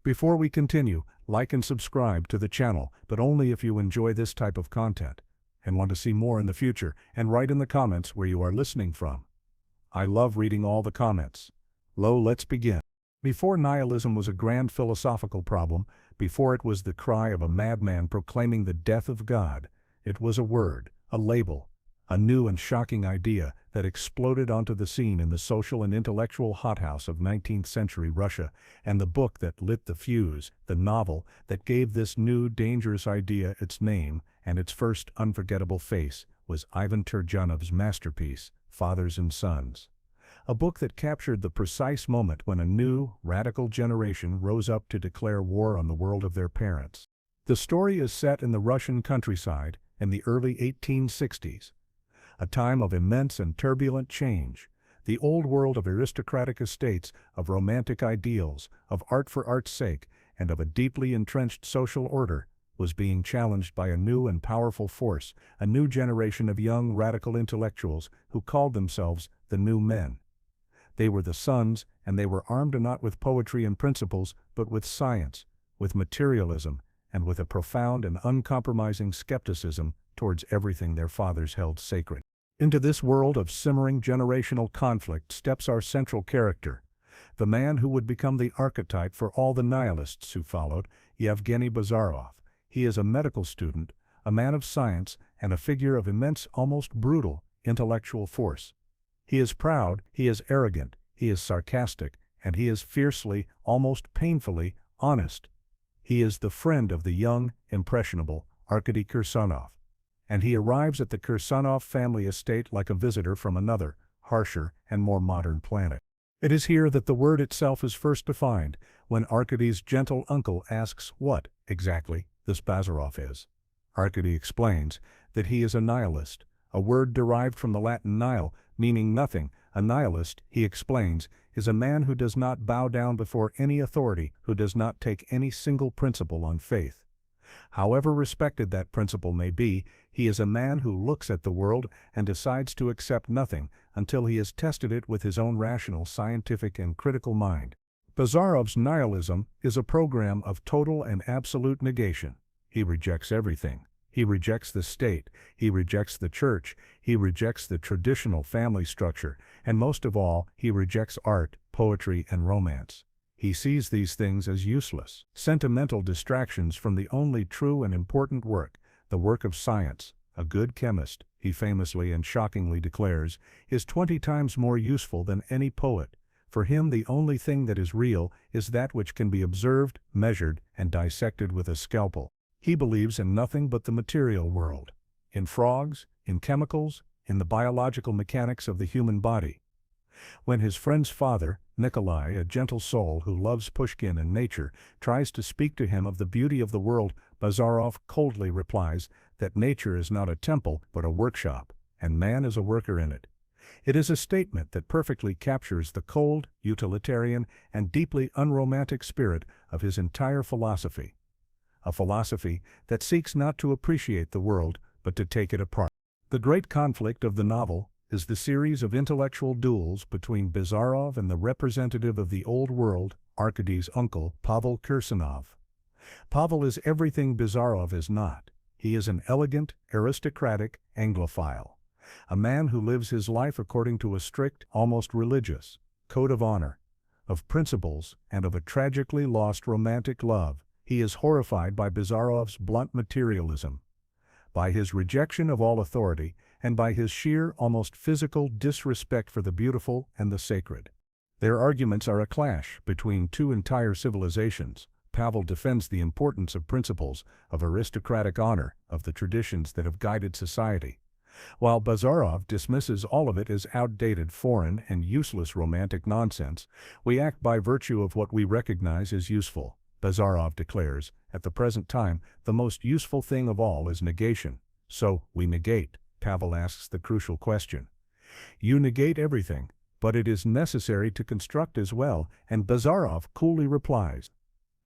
Before we continue, like and subscribe to the channel, but only if you enjoy this type of content and want to see more in the future, and write in the comments where you are listening from. I love reading all the comments. Let's begin. Before nihilism was a grand philosophical problem, before it was the cry of a madman proclaiming the death of God, it was a word, a label, a new and shocking idea that exploded onto the scene in the social and intellectual hothouse of 19th century Russia, and the book that lit the fuse, the novel that gave this new dangerous idea its name and its first unforgettable face, was Ivan Turgenov's masterpiece, Fathers and Sons. A book that captured the precise moment when a new, radical generation rose up to declare war on the world of their parents. The story is set in the Russian countryside in the early 1860s, a time of immense and turbulent change. The old world of aristocratic estates, of romantic ideals, of art for art's sake, and of a deeply entrenched social order, was being challenged by a new and powerful force, a new generation of young radical intellectuals who called themselves the New Men. They were the sons, and they were armed not with poetry and principles, but with science, with materialism, and with a profound and uncompromising skepticism towards everything their fathers held sacred. Into this world of simmering generational conflict steps our central character, the man who would become the archetype for all the nihilists who followed, Yevgeny Bazarov. He is a medical student, a man of science, and a figure of immense, almost brutal, intellectual force. He is proud, he is arrogant, he is sarcastic, and he is fiercely, almost painfully, honest. He is the friend of the young, impressionable Arkady Kirsanov, and he arrives at the Kirsanov family estate like a visitor from another, harsher and more modern planet. It is here that the word itself is first defined, when Arkady's gentle uncle asks what, exactly, this Bazarov is. Arkady explains that he is a nihilist, a word derived from the Latin nihil, meaning nothing. A nihilist, he explains, is a man who does not bow down before any authority, who does not take any single principle on faith. However respected that principle may be, he is a man who looks at the world and decides to accept nothing until he has tested it with his own rational, scientific, and critical mind. Bazarov's nihilism is a program of total and absolute negation. He rejects everything. He rejects the state, he rejects the church, he rejects the traditional family structure, and most of all, he rejects art, poetry, and romance. He sees these things as useless, sentimental distractions from the only true and important work, the work of science. A good chemist, he famously and shockingly declares, is 20 times more useful than any poet. For him, the only thing that is real is that which can be observed, measured, and dissected with a scalpel. He believes in nothing but the material world, in frogs, in chemicals, in the biological mechanics of the human body. When his friend's father, Nikolai, a gentle soul who loves Pushkin and nature, tries to speak to him of the beauty of the world, Bazarov coldly replies that nature is not a temple but a workshop, and man is a worker in it. It is a statement that perfectly captures the cold, utilitarian, and deeply unromantic spirit of his entire philosophy. A philosophy that seeks not to appreciate the world, but to take it apart. The great conflict of the novel is the series of intellectual duels between Bazarov and the representative of the old world, Arkady's uncle, Pavel Kirsanov. Pavel is everything Bazarov is not. He is an elegant, aristocratic Anglophile, a man who lives his life according to a strict, almost religious, code of honor, of principles, and of a tragically lost romantic love. He is horrified by Bazarov's blunt materialism, by his rejection of all authority, and by his sheer, almost physical disrespect for the beautiful and the sacred. Their arguments are a clash between two entire civilizations. Pavel defends the importance of principles, of aristocratic honor, of the traditions that have guided society, while Bazarov dismisses all of it as outdated, foreign, and useless romantic nonsense. We act by virtue of what we recognize as useful. Bazarov declares, at the present time, the most useful thing of all is negation. So, we negate. Pavel asks the crucial question. You negate everything, but it is necessary to construct as well, and Bazarov coolly replies,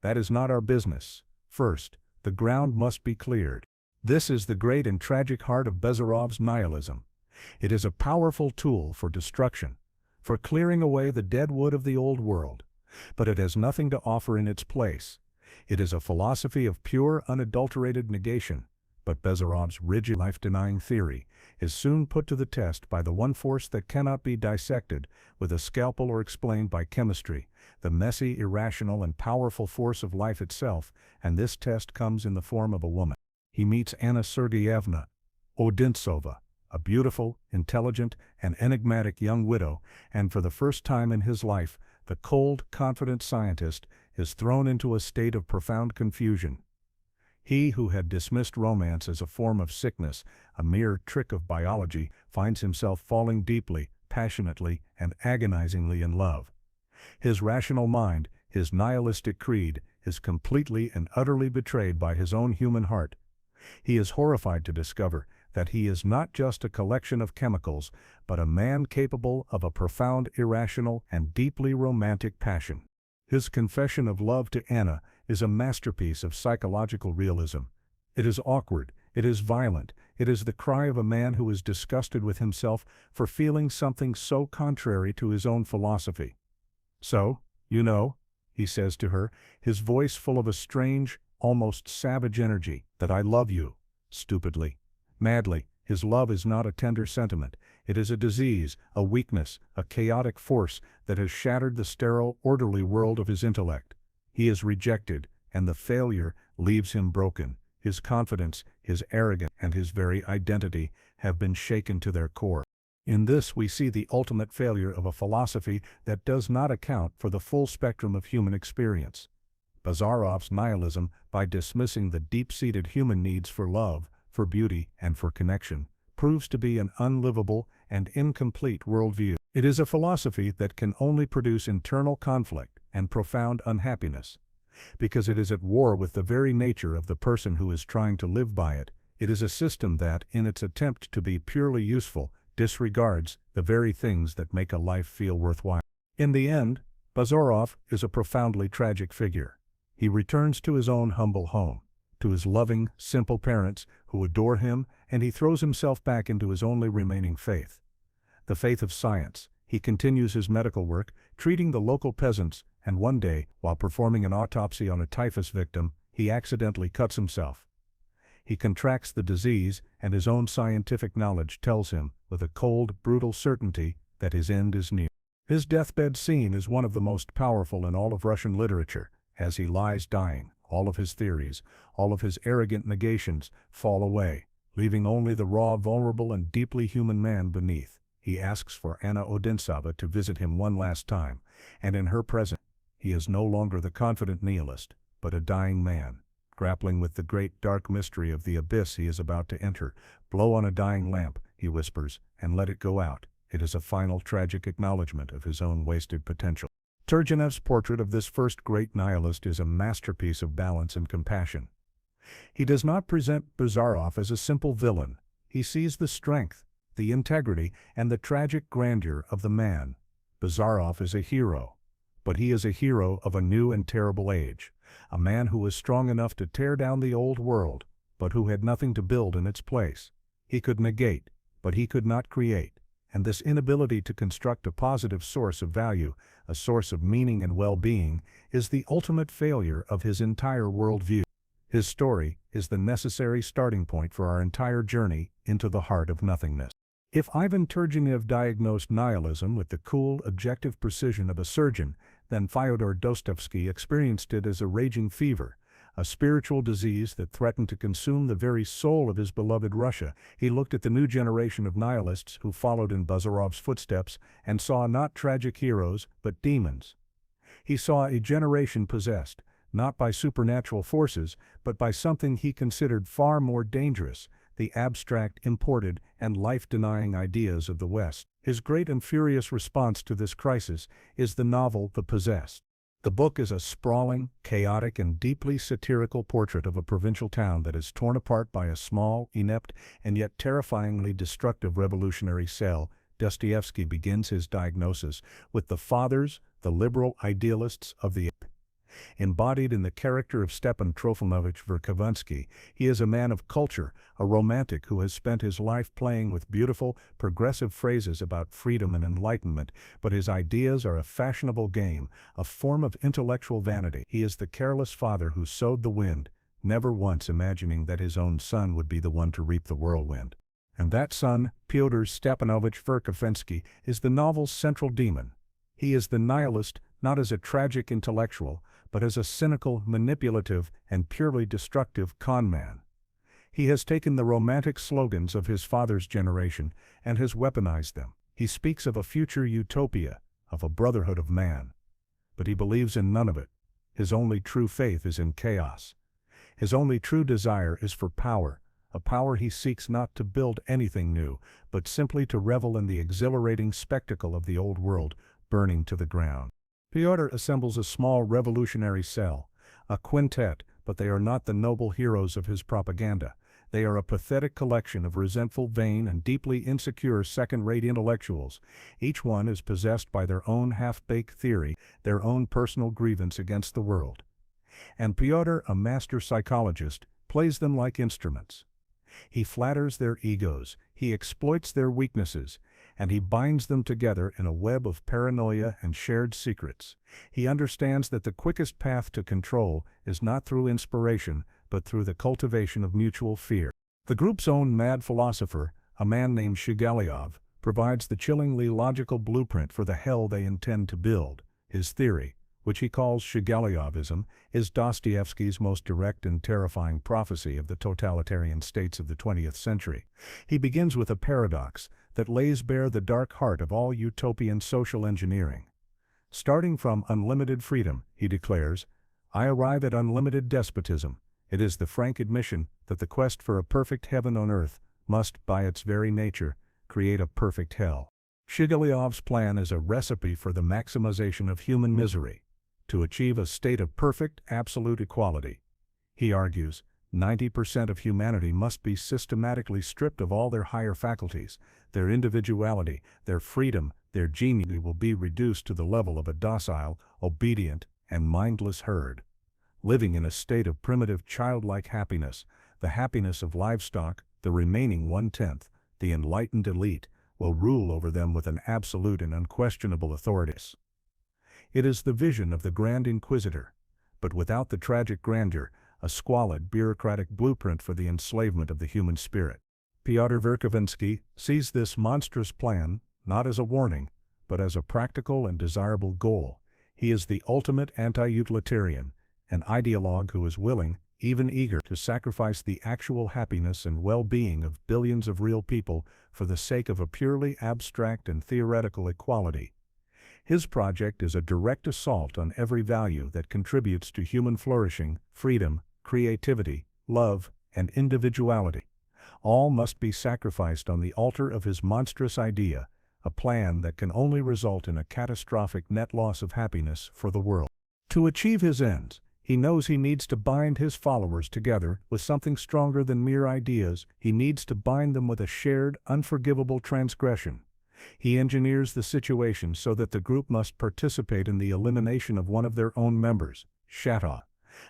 that is not our business. First, the ground must be cleared. This is the great and tragic heart of Bazarov's nihilism. It is a powerful tool for destruction, for clearing away the dead wood of the old world. But it has nothing to offer in its place. It is a philosophy of pure, unadulterated negation. But Bazarov's rigid, life-denying theory is soon put to the test by the one force that cannot be dissected with a scalpel or explained by chemistry, the messy, irrational, and powerful force of life itself, and this test comes in the form of a woman. He meets Anna Sergeyevna Odintsova, a beautiful, intelligent, and enigmatic young widow, and for the first time in his life, the cold, confident scientist is thrown into a state of profound confusion. He who had dismissed romance as a form of sickness, a mere trick of biology, finds himself falling deeply, passionately, and agonizingly in love. His rational mind, his nihilistic creed, is completely and utterly betrayed by his own human heart. He is horrified to discover that he is not just a collection of chemicals, but a man capable of a profound, irrational, and deeply romantic passion. His confession of love to Anna is a masterpiece of psychological realism. It is awkward, it is violent, it is the cry of a man who is disgusted with himself for feeling something so contrary to his own philosophy. "So, you know," he says to her, his voice full of a strange, almost savage energy, "that I love you." Stupidly, madly, his love is not a tender sentiment. It is a disease, a weakness, a chaotic force that has shattered the sterile, orderly world of his intellect. He is rejected, and the failure leaves him broken. His confidence, his arrogance, and his very identity have been shaken to their core. In this we see the ultimate failure of a philosophy that does not account for the full spectrum of human experience. Bazarov's nihilism, by dismissing the deep-seated human needs for love, for beauty, and for connection, proves to be an unlivable and incomplete worldview. It is a philosophy that can only produce internal conflict and profound unhappiness. Because it is at war with the very nature of the person who is trying to live by it, it is a system that, in its attempt to be purely useful, disregards the very things that make a life feel worthwhile. In the end, Bazarov is a profoundly tragic figure. He returns to his own humble home, to his loving, simple parents who adore him, and he throws himself back into his only remaining faith, the faith of science. He continues his medical work, treating the local peasants, and one day, while performing an autopsy on a typhus victim, he accidentally cuts himself. He contracts the disease, and his own scientific knowledge tells him, with a cold, brutal certainty, that his end is near. His deathbed scene is one of the most powerful in all of Russian literature. As he lies dying, all of his theories, all of his arrogant negations, fall away, leaving only the raw, vulnerable, and deeply human man beneath. He asks for Anna Odintsova to visit him one last time, and in her presence, he is no longer the confident nihilist, but a dying man, grappling with the great dark mystery of the abyss he is about to enter. "Blow on a dying lamp," he whispers, "and let it go out." It is a final tragic acknowledgment of his own wasted potential. Turgenev's portrait of this first great nihilist is a masterpiece of balance and compassion. He does not present Bazarov as a simple villain. He sees the strength, the integrity, and the tragic grandeur of the man. Bazarov is a hero, but he is a hero of a new and terrible age, a man who was strong enough to tear down the old world, but who had nothing to build in its place. He could negate, but he could not create, and this inability to construct a positive source of value, a source of meaning and well-being, is the ultimate failure of his entire worldview. His story is the necessary starting point for our entire journey into the heart of nothingness. If Ivan Turgenev diagnosed nihilism with the cool, objective precision of a surgeon, then Fyodor Dostoevsky experienced it as a raging fever, a spiritual disease that threatened to consume the very soul of his beloved Russia. He looked at the new generation of nihilists who followed in Bazarov's footsteps and saw not tragic heroes, but demons. He saw a generation possessed, not by supernatural forces, but by something he considered far more dangerous, the abstract, imported, and life-denying ideas of the West. His great and furious response to this crisis is the novel The Possessed. The book is a sprawling, chaotic, and deeply satirical portrait of a provincial town that is torn apart by a small, inept, and yet terrifyingly destructive revolutionary cell. Dostoevsky begins his diagnosis with the fathers, the liberal idealists of the Embodied in the character of Stepan Trofimovich Verkovensky, he is a man of culture, a romantic who has spent his life playing with beautiful, progressive phrases about freedom and enlightenment, but his ideas are a fashionable game, a form of intellectual vanity. He is the careless father who sowed the wind, never once imagining that his own son would be the one to reap the whirlwind. And that son, Pyotr Stepanovich Verkovensky, is the novel's central demon. He is the nihilist, not as a tragic intellectual, but as a cynical, manipulative, and purely destructive con-man. He has taken the romantic slogans of his father's generation and has weaponized them. He speaks of a future utopia, of a brotherhood of man. But he believes in none of it. His only true faith is in chaos. His only true desire is for power, a power he seeks not to build anything new, but simply to revel in the exhilarating spectacle of the old world burning to the ground. Pyotr assembles a small revolutionary cell, a quintet, but they are not the noble heroes of his propaganda. They are a pathetic collection of resentful, vain, and deeply insecure second-rate intellectuals. Each one is possessed by their own half-baked theory, their own personal grievance against the world. And Pyotr, a master psychologist, plays them like instruments. He flatters their egos, he exploits their weaknesses, and he binds them together in a web of paranoia and shared secrets. He understands that the quickest path to control is not through inspiration, but through the cultivation of mutual fear. The group's own mad philosopher, a man named Shigaliov, provides the chillingly logical blueprint for the hell they intend to build. His theory, which he calls Shigaliovism, is Dostoevsky's most direct and terrifying prophecy of the totalitarian states of the 20th century. He begins with a paradox that lays bare the dark heart of all utopian social engineering. Starting from unlimited freedom, he declares, I arrive at unlimited despotism. It is the frank admission that the quest for a perfect heaven on earth must, by its very nature, create a perfect hell. Shigaliov's plan is a recipe for the maximization of human misery. To achieve a state of perfect, absolute equality, he argues, 90% of humanity must be systematically stripped of all their higher faculties. Their individuality, their freedom, their genius will be reduced to the level of a docile, obedient, and mindless herd. Living in a state of primitive childlike happiness, the happiness of livestock, the remaining 1/10, the enlightened elite, will rule over them with an absolute and unquestionable authority. It is the vision of the Grand Inquisitor, but without the tragic grandeur, a squalid bureaucratic blueprint for the enslavement of the human spirit. Pyotr Verkovensky sees this monstrous plan not as a warning, but as a practical and desirable goal. He is the ultimate anti-utilitarian, an ideologue who is willing, even eager, to sacrifice the actual happiness and well-being of billions of real people for the sake of a purely abstract and theoretical equality. His project is a direct assault on every value that contributes to human flourishing, freedom, creativity, love, and individuality. All must be sacrificed on the altar of his monstrous idea, a plan that can only result in a catastrophic net loss of happiness for the world. To achieve his ends, he knows he needs to bind his followers together with something stronger than mere ideas. He needs to bind them with a shared, unforgivable transgression. He engineers the situation so that the group must participate in the elimination of one of their own members, Shatov,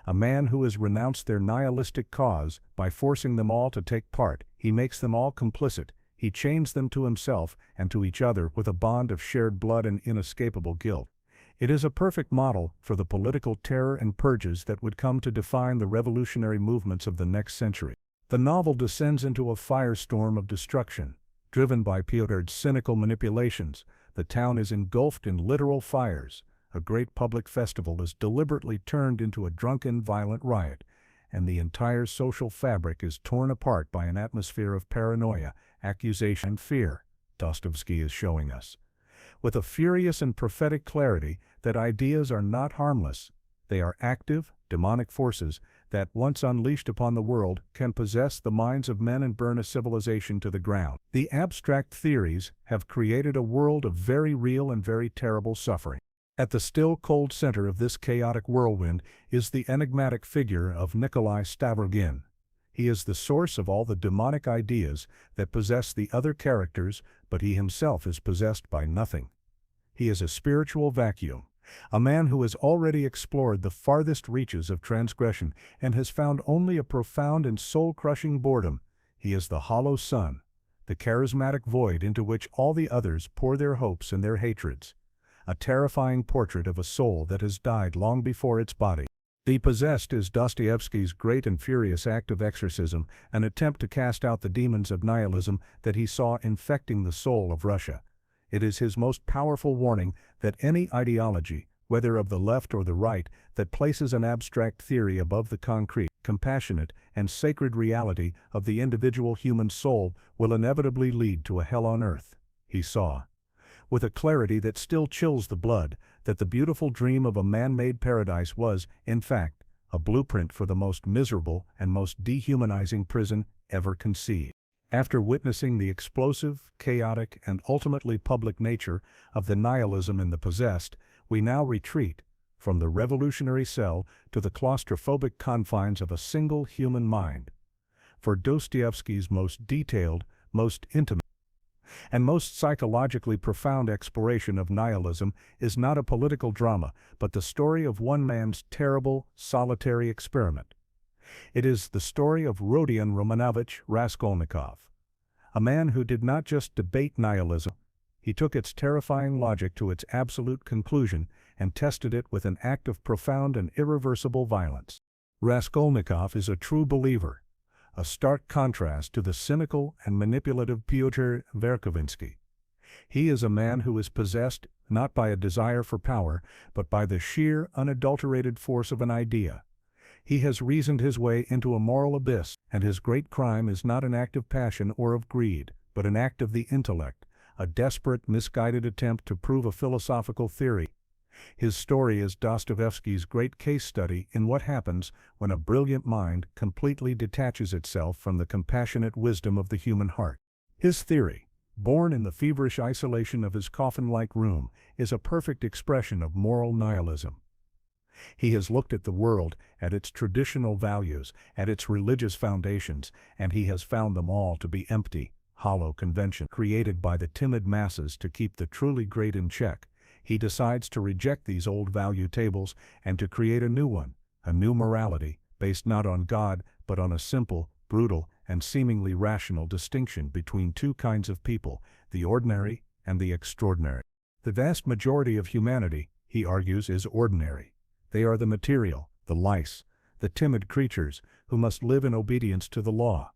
a man who has renounced their nihilistic cause. By forcing them all to take part, he makes them all complicit. He chains them to himself and to each other with a bond of shared blood and inescapable guilt. It is a perfect model for the political terror and purges that would come to define the revolutionary movements of the next century. The novel descends into a firestorm of destruction. Driven by Pyotr's cynical manipulations, the town is engulfed in literal fires. A great public festival is deliberately turned into a drunken, violent riot, and the entire social fabric is torn apart by an atmosphere of paranoia, accusation, and fear. Dostoevsky is showing us, with a furious and prophetic clarity, that ideas are not harmless. They are active, demonic forces that, once unleashed upon the world, can possess the minds of men and burn a civilization to the ground. The abstract theories have created a world of very real and very terrible suffering. At the still cold center of this chaotic whirlwind is the enigmatic figure of Nikolai Stavrogin. He is the source of all the demonic ideas that possess the other characters, but he himself is possessed by nothing. He is a spiritual vacuum, A man who has already explored the farthest reaches of transgression and has found only a profound and soul-crushing boredom. He is the hollow sun, the charismatic void into which all the others pour their hopes and their hatreds. A terrifying portrait of a soul that has died long before its body. The Possessed is Dostoevsky's great and furious act of exorcism, an attempt to cast out the demons of nihilism that he saw infecting the soul of Russia. It is his most powerful warning that any ideology, whether of the left or the right, that places an abstract theory above the concrete, compassionate, and sacred reality of the individual human soul will inevitably lead to a hell on earth. He saw, with a clarity that still chills the blood, that the beautiful dream of a man-made paradise was, in fact, a blueprint for the most miserable and most dehumanizing prison ever conceived. After witnessing the explosive, chaotic, and ultimately public nature of the nihilism in The Possessed, we now retreat from the revolutionary cell to the claustrophobic confines of a single human mind. For Dostoevsky's most detailed, most intimate, and most psychologically profound exploration of nihilism is not a political drama, but the story of one man's terrible, solitary experiment. It is the story of Rodion Romanovich Raskolnikov, a man who did not just debate nihilism, he took its terrifying logic to its absolute conclusion and tested it with an act of profound and irreversible violence. Raskolnikov is a true believer, a stark contrast to the cynical and manipulative Pyotr Verkovensky. He is a man who is possessed not by a desire for power, but by the sheer, unadulterated force of an idea. He has reasoned his way into a moral abyss, and his great crime is not an act of passion or of greed, but an act of the intellect, a desperate, misguided attempt to prove a philosophical theory. His story is Dostoevsky's great case study in what happens when a brilliant mind completely detaches itself from the compassionate wisdom of the human heart. His theory, born in the feverish isolation of his coffin-like room, is a perfect expression of moral nihilism. He has looked at the world, at its traditional values, at its religious foundations, and he has found them all to be empty, hollow convention created by the timid masses to keep the truly great in check. He decides to reject these old value tables and to create a new one, a new morality, based not on God, but on a simple, brutal, and seemingly rational distinction between two kinds of people, the ordinary and the extraordinary. The vast majority of humanity, he argues, is ordinary. They are the material, the lice, the timid creatures who must live in obedience to the law.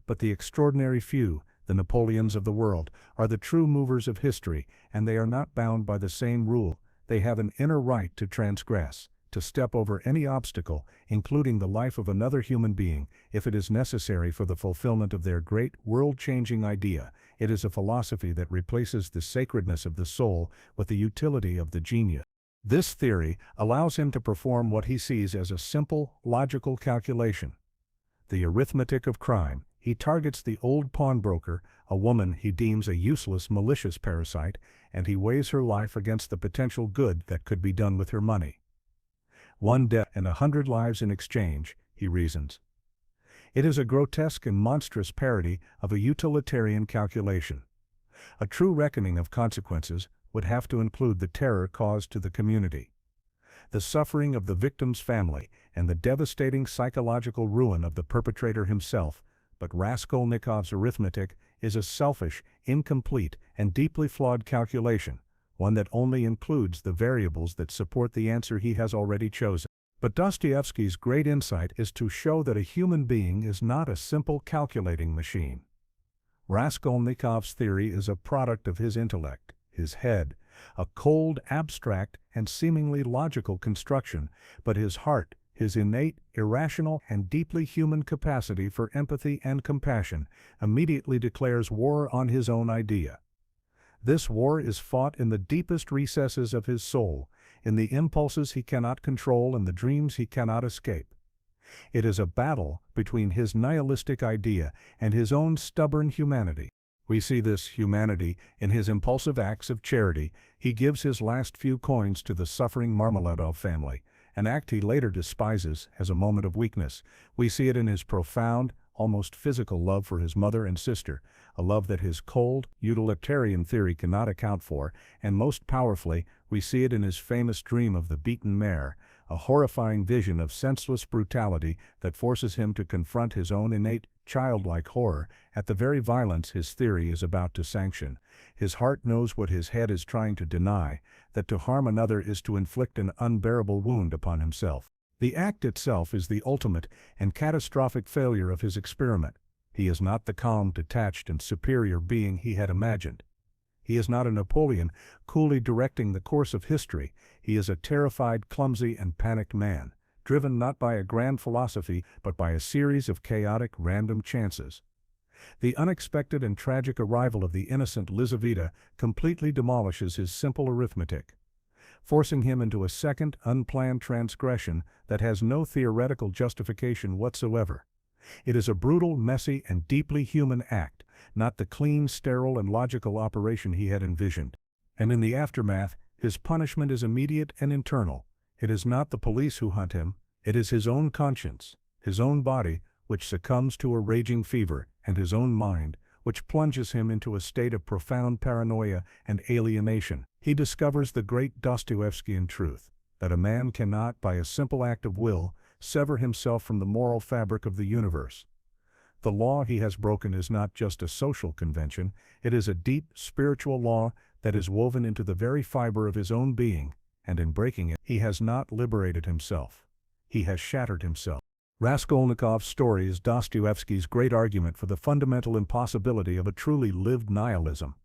But the extraordinary few, the Napoleons of the world, are the true movers of history, and they are not bound by the same rule. They have an inner right to transgress, to step over any obstacle, including the life of another human being, if it is necessary for the fulfillment of their great, world-changing idea. It is a philosophy that replaces the sacredness of the soul with the utility of the genius. This theory allows him to perform what he sees as a simple, logical calculation. The arithmetic of crime. He targets the old pawnbroker, a woman he deems a useless, malicious parasite, and he weighs her life against the potential good that could be done with her money. 1 death and 100 lives in exchange, he reasons. It is a grotesque and monstrous parody of a utilitarian calculation. A true reckoning of consequences would have to include the terror caused to the community, the suffering of the victim's family, and the devastating psychological ruin of the perpetrator himself. But Raskolnikov's arithmetic is a selfish, incomplete, and deeply flawed calculation, one that only includes the variables that support the answer he has already chosen. But Dostoevsky's great insight is to show that a human being is not a simple calculating machine. Raskolnikov's theory is a product of his intellect, his head, a cold, abstract, and seemingly logical construction, but his heart, his innate, irrational, and deeply human capacity for empathy and compassion, immediately declares war on his own idea. This war is fought in the deepest recesses of his soul, in the impulses he cannot control and the dreams he cannot escape. It is a battle between his nihilistic idea and his own stubborn humanity. We see this humanity in his impulsive acts of charity. He gives his last few coins to the suffering Marmeladov family, an act he later despises as a moment of weakness. We see it in his profound, almost physical love for his mother and sister, a love that his cold, utilitarian theory cannot account for, and most powerfully, we see it in his famous dream of the beaten mare, a horrifying vision of senseless brutality that forces him to confront his own innate, childlike horror at the very violence his theory is about to sanction. His heart knows what his head is trying to deny, that to harm another is to inflict an unbearable wound upon himself. The act itself is the ultimate and catastrophic failure of his experiment. He is not the calm, detached, and superior being he had imagined. He is not a Napoleon, coolly directing the course of history. He is a terrified, clumsy, and panicked man, driven not by a grand philosophy, but by a series of chaotic, random chances. The unexpected and tragic arrival of the innocent Lizaveta completely demolishes his simple arithmetic, forcing him into a second, unplanned transgression that has no theoretical justification whatsoever. It is a brutal, messy, and deeply human act, not the clean, sterile, and logical operation he had envisioned. And in the aftermath, his punishment is immediate and internal. It is not the police who hunt him, it is his own conscience, his own body, which succumbs to a raging fever, and his own mind, which plunges him into a state of profound paranoia and alienation. He discovers the great Dostoevskian truth, that a man cannot, by a simple act of will, sever himself from the moral fabric of the universe. The law he has broken is not just a social convention, it is a deep, spiritual law that is woven into the very fiber of his own being, and in breaking it, he has not liberated himself. He has shattered himself. Raskolnikov's story is Dostoevsky's great argument for the fundamental impossibility of a truly lived nihilism.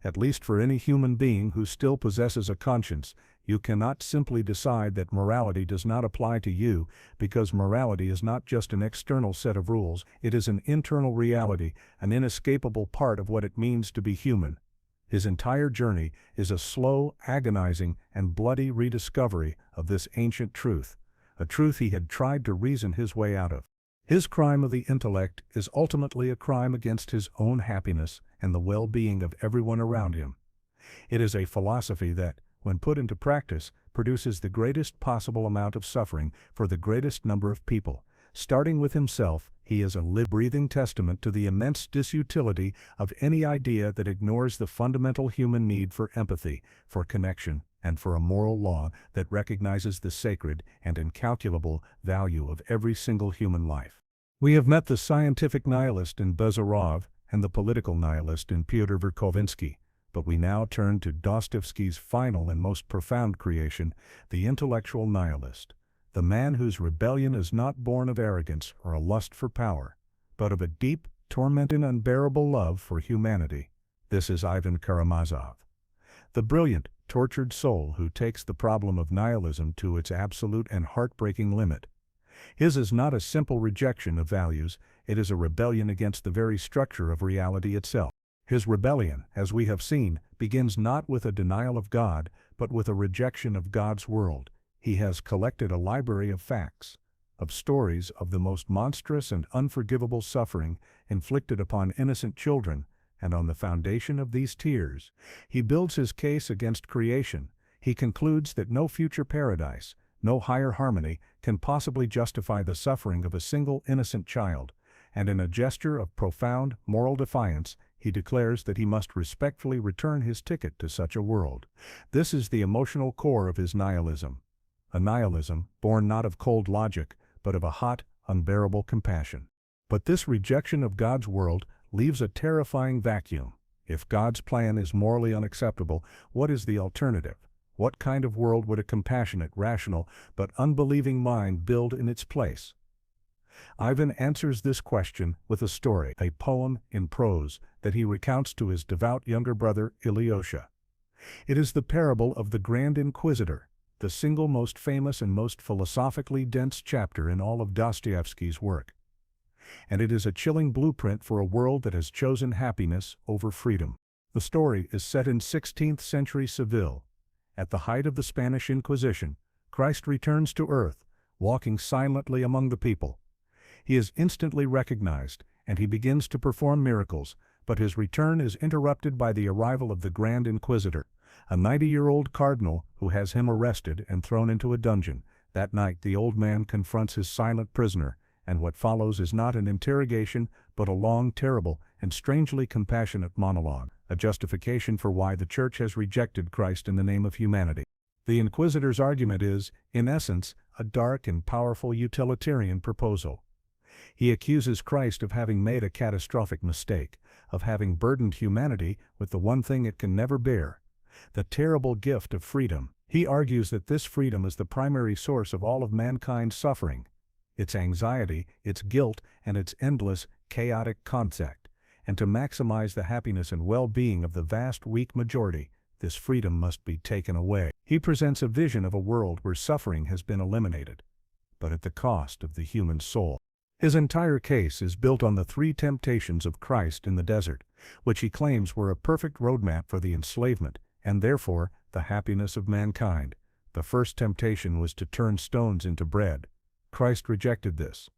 At least for any human being who still possesses a conscience, you cannot simply decide that morality does not apply to you, because morality is not just an external set of rules, it is an internal reality, an inescapable part of what it means to be human. His entire journey is a slow, agonizing, and bloody rediscovery of this ancient truth, a truth he had tried to reason his way out of. His crime of the intellect is ultimately a crime against his own happiness and the well-being of everyone around him. It is a philosophy that, when put into practice, produces the greatest possible amount of suffering for the greatest number of people. Starting with himself, he is a breathing testament to the immense disutility of any idea that ignores the fundamental human need for empathy, for connection, and for a moral law that recognizes the sacred and incalculable value of every single human life. We have met the scientific nihilist in Bazarov and the political nihilist in Pyotr Verkovensky, but we now turn to Dostoevsky's final and most profound creation, the intellectual nihilist, the man whose rebellion is not born of arrogance or a lust for power, but of a deep, tormenting, unbearable love for humanity. This is Ivan Karamazov, the brilliant, tortured soul who takes the problem of nihilism to its absolute and heartbreaking limit. His is not a simple rejection of values, it is a rebellion against the very structure of reality itself. His rebellion, as we have seen, begins not with a denial of God, but with a rejection of God's world. He has collected a library of facts, of stories of the most monstrous and unforgivable suffering inflicted upon innocent children, and on the foundation of these tears, he builds his case against creation. He concludes that no future paradise, no higher harmony, can possibly justify the suffering of a single innocent child, and in a gesture of profound moral defiance, he declares that he must respectfully return his ticket to such a world. This is the emotional core of his nihilism, a nihilism born not of cold logic, but of a hot, unbearable compassion. But this rejection of God's world leaves a terrifying vacuum. If God's plan is morally unacceptable, what is the alternative? What kind of world would a compassionate, rational, but unbelieving mind build in its place? Ivan answers this question with a story, a poem in prose, that he recounts to his devout younger brother Ilyosha. It is the parable of the Grand Inquisitor, the single most famous and most philosophically dense chapter in all of Dostoevsky's work. And it is a chilling blueprint for a world that has chosen happiness over freedom. The story is set in 16th century Seville. At the height of the Spanish Inquisition, Christ returns to earth, walking silently among the people. He is instantly recognized, and he begins to perform miracles, but his return is interrupted by the arrival of the Grand Inquisitor, a 90-year-old cardinal who has him arrested and thrown into a dungeon. That night the old man confronts his silent prisoner, and what follows is not an interrogation, but a long, terrible, and strangely compassionate monologue, a justification for why the Church has rejected Christ in the name of humanity. The Inquisitor's argument is, in essence, a dark and powerful utilitarian proposal. He accuses Christ of having made a catastrophic mistake, of having burdened humanity with the one thing it can never bear, the terrible gift of freedom. He argues that this freedom is the primary source of all of mankind's suffering, its anxiety, its guilt, and its endless, chaotic conflict, and to maximize the happiness and well-being of the vast, weak majority, this freedom must be taken away. He presents a vision of a world where suffering has been eliminated, but at the cost of the human soul. His entire case is built on the three temptations of Christ in the desert, which he claims were a perfect roadmap for the enslavement, and therefore, the happiness of mankind. The first temptation was to turn stones into bread. Christ rejected this,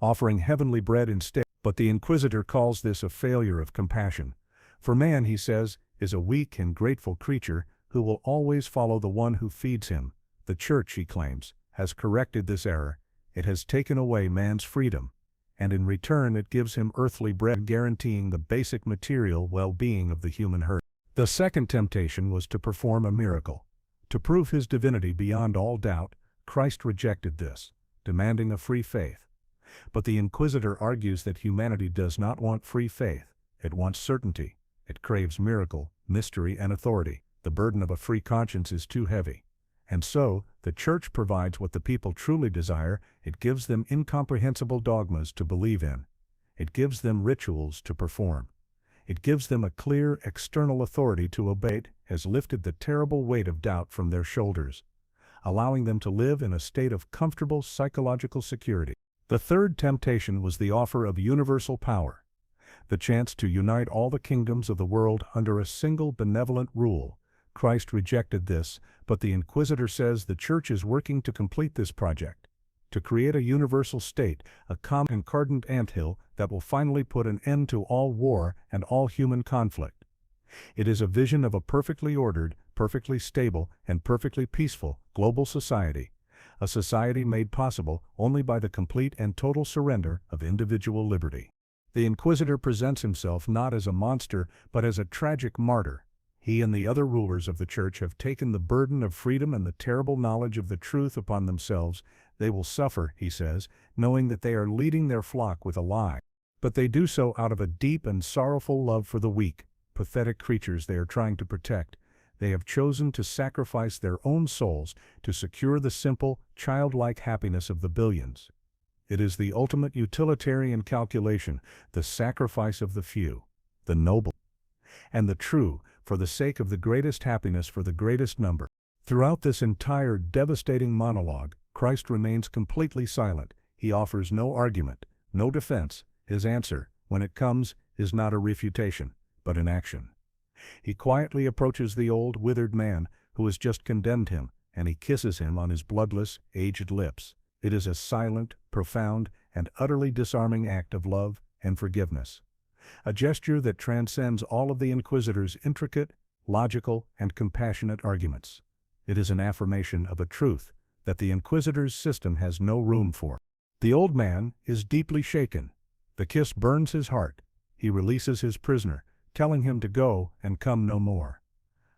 offering heavenly bread instead, but the Inquisitor calls this a failure of compassion. For man, he says, is a weak and grateful creature who will always follow the one who feeds him. The Church, he claims, has corrected this error. It has taken away man's freedom, and in return it gives him earthly bread, guaranteeing the basic material well-being of the human herd. The second temptation was to perform a miracle. To prove his divinity beyond all doubt, Christ rejected this, demanding a free faith. But the Inquisitor argues that humanity does not want free faith. It wants certainty. It craves miracle, mystery, and authority. The burden of a free conscience is too heavy. And so, the Church provides what the people truly desire. It gives them incomprehensible dogmas to believe in. It gives them rituals to perform. It gives them a clear, external authority to obey. It has lifted the terrible weight of doubt from their shoulders, allowing them to live in a state of comfortable psychological security. The third temptation was the offer of universal power, the chance to unite all the kingdoms of the world under a single benevolent rule. Christ rejected this, but the Inquisitor says the Church is working to complete this project, to create a universal state, a common and ardent anthill that will finally put an end to all war and all human conflict. It is a vision of a perfectly ordered, perfectly stable, and perfectly peaceful global society, a society made possible only by the complete and total surrender of individual liberty. The Inquisitor presents himself not as a monster, but as a tragic martyr. He and the other rulers of the Church have taken the burden of freedom and the terrible knowledge of the truth upon themselves. They will suffer, he says, knowing that they are leading their flock with a lie. But they do so out of a deep and sorrowful love for the weak, pathetic creatures they are trying to protect. They have chosen to sacrifice their own souls to secure the simple, childlike happiness of the billions. It is the ultimate utilitarian calculation, the sacrifice of the few, the noble, and the true, for the sake of the greatest happiness for the greatest number. Throughout this entire devastating monologue, Christ remains completely silent. He offers no argument, no defense. His answer, when it comes, is not a refutation, but an action. He quietly approaches the old, withered man who has just condemned him, and he kisses him on his bloodless, aged lips. It is a silent, profound, and utterly disarming act of love and forgiveness. A gesture that transcends all of the Inquisitor's intricate, logical, and compassionate arguments. It is an affirmation of a truth that the Inquisitor's system has no room for. The old man is deeply shaken. The kiss burns his heart. He releases his prisoner, telling him to go and come no more.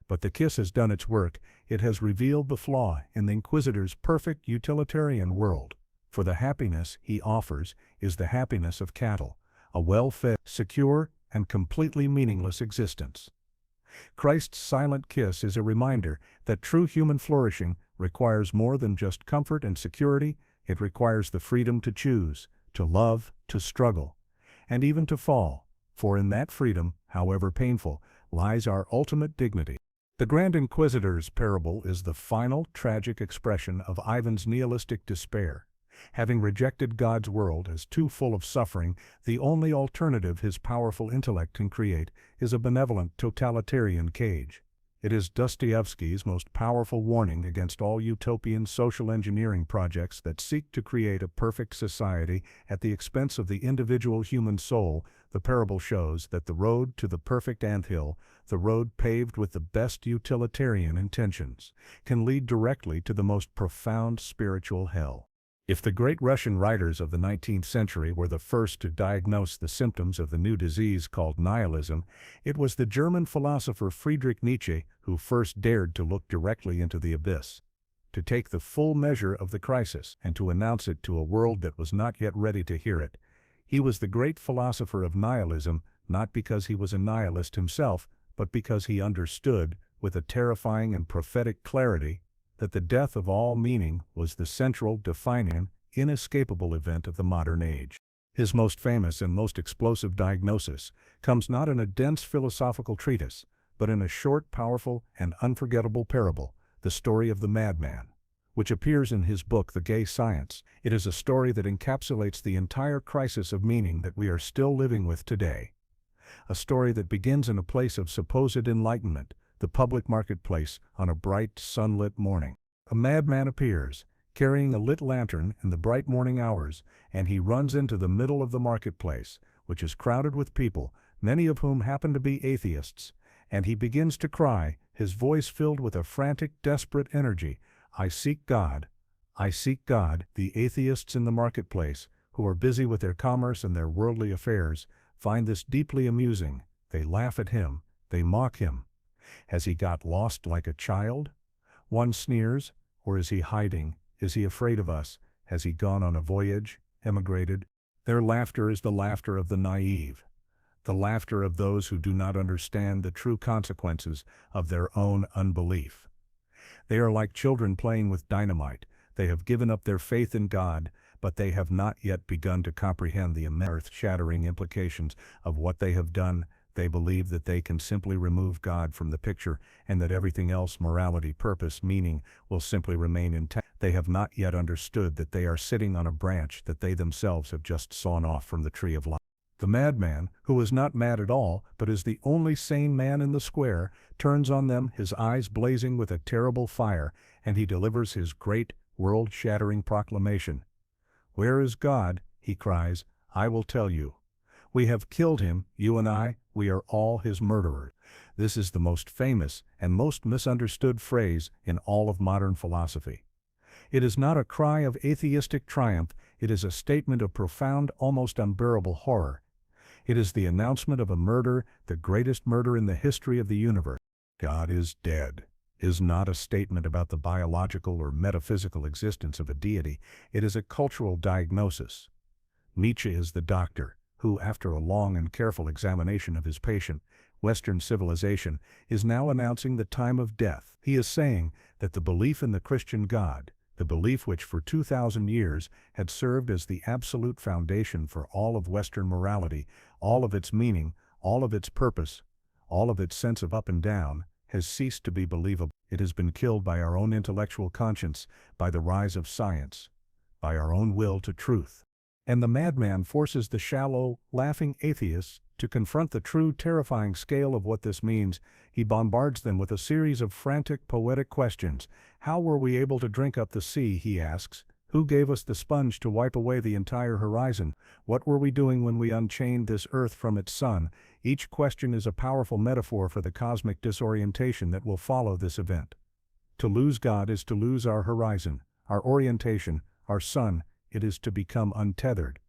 But the kiss has done its work. It has revealed the flaw in the Inquisitor's perfect utilitarian world. For the happiness he offers is the happiness of cattle, a well-fed, secure, and completely meaningless existence. Christ's silent kiss is a reminder that true human flourishing requires more than just comfort and security. It requires the freedom to choose, to love, to struggle, and even to fall. For in that freedom, however painful, lies our ultimate dignity. The Grand Inquisitor's parable is the final, tragic expression of Ivan's nihilistic despair. Having rejected God's world as too full of suffering, the only alternative his powerful intellect can create is a benevolent totalitarian cage. It is Dostoevski's most powerful warning against all utopian social engineering projects that seek to create a perfect society at the expense of the individual human soul. The parable shows that the road to the perfect anthill, the road paved with the best utilitarian intentions, can lead directly to the most profound spiritual hell. If the great Russian writers of the 19th century were the first to diagnose the symptoms of the new disease called nihilism, it was the German philosopher Friedrich Nietzsche who first dared to look directly into the abyss, to take the full measure of the crisis and to announce it to a world that was not yet ready to hear it. He was the great philosopher of nihilism, not because he was a nihilist himself, but because he understood, with a terrifying and prophetic clarity, that the death of all meaning was the central, defining, inescapable event of the modern age. His most famous and most explosive diagnosis comes not in a dense philosophical treatise, but in a short, powerful, and unforgettable parable, the story of the madman, which appears in his book The Gay Science. It is a story that encapsulates the entire crisis of meaning that we are still living with today. A story that begins in a place of supposed enlightenment, the public marketplace, on a bright, sunlit morning. A madman appears, carrying a lit lantern in the bright morning hours, and he runs into the middle of the marketplace, which is crowded with people, many of whom happen to be atheists, and he begins to cry, his voice filled with a frantic, desperate energy, "I seek God, I seek God." The atheists in the marketplace, who are busy with their commerce and their worldly affairs, find this deeply amusing. They laugh at him, they mock him. Has he got lost like a child? One sneers. Or is he hiding? Is he afraid of us? Has he gone on a voyage, emigrated? Their laughter is the laughter of the naive, the laughter of those who do not understand the true consequences of their own unbelief. They are like children playing with dynamite. They have given up their faith in God, but they have not yet begun to comprehend the earth-shattering implications of what they have done. They believe that they can simply remove God from the picture and that everything else, morality, purpose, meaning, will simply remain intact. They have not yet understood that they are sitting on a branch that they themselves have just sawn off from the tree of life. The madman, who is not mad at all, but is the only sane man in the square, turns on them, his eyes blazing with a terrible fire, and he delivers his great, world-shattering proclamation. "Where is God?" he cries. "I will tell you. We have killed him, you and I, we are all his murderers." This is the most famous and most misunderstood phrase in all of modern philosophy. It is not a cry of atheistic triumph, it is a statement of profound, almost unbearable horror. It is the announcement of a murder, the greatest murder in the history of the universe. God is dead is not a statement about the biological or metaphysical existence of a deity, it is a cultural diagnosis. Nietzsche is the doctor who, after a long and careful examination of his patient, Western civilization, is now announcing the time of death. He is saying that the belief in the Christian God, the belief which for 2,000 years had served as the absolute foundation for all of Western morality, all of its meaning, all of its purpose, all of its sense of up and down, has ceased to be believable. It has been killed by our own intellectual conscience, by the rise of science, by our own will to truth. And the madman forces the shallow, laughing atheists to confront the true, terrifying scale of what this means. He bombards them with a series of frantic, poetic questions. How were we able to drink up the sea, he asks. Who gave us the sponge to wipe away the entire horizon? What were we doing when we unchained this earth from its sun? Each question is a powerful metaphor for the cosmic disorientation that will follow this event. To lose God is to lose our horizon, our orientation, our sun. It is to become untethered,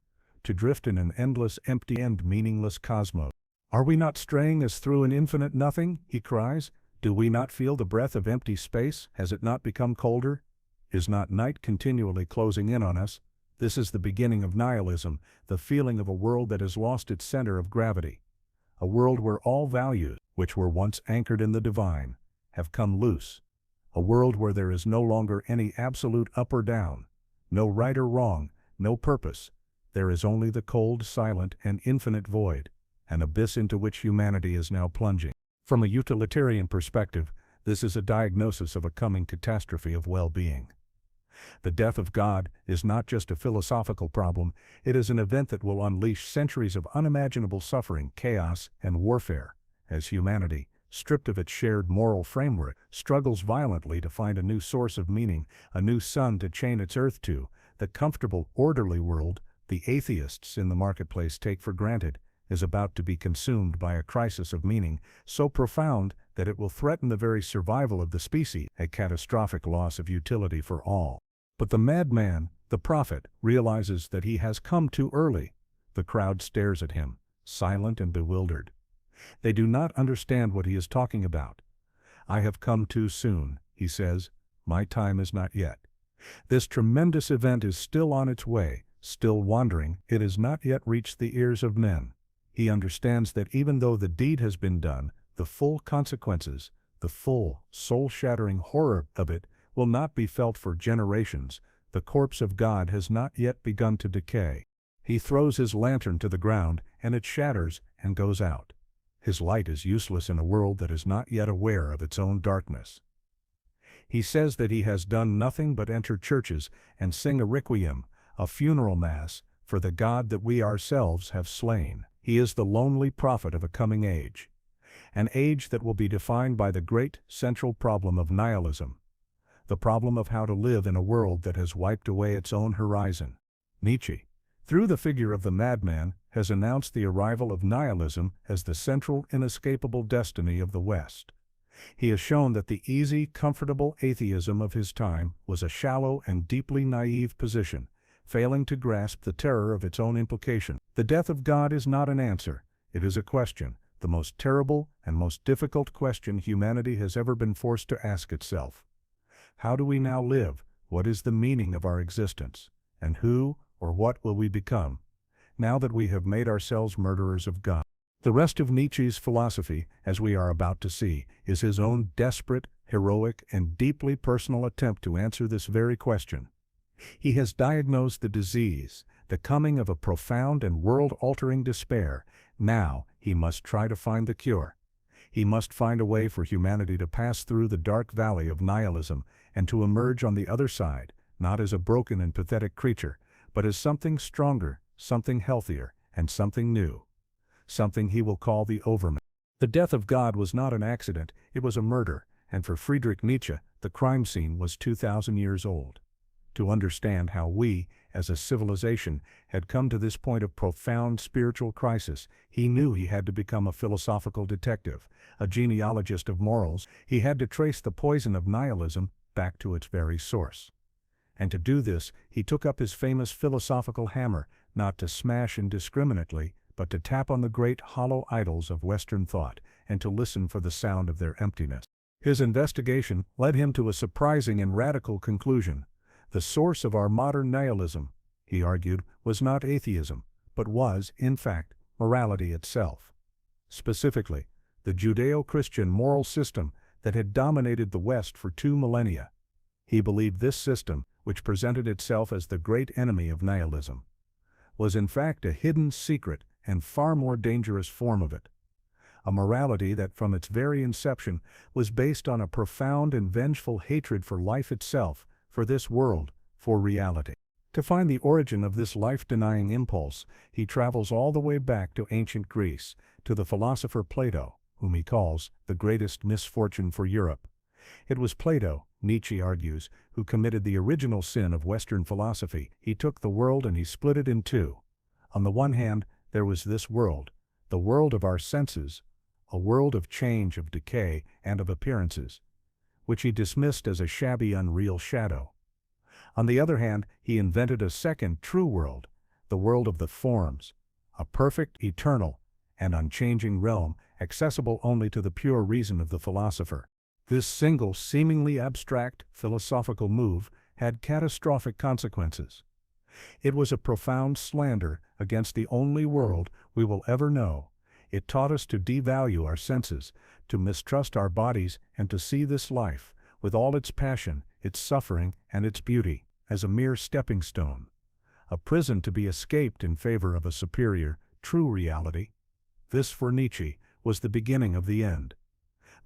to drift in an endless, empty and meaningless cosmos. Are we not straying as through an infinite nothing? He cries. Do we not feel the breath of empty space? Has it not become colder? Is not night continually closing in on us? This is the beginning of nihilism, the feeling of a world that has lost its center of gravity. A world where all values, which were once anchored in the divine, have come loose. A world where there is no longer any absolute up or down, no right or wrong, no purpose. There is only the cold, silent, and infinite void, an abyss into which humanity is now plunging. From a utilitarian perspective, this is a diagnosis of a coming catastrophe of well-being. The death of God is not just a philosophical problem, it is an event that will unleash centuries of unimaginable suffering, chaos, and warfare, as humanity, stripped of its shared moral framework, struggles violently to find a new source of meaning, a new sun to chain its earth to. The comfortable, orderly world the atheists in the marketplace take for granted is about to be consumed by a crisis of meaning so profound that it will threaten the very survival of the species, a catastrophic loss of utility for all. But the madman, The prophet realizes that he has come too early. The crowd stares at him, silent and bewildered. They do not understand what he is talking about. "I have come too soon," he says. "My time is not yet." This tremendous event is still on its way, still wandering. It has not yet reached the ears of men. He understands that even though the deed has been done, the full consequences, the full, soul-shattering horror of it, will not be felt for generations. The corpse of God has not yet begun to decay. He throws his lantern to the ground, and it shatters and goes out. His light is useless in a world that is not yet aware of its own darkness. He says that he has done nothing but enter churches and sing a requiem, a funeral mass, for the God that we ourselves have slain. He is the lonely prophet of a coming age. An age that will be defined by the great central problem of nihilism. The problem of how to live in a world that has wiped away its own horizon. Nietzsche, through the figure of the madman, has announced the arrival of nihilism as the central, inescapable destiny of the West. He has shown that the easy, comfortable atheism of his time was a shallow and deeply naive position, failing to grasp the terror of its own implication. The death of God is not an answer, it is a question, the most terrible and most difficult question humanity has ever been forced to ask itself. How do we now live? What is the meaning of our existence? And who or what will we become, now that we have made ourselves murderers of God? The rest of Nietzsche's philosophy, as we are about to see, is his own desperate, heroic, and deeply personal attempt to answer this very question. He has diagnosed the disease, the coming of a profound and world-altering despair. Now he must try to find the cure. He must find a way for humanity to pass through the dark valley of nihilism and to emerge on the other side, not as a broken and pathetic creature, but as something stronger, something healthier, and something new. Something he will call the overman. The death of God was not an accident, it was a murder, and for Friedrich Nietzsche, the crime scene was 2,000 years old. To understand how we, as a civilization, had come to this point of profound spiritual crisis, he knew he had to become a philosophical detective, a genealogist of morals. He had to trace the poison of nihilism back to its very source. And to do this, he took up his famous philosophical hammer, not to smash indiscriminately, but to tap on the great hollow idols of Western thought, and to listen for the sound of their emptiness. His investigation led him to a surprising and radical conclusion. The source of our modern nihilism, he argued, was not atheism, but was, in fact, morality itself. Specifically, the Judeo-Christian moral system that had dominated the West for 2 millennia. He believed this system, which presented itself as the great enemy of nihilism, was in fact a hidden secret and far more dangerous form of it. A morality that from its very inception was based on a profound and vengeful hatred for life itself, for this world, for reality. To find the origin of this life-denying impulse, he travels all the way back to ancient Greece, to the philosopher Plato, whom he calls the greatest misfortune for Europe. It was Plato, Nietzsche argues, who committed the original sin of Western philosophy. He took the world and he split it in two. On the one hand, there was this world, the world of our senses, a world of change, of decay, and of appearances, which he dismissed as a shabby, unreal shadow. On the other hand, he invented a second, true world, the world of the forms, a perfect, eternal, and unchanging realm, accessible only to the pure reason of the philosopher. This single, seemingly abstract, philosophical move had catastrophic consequences. It was a profound slander against the only world we will ever know. It taught us to devalue our senses, to mistrust our bodies, and to see this life, with all its passion, its suffering, and its beauty, as a mere stepping stone, a prison to be escaped in favor of a superior, true reality. This, for Nietzsche, was the beginning of the end.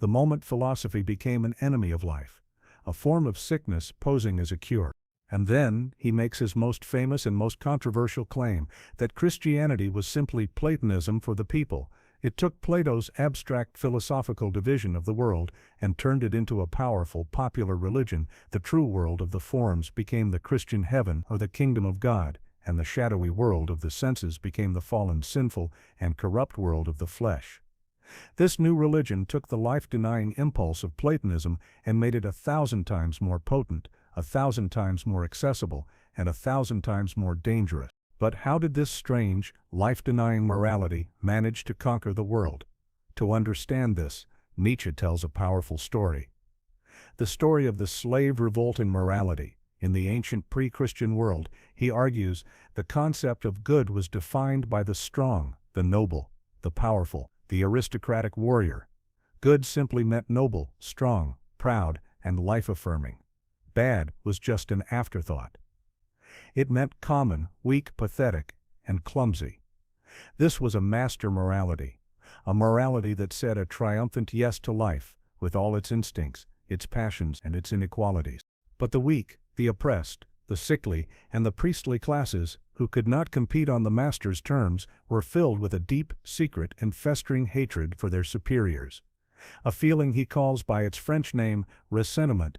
The moment philosophy became an enemy of life, a form of sickness posing as a cure. And then he makes his most famous and most controversial claim, that Christianity was simply Platonism for the people. It took Plato's abstract philosophical division of the world and turned it into a powerful popular religion. The true world of the forms became the Christian heaven or the kingdom of God, and the shadowy world of the senses became the fallen, sinful, and corrupt world of the flesh. This new religion took the life-denying impulse of Platonism and made it 1,000 times more potent, 1,000 times more accessible, and 1,000 times more dangerous. But how did this strange, life-denying morality manage to conquer the world? To understand this, Nietzsche tells a powerful story. The story of the slave revolt in morality. In the ancient pre-Christian world, he argues, the concept of good was defined by the strong, the noble, the powerful, the aristocratic warrior. Good simply meant noble, strong, proud, and life-affirming. Bad was just an afterthought. It meant common, weak, pathetic, and clumsy. This was a master morality, a morality that said a triumphant yes to life, with all its instincts, its passions, and its inequalities. But the weak, the oppressed, the sickly, and the priestly classes, who could not compete on the master's terms, were filled with a deep, secret, and festering hatred for their superiors. A feeling he calls by its French name, ressentiment.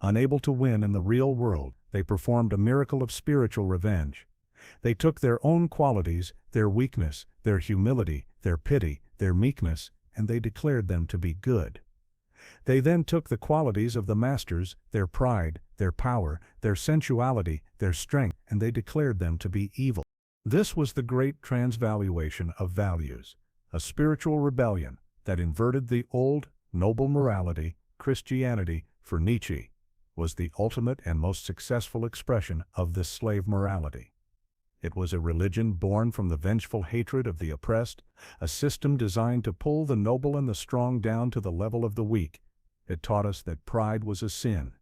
Unable to win in the real world, they performed a miracle of spiritual revenge. They took their own qualities, their weakness, their humility, their pity, their meekness, and they declared them to be good. They then took the qualities of the masters, their pride, their power, their sensuality, their strength, and they declared them to be evil. This was the great transvaluation of values, a spiritual rebellion that inverted the old, noble morality. Christianity, for Nietzsche, was the ultimate and most successful expression of this slave morality. It was a religion born from the vengeful hatred of the oppressed, a system designed to pull the noble and the strong down to the level of the weak. It taught us that pride was a sin,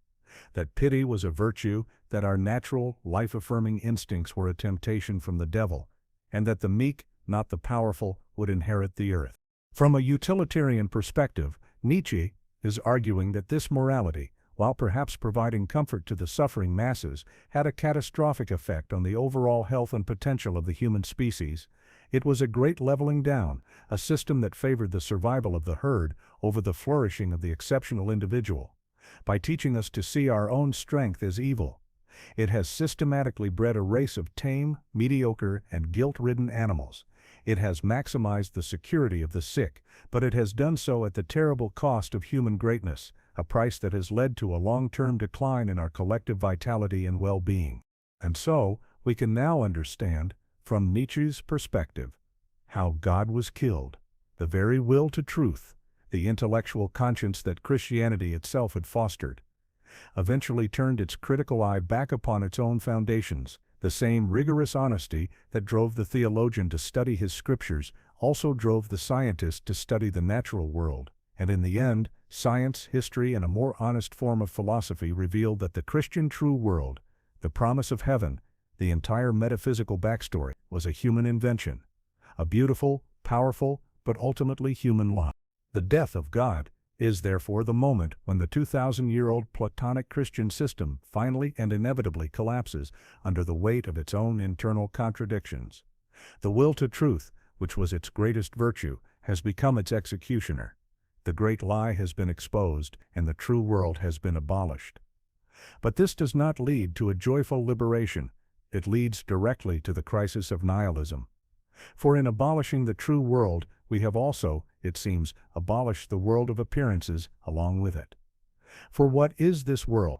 that pity was a virtue, that our natural, life-affirming instincts were a temptation from the devil, and that the meek, not the powerful, would inherit the earth. From a utilitarian perspective, Nietzsche is arguing that this morality, while perhaps providing comfort to the suffering masses, had a catastrophic effect on the overall health and potential of the human species. It was a great leveling down, a system that favored the survival of the herd over the flourishing of the exceptional individual. By teaching us to see our own strength as evil, it has systematically bred a race of tame, mediocre, and guilt-ridden animals. It has maximized the security of the sick, but it has done so at the terrible cost of human greatness, a price that has led to a long-term decline in our collective vitality and well-being. And so, we can now understand, from Nietzsche's perspective, how God was killed. The very will to truth, the intellectual conscience that Christianity itself had fostered, eventually turned its critical eye back upon its own foundations. The same rigorous honesty that drove the theologian to study his scriptures also drove the scientist to study the natural world, and in the end, science, history, and a more honest form of philosophy revealed that the Christian true world, the promise of heaven, the entire metaphysical backstory, was a human invention, a beautiful, powerful, but ultimately human lie. The death of God is therefore the moment when the 2,000-year-old Platonic Christian system finally and inevitably collapses under the weight of its own internal contradictions. The will to truth, which was its greatest virtue, has become its executioner. The great lie has been exposed, and the true world has been abolished. But this does not lead to a joyful liberation. It leads directly to the crisis of nihilism. For in abolishing the true world, we have also, it seems, abolished the world of appearances along with it. For what is this world,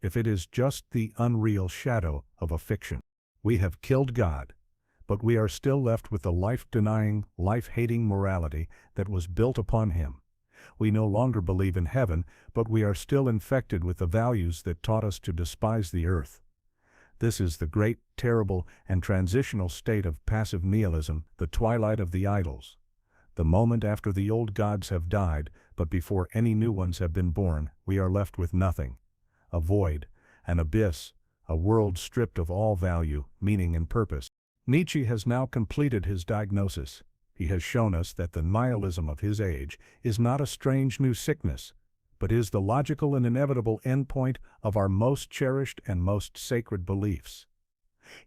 if it is just the unreal shadow of a fiction? We have killed God, but we are still left with the life-denying, life-hating morality that was built upon him. We no longer believe in heaven, but we are still infected with the values that taught us to despise the earth. This is the great, terrible, and transitional state of passive nihilism, the twilight of the idols. The moment after the old gods have died, but before any new ones have been born, we are left with nothing. A void, an abyss, a world stripped of all value, meaning, and purpose. Nietzsche has now completed his diagnosis. He has shown us that the nihilism of his age is not a strange new sickness, but is the logical and inevitable endpoint of our most cherished and most sacred beliefs.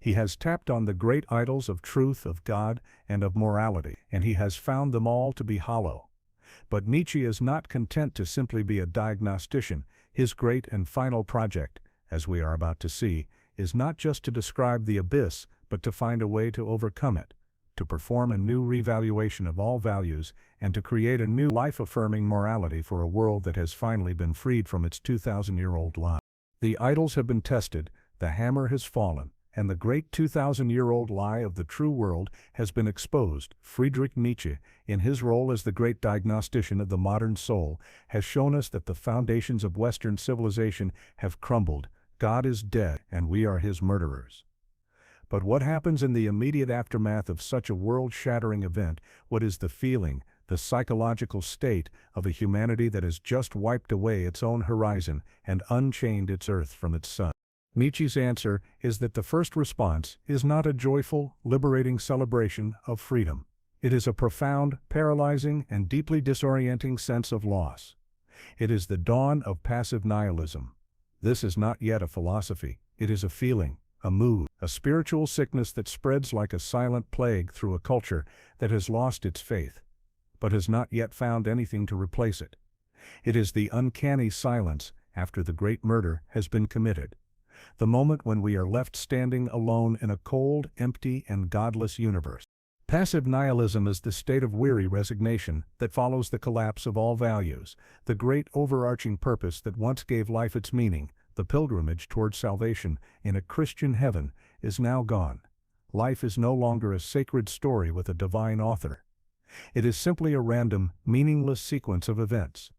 He has tapped on the great idols of truth, of God, and of morality, and he has found them all to be hollow. But Nietzsche is not content to simply be a diagnostician. His great and final project, as we are about to see, is not just to describe the abyss, but to find a way to overcome it, to perform a new revaluation of all values, and to create a new life-affirming morality for a world that has finally been freed from its 2,000-year-old lie. The idols have been tested, The hammer has fallen, and the great 2,000-year-old lie of the true world has been exposed. Friedrich Nietzsche, in his role as the great diagnostician of the modern soul, has shown us that the foundations of Western civilization have crumbled. God is dead, and we are his murderers. But what happens in the immediate aftermath of such a world-shattering event? What is the feeling, the psychological state of a humanity that has just wiped away its own horizon and unchained its earth from its sun? Nietzsche's answer is that the first response is not a joyful, liberating celebration of freedom. It is a profound, paralyzing, and deeply disorienting sense of loss. It is the dawn of passive nihilism. This is not yet a philosophy. It is a feeling, a mood, a spiritual sickness that spreads like a silent plague through a culture that has lost its faith, but has not yet found anything to replace it. It is the uncanny silence after the great murder has been committed. The moment when we are left standing alone in a cold, empty, and godless universe. Passive nihilism is the state of weary resignation that follows the collapse of all values. The great overarching purpose that once gave life its meaning, the pilgrimage toward salvation in a Christian heaven, is now gone. Life is no longer a sacred story with a divine author. It is simply a random, meaningless sequence of events.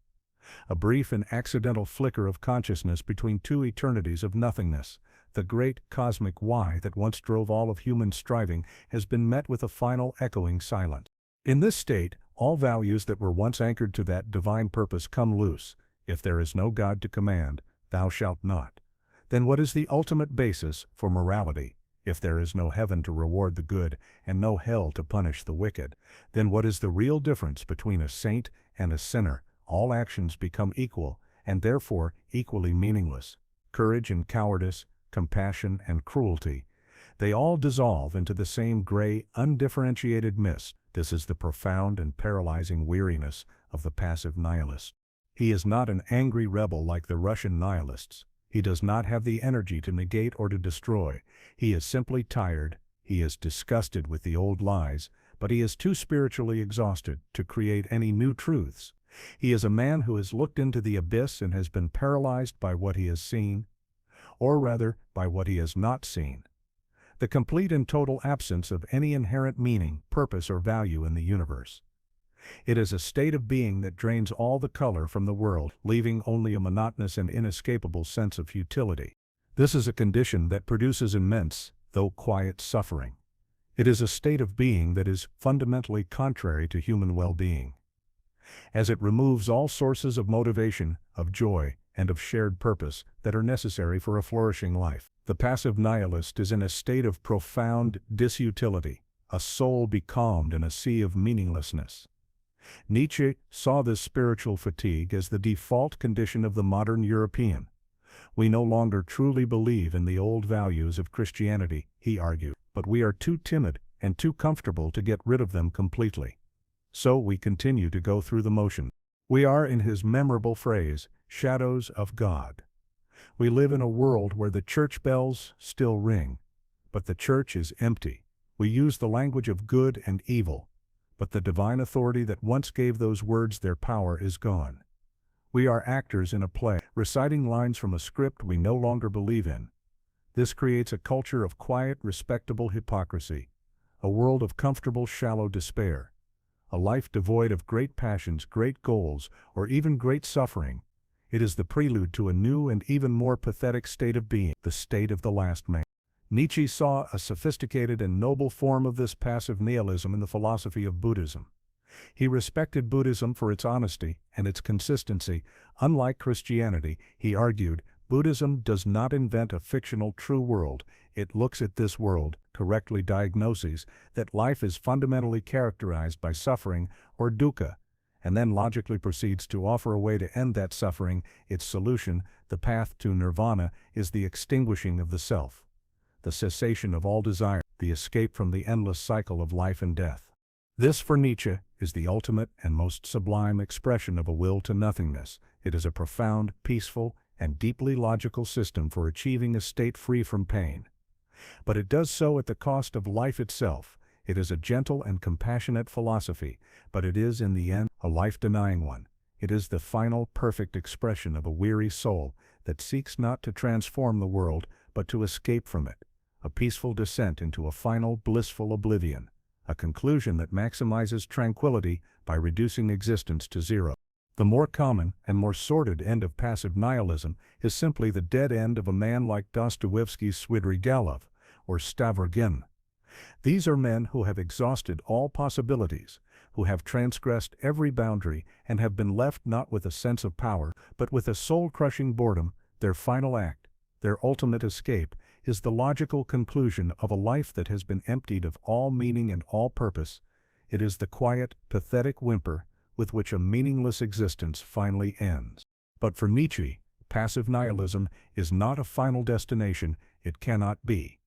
A brief and accidental flicker of consciousness between two eternities of nothingness. The great cosmic why that once drove all of human striving has been met with a final echoing silence. In this state, all values that were once anchored to that divine purpose come loose. If there is no God to command, "Thou shalt not," then what is the ultimate basis for morality? If there is no heaven to reward the good and no hell to punish the wicked, then what is the real difference between a saint and a sinner? All actions become equal, and therefore equally meaningless. Courage and cowardice, compassion and cruelty, they all dissolve into the same gray, undifferentiated mist. This is the profound and paralyzing weariness of the passive nihilist. He is not an angry rebel like the Russian nihilists. He does not have the energy to negate or to destroy. He is simply tired. He is disgusted with the old lies, but he is too spiritually exhausted to create any new truths. He is a man who has looked into the abyss and has been paralyzed by what he has seen, or rather, by what he has not seen. The complete and total absence of any inherent meaning, purpose, or value in the universe. It is a state of being that drains all the color from the world, leaving only a monotonous and inescapable sense of futility. This is a condition that produces immense, though quiet, suffering. It is a state of being that is fundamentally contrary to human well-being, as it removes all sources of motivation, of joy, and of shared purpose that are necessary for a flourishing life. The passive nihilist is in a state of profound disutility, a soul becalmed in a sea of meaninglessness. Nietzsche saw this spiritual fatigue as the default condition of the modern European. We no longer truly believe in the old values of Christianity, he argued, but we are too timid and too comfortable to get rid of them completely. So we continue to go through the motions. We are, in his memorable phrase, shadows of God. We live in a world where the church bells still ring, but the church is empty. We use the language of good and evil, but the divine authority that once gave those words their power is gone. We are actors in a play, reciting lines from a script we no longer believe in. This creates a culture of quiet, respectable hypocrisy, a world of comfortable, shallow despair, a life devoid of great passions, great goals, or even great suffering. It is the prelude to a new and even more pathetic state of being, the state of the last man. Nietzsche saw a sophisticated and noble form of this passive nihilism in the philosophy of Buddhism. He respected Buddhism for its honesty and its consistency. Unlike Christianity, he argued, Buddhism does not invent a fictional true world. It looks at this world, correctly diagnoses that life is fundamentally characterized by suffering or dukkha, and then logically proceeds to offer a way to end that suffering. Its solution, the path to nirvana, is the extinguishing of the self, the cessation of all desire, the escape from the endless cycle of life and death. This, for Nietzsche, is the ultimate and most sublime expression of a will to nothingness. It is a profound, peaceful, and deeply logical system for achieving a state free from pain. But it does so at the cost of life itself. It is a gentle and compassionate philosophy, but it is, in the end, a life-denying one. It is the final, perfect expression of a weary soul that seeks not to transform the world, but to escape from it, a peaceful descent into a final blissful oblivion, a conclusion that maximizes tranquility by reducing existence to zero. The more common and more sordid end of passive nihilism is simply the dead end of a man like Dostoevsky's Svidrigailov or Stavrogin. These are men who have exhausted all possibilities, who have transgressed every boundary and have been left not with a sense of power, but with a soul-crushing boredom. Their final act, their ultimate escape, is the logical conclusion of a life that has been emptied of all meaning and all purpose. It is the quiet, pathetic whimper with which a meaningless existence finally ends. But for Nietzsche, passive nihilism is not a final destination. It cannot be.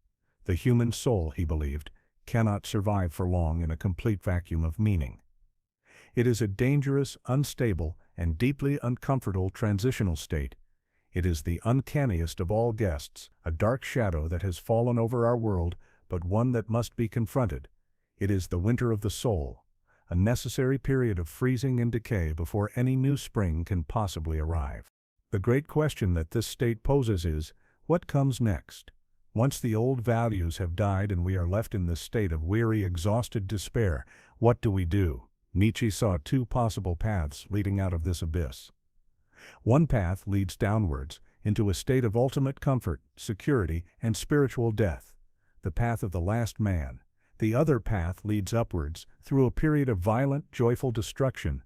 The human soul, he believed, cannot survive for long in a complete vacuum of meaning. It is a dangerous, unstable, and deeply uncomfortable transitional state. It is the uncanniest of all guests, a dark shadow that has fallen over our world, but one that must be confronted. It is the winter of the soul, a necessary period of freezing and decay before any new spring can possibly arrive. The great question that this state poses is, what comes next? Once the old values have died and we are left in this state of weary, exhausted despair, what do we do? Nietzsche saw two possible paths leading out of this abyss. One path leads downwards, into a state of ultimate comfort, security, and spiritual death, the path of the last man. The other path leads upwards, through a period of violent, joyful destruction,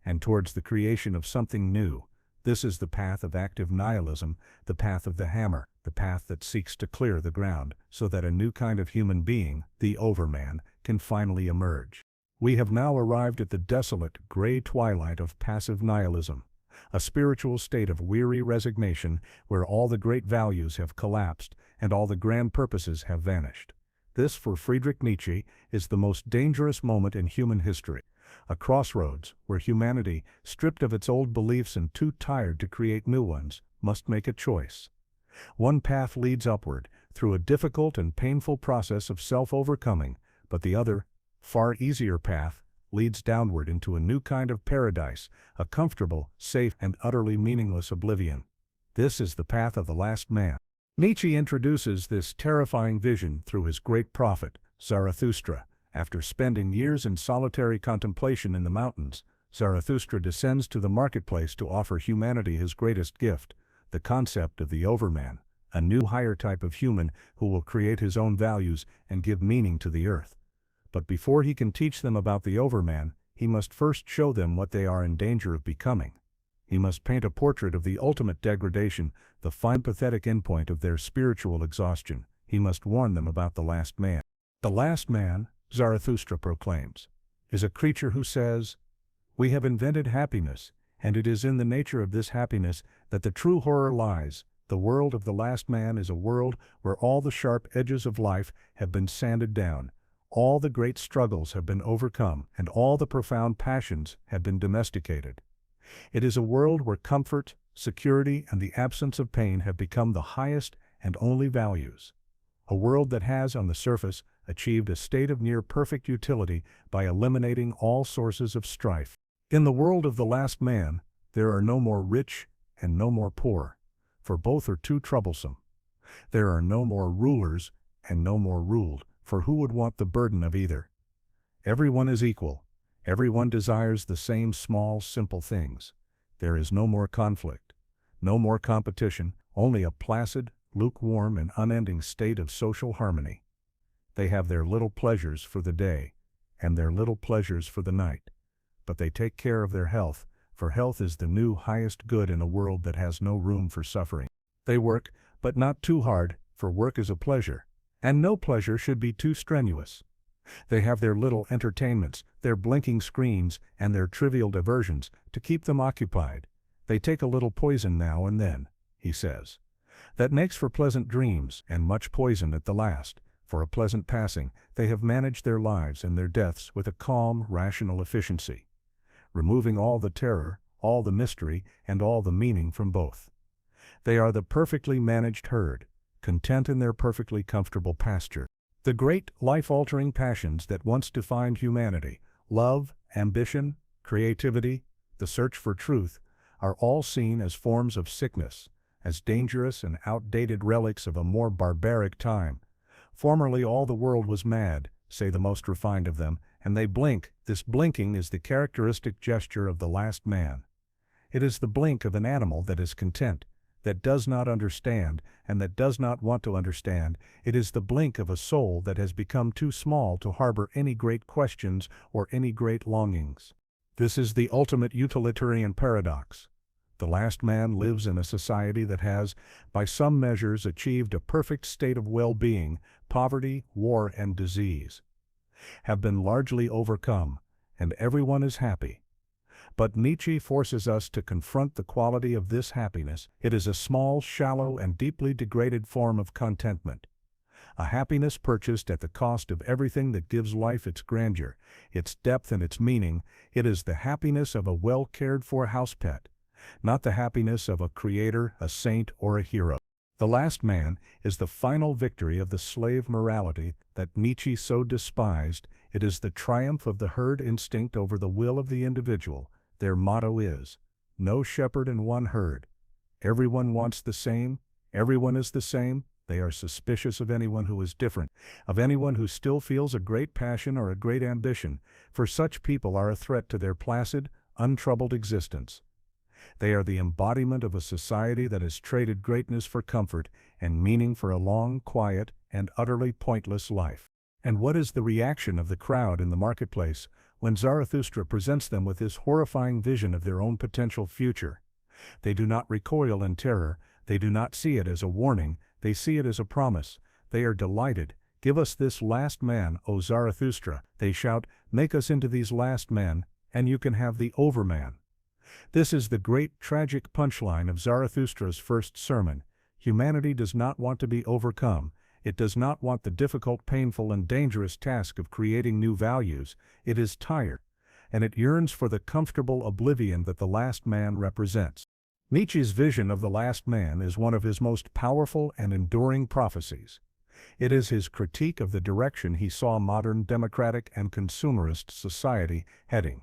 and towards the creation of something new. This is the path of active nihilism, the path of the hammer, the path that seeks to clear the ground, so that a new kind of human being, the overman, can finally emerge. We have now arrived at the desolate, gray twilight of passive nihilism, a spiritual state of weary resignation where all the great values have collapsed and all the grand purposes have vanished. This, for Friedrich Nietzsche, is the most dangerous moment in human history, a crossroads where humanity, stripped of its old beliefs and too tired to create new ones, must make a choice. One path leads upward, through a difficult and painful process of self-overcoming, but the other, far easier path, leads downward into a new kind of paradise, a comfortable, safe, and utterly meaningless oblivion. This is the path of the last man. Nietzsche introduces this terrifying vision through his great prophet, Zarathustra. After spending years in solitary contemplation in the mountains, Zarathustra descends to the marketplace to offer humanity his greatest gift, the concept of the overman, a new higher type of human who will create his own values and give meaning to the earth. But before he can teach them about the overman, he must first show them what they are in danger of becoming. He must paint a portrait of the ultimate degradation, the fine pathetic endpoint of their spiritual exhaustion. He must warn them about the last man. The last man, Zarathustra proclaims, is a creature who says, "We have invented happiness, and it is in the nature of this happiness that the true horror lies. The world of the last man is a world where all the sharp edges of life have been sanded down, all the great struggles have been overcome, and all the profound passions have been domesticated. It is a world where comfort, security, and the absence of pain have become the highest and only values. A world that has, on the surface, achieved a state of near-perfect utility by eliminating all sources of strife. In the world of the last man, there are no more rich and no more poor, for both are too troublesome. There are no more rulers and no more ruled, for who would want the burden of either? Everyone is equal. Everyone desires the same small, simple things. There is no more conflict, no more competition, only a placid, lukewarm, and unending state of social harmony. They have their little pleasures for the day, and their little pleasures for the night. But they take care of their health, for health is the new highest good in a world that has no room for suffering. They work, but not too hard, for work is a pleasure, and no pleasure should be too strenuous. They have their little entertainments, their blinking screens, and their trivial diversions to keep them occupied. They take a little poison now and then, he says. That makes for pleasant dreams, and much poison at the last. For a pleasant passing, they have managed their lives and their deaths with a calm, rational efficiency, removing all the terror, all the mystery, and all the meaning from both. They are the perfectly managed herd, content in their perfectly comfortable pasture. The great, life-altering passions that once defined humanity, love, ambition, creativity, the search for truth, are all seen as forms of sickness, as dangerous and outdated relics of a more barbaric time. Formerly all the world was mad, say the most refined of them, and they blink. This blinking is the characteristic gesture of the last man. It is the blink of an animal that is content, that does not understand, and that does not want to understand. It is the blink of a soul that has become too small to harbor any great questions or any great longings. This is the ultimate utilitarian paradox. The last man lives in a society that has, by some measures, achieved a perfect state of well-being. Poverty, war, and disease have been largely overcome, and everyone is happy. But Nietzsche forces us to confront the quality of this happiness. It is a small, shallow, and deeply degraded form of contentment. A happiness purchased at the cost of everything that gives life its grandeur, its depth, and its meaning. It is the happiness of a well-cared-for house pet, not the happiness of a creator, a saint, or a hero. The last man is the final victory of the slave morality that Nietzsche so despised. It is the triumph of the herd instinct over the will of the individual. Their motto is, "No shepherd in one herd." Everyone wants the same. Everyone is the same. They are suspicious of anyone who is different, of anyone who still feels a great passion or a great ambition, for such people are a threat to their placid, untroubled existence. They are the embodiment of a society that has traded greatness for comfort and meaning for a long, quiet, and utterly pointless life. And what is the reaction of the crowd in the marketplace when Zarathustra presents them with this horrifying vision of their own potential future? They do not recoil in terror. They do not see it as a warning. They see it as a promise. They are delighted. "Give us this last man, O Zarathustra," they shout. "Make us into these last men, and you can have the overman." This is the great tragic punchline of Zarathustra's first sermon. Humanity does not want to be overcome. It does not want the difficult, painful, and dangerous task of creating new values. It is tired, and it yearns for the comfortable oblivion that the last man represents. Nietzsche's vision of the last man is one of his most powerful and enduring prophecies. It is his critique of the direction he saw modern democratic and consumerist society heading.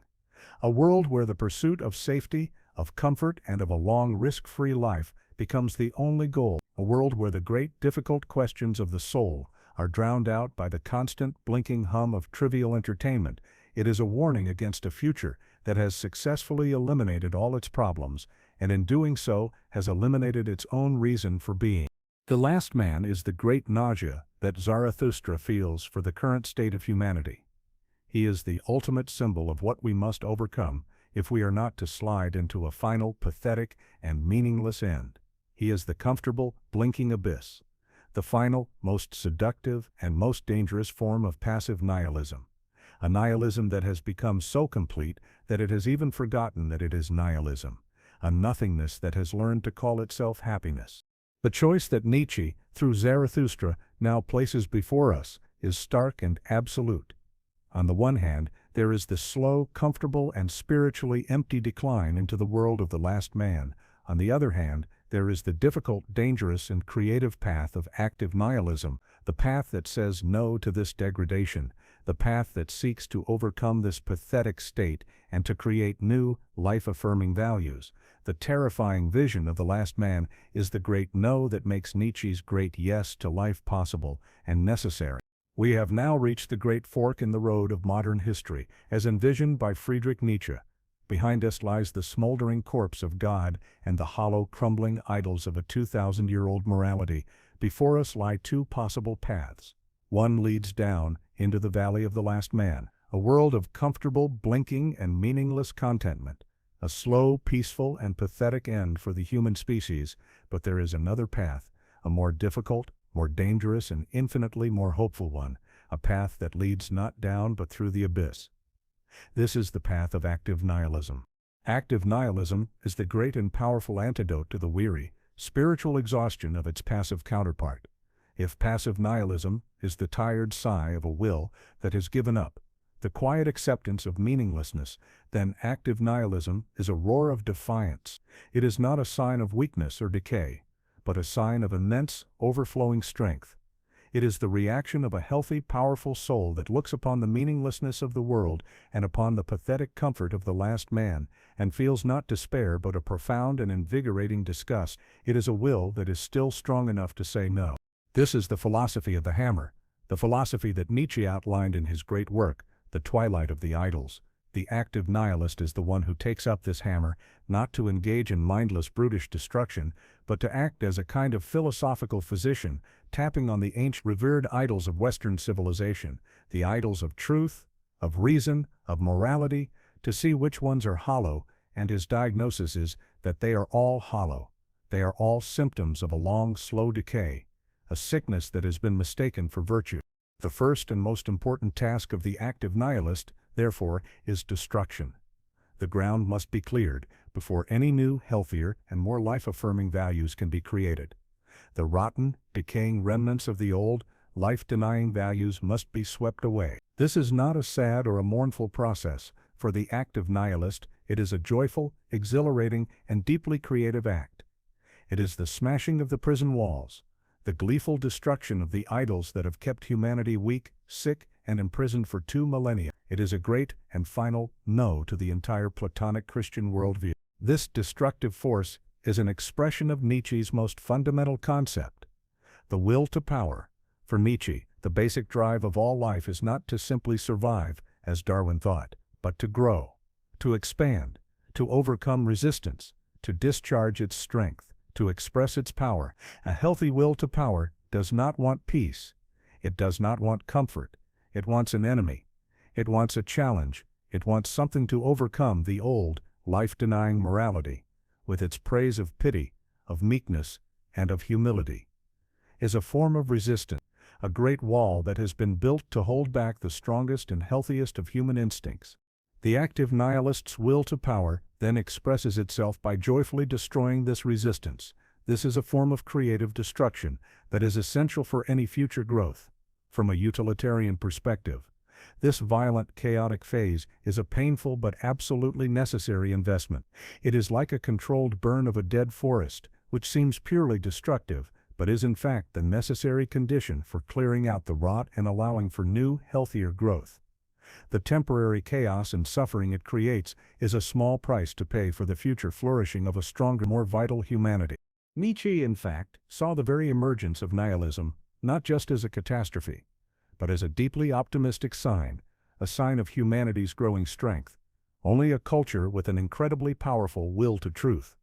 A world where the pursuit of safety, of comfort, and of a long, risk-free life becomes the only goal. A world where the great, difficult questions of the soul are drowned out by the constant, blinking hum of trivial entertainment. It is a warning against a future that has successfully eliminated all its problems, and in doing so has eliminated its own reason for being. The last man is the great nausea that Zarathustra feels for the current state of humanity. He is the ultimate symbol of what we must overcome if we are not to slide into a final, pathetic, and meaningless end. He is the comfortable, blinking abyss, the final, most seductive, and most dangerous form of passive nihilism. A nihilism that has become so complete that it has even forgotten that it is nihilism, a nothingness that has learned to call itself happiness. The choice that Nietzsche, through Zarathustra, now places before us is stark and absolute. On the one hand, there is the slow, comfortable, and spiritually empty decline into the world of the last man. On the other hand, there is the difficult, dangerous, and creative path of active nihilism, the path that says no to this degradation, the path that seeks to overcome this pathetic state and to create new, life-affirming values. The terrifying vision of the last man is the great no that makes Nietzsche's great yes to life possible and necessary. We have now reached the great fork in the road of modern history, as envisioned by Friedrich Nietzsche. Behind us lies the smoldering corpse of God and the hollow, crumbling idols of a 2,000-year-old morality. Before us lie two possible paths. One leads down into the valley of the last man, a world of comfortable, blinking, and meaningless contentment, a slow, peaceful, and pathetic end for the human species. But there is another path, a more difficult, more dangerous, and infinitely more hopeful one, a path that leads not down but through the abyss. This is the path of active nihilism. Active nihilism is the great and powerful antidote to the weary, spiritual exhaustion of its passive counterpart. If passive nihilism is the tired sigh of a will that has given up, the quiet acceptance of meaninglessness, then active nihilism is a roar of defiance. It is not a sign of weakness or decay, but a sign of immense, overflowing strength. It is the reaction of a healthy, powerful soul that looks upon the meaninglessness of the world and upon the pathetic comfort of the last man, and feels not despair but a profound and invigorating disgust. It is a will that is still strong enough to say no. This is the philosophy of the hammer, the philosophy that Nietzsche outlined in his great work, The Twilight of the Idols. The active nihilist is the one who takes up this hammer, not to engage in mindless brutish destruction, but to act as a kind of philosophical physician, tapping on the ancient revered idols of Western civilization, the idols of truth, of reason, of morality, to see which ones are hollow, and his diagnosis is that they are all hollow. They are all symptoms of a long, slow decay, a sickness that has been mistaken for virtue. The first and most important task of the active nihilist, therefore, is destruction. The ground must be cleared before any new, healthier, and more life-affirming values can be created. The rotten, decaying remnants of the old, life-denying values must be swept away. This is not a sad or a mournful process. For the active nihilist, it is a joyful, exhilarating, and deeply creative act. It is the smashing of the prison walls, the gleeful destruction of the idols that have kept humanity weak, sick, and imprisoned for 2 millennia. It is a great and final no to the entire Platonic Christian worldview. This destructive force is an expression of Nietzsche's most fundamental concept, the will to power. For Nietzsche, the basic drive of all life is not to simply survive, as Darwin thought, but to grow, to expand, to overcome resistance, to discharge its strength, to express its power. A healthy will to power does not want peace. It does not want comfort. It wants an enemy. It wants a challenge. It wants something to overcome the old, life-denying morality, with its praise of pity, of meekness, and of humility, is a form of resistance, a great wall that has been built to hold back the strongest and healthiest of human instincts. The active nihilist's will to power then expresses itself by joyfully destroying this resistance. This is a form of creative destruction that is essential for any future growth. From a utilitarian perspective, this violent, chaotic phase is a painful but absolutely necessary investment. It is like a controlled burn of a dead forest, which seems purely destructive, but is in fact the necessary condition for clearing out the rot and allowing for new, healthier growth. The temporary chaos and suffering it creates is a small price to pay for the future flourishing of a stronger, more vital humanity. Nietzsche, in fact, saw the very emergence of nihilism not just as a catastrophe, but as a deeply optimistic sign, a sign of humanity's growing strength. Only a culture with an incredibly powerful will to truth,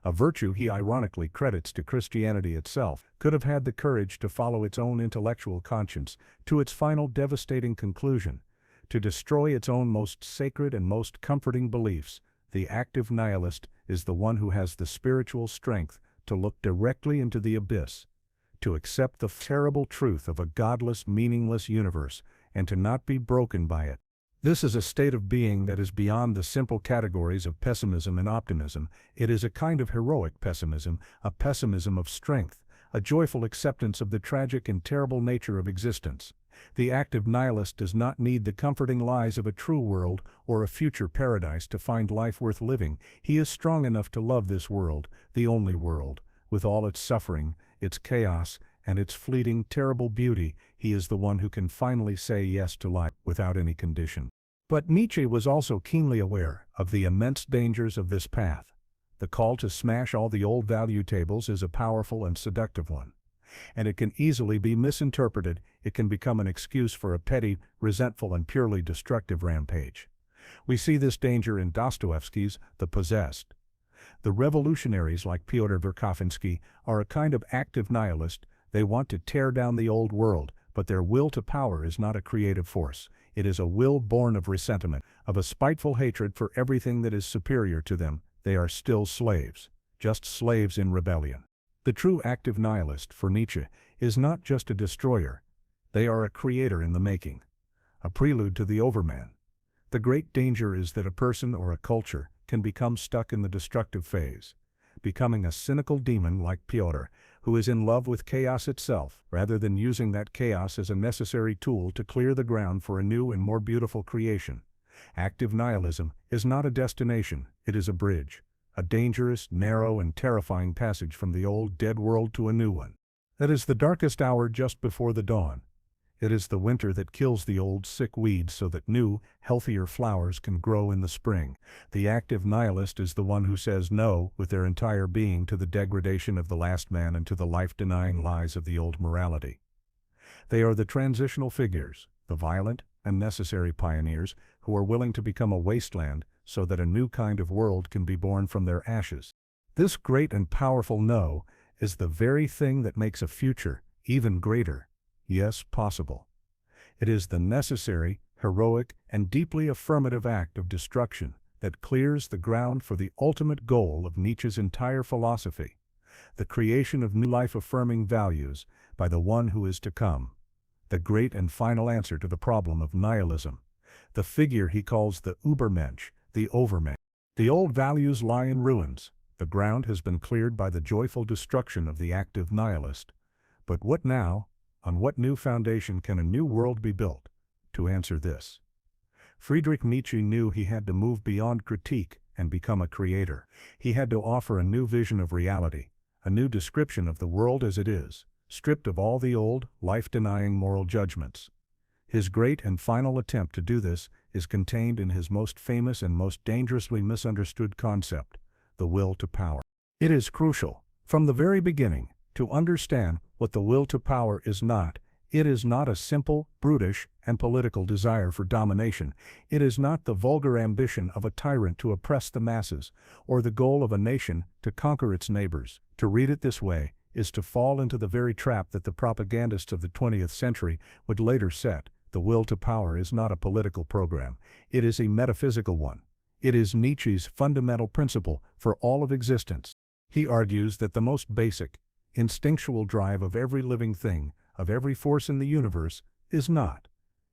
a virtue he ironically credits to Christianity itself, could have had the courage to follow its own intellectual conscience to its final devastating conclusion, to destroy its own most sacred and most comforting beliefs. The active nihilist is the one who has the spiritual strength to look directly into the abyss, to accept the terrible truth of a godless, meaningless universe, and to not be broken by it. This is a state of being that is beyond the simple categories of pessimism and optimism. It is a kind of heroic pessimism, a pessimism of strength, a joyful acceptance of the tragic and terrible nature of existence. The active nihilist does not need the comforting lies of a true world or a future paradise to find life worth living. He is strong enough to love this world, the only world, with all its suffering, its chaos, and its fleeting, terrible beauty. He is the one who can finally say yes to life without any condition. But Nietzsche was also keenly aware of the immense dangers of this path. The call to smash all the old value tables is a powerful and seductive one, and it can easily be misinterpreted. It can become an excuse for a petty, resentful, and purely destructive rampage. We see this danger in Dostoevsky's The Possessed. The revolutionaries like Pyotr Verkovensky are a kind of active nihilist. They want to tear down the old world, but their will to power is not a creative force. It is a will born of resentment, of a spiteful hatred for everything that is superior to them. They are still slaves, just slaves in rebellion. The true active nihilist, for Nietzsche, is not just a destroyer. They are a creator in the making, a prelude to the overman. The great danger is that a person or a culture can become stuck in the destructive phase, becoming a cynical demon like Pyotr, who is in love with chaos itself, rather than using that chaos as a necessary tool to clear the ground for a new and more beautiful creation. Active nihilism is not a destination, it is a bridge, a dangerous, narrow, and terrifying passage from the old, dead world to a new one. It is the darkest hour just before the dawn. It is the winter that kills the old sick weeds so that new, healthier flowers can grow in the spring. The active nihilist is the one who says no with their entire being to the degradation of the last man and to the life-denying lies of the old morality. They are the transitional figures, the violent and necessary pioneers who are willing to become a wasteland so that a new kind of world can be born from their ashes. This great and powerful no is the very thing that makes a future even greater, yes, possible. It is the necessary, heroic, and deeply affirmative act of destruction that clears the ground for the ultimate goal of Nietzsche's entire philosophy, the creation of new life-affirming values by the one who is to come, the great and final answer to the problem of nihilism, the figure he calls the Übermensch, the overman. The old values lie in ruins. The ground has been cleared by the joyful destruction of the active nihilist. But what now? On what new foundation can a new world be built? To answer this, Friedrich Nietzsche knew he had to move beyond critique and become a creator. He had to offer a new vision of reality, a new description of the world as it is, stripped of all the old, life-denying moral judgments. His great and final attempt to do this is contained in his most famous and most dangerously misunderstood concept, the will to power. It is crucial, from the very beginning, to understand what the will to power is not. It is not a simple, brutish, and political desire for domination. It is not the vulgar ambition of a tyrant to oppress the masses, or the goal of a nation to conquer its neighbors. To read it this way is to fall into the very trap that the propagandists of the 20th century would later set. The will to power is not a political program. It is a metaphysical one. It is Nietzsche's fundamental principle for all of existence. He argues that the most basic, instinctual drive of every living thing, of every force in the universe, is not,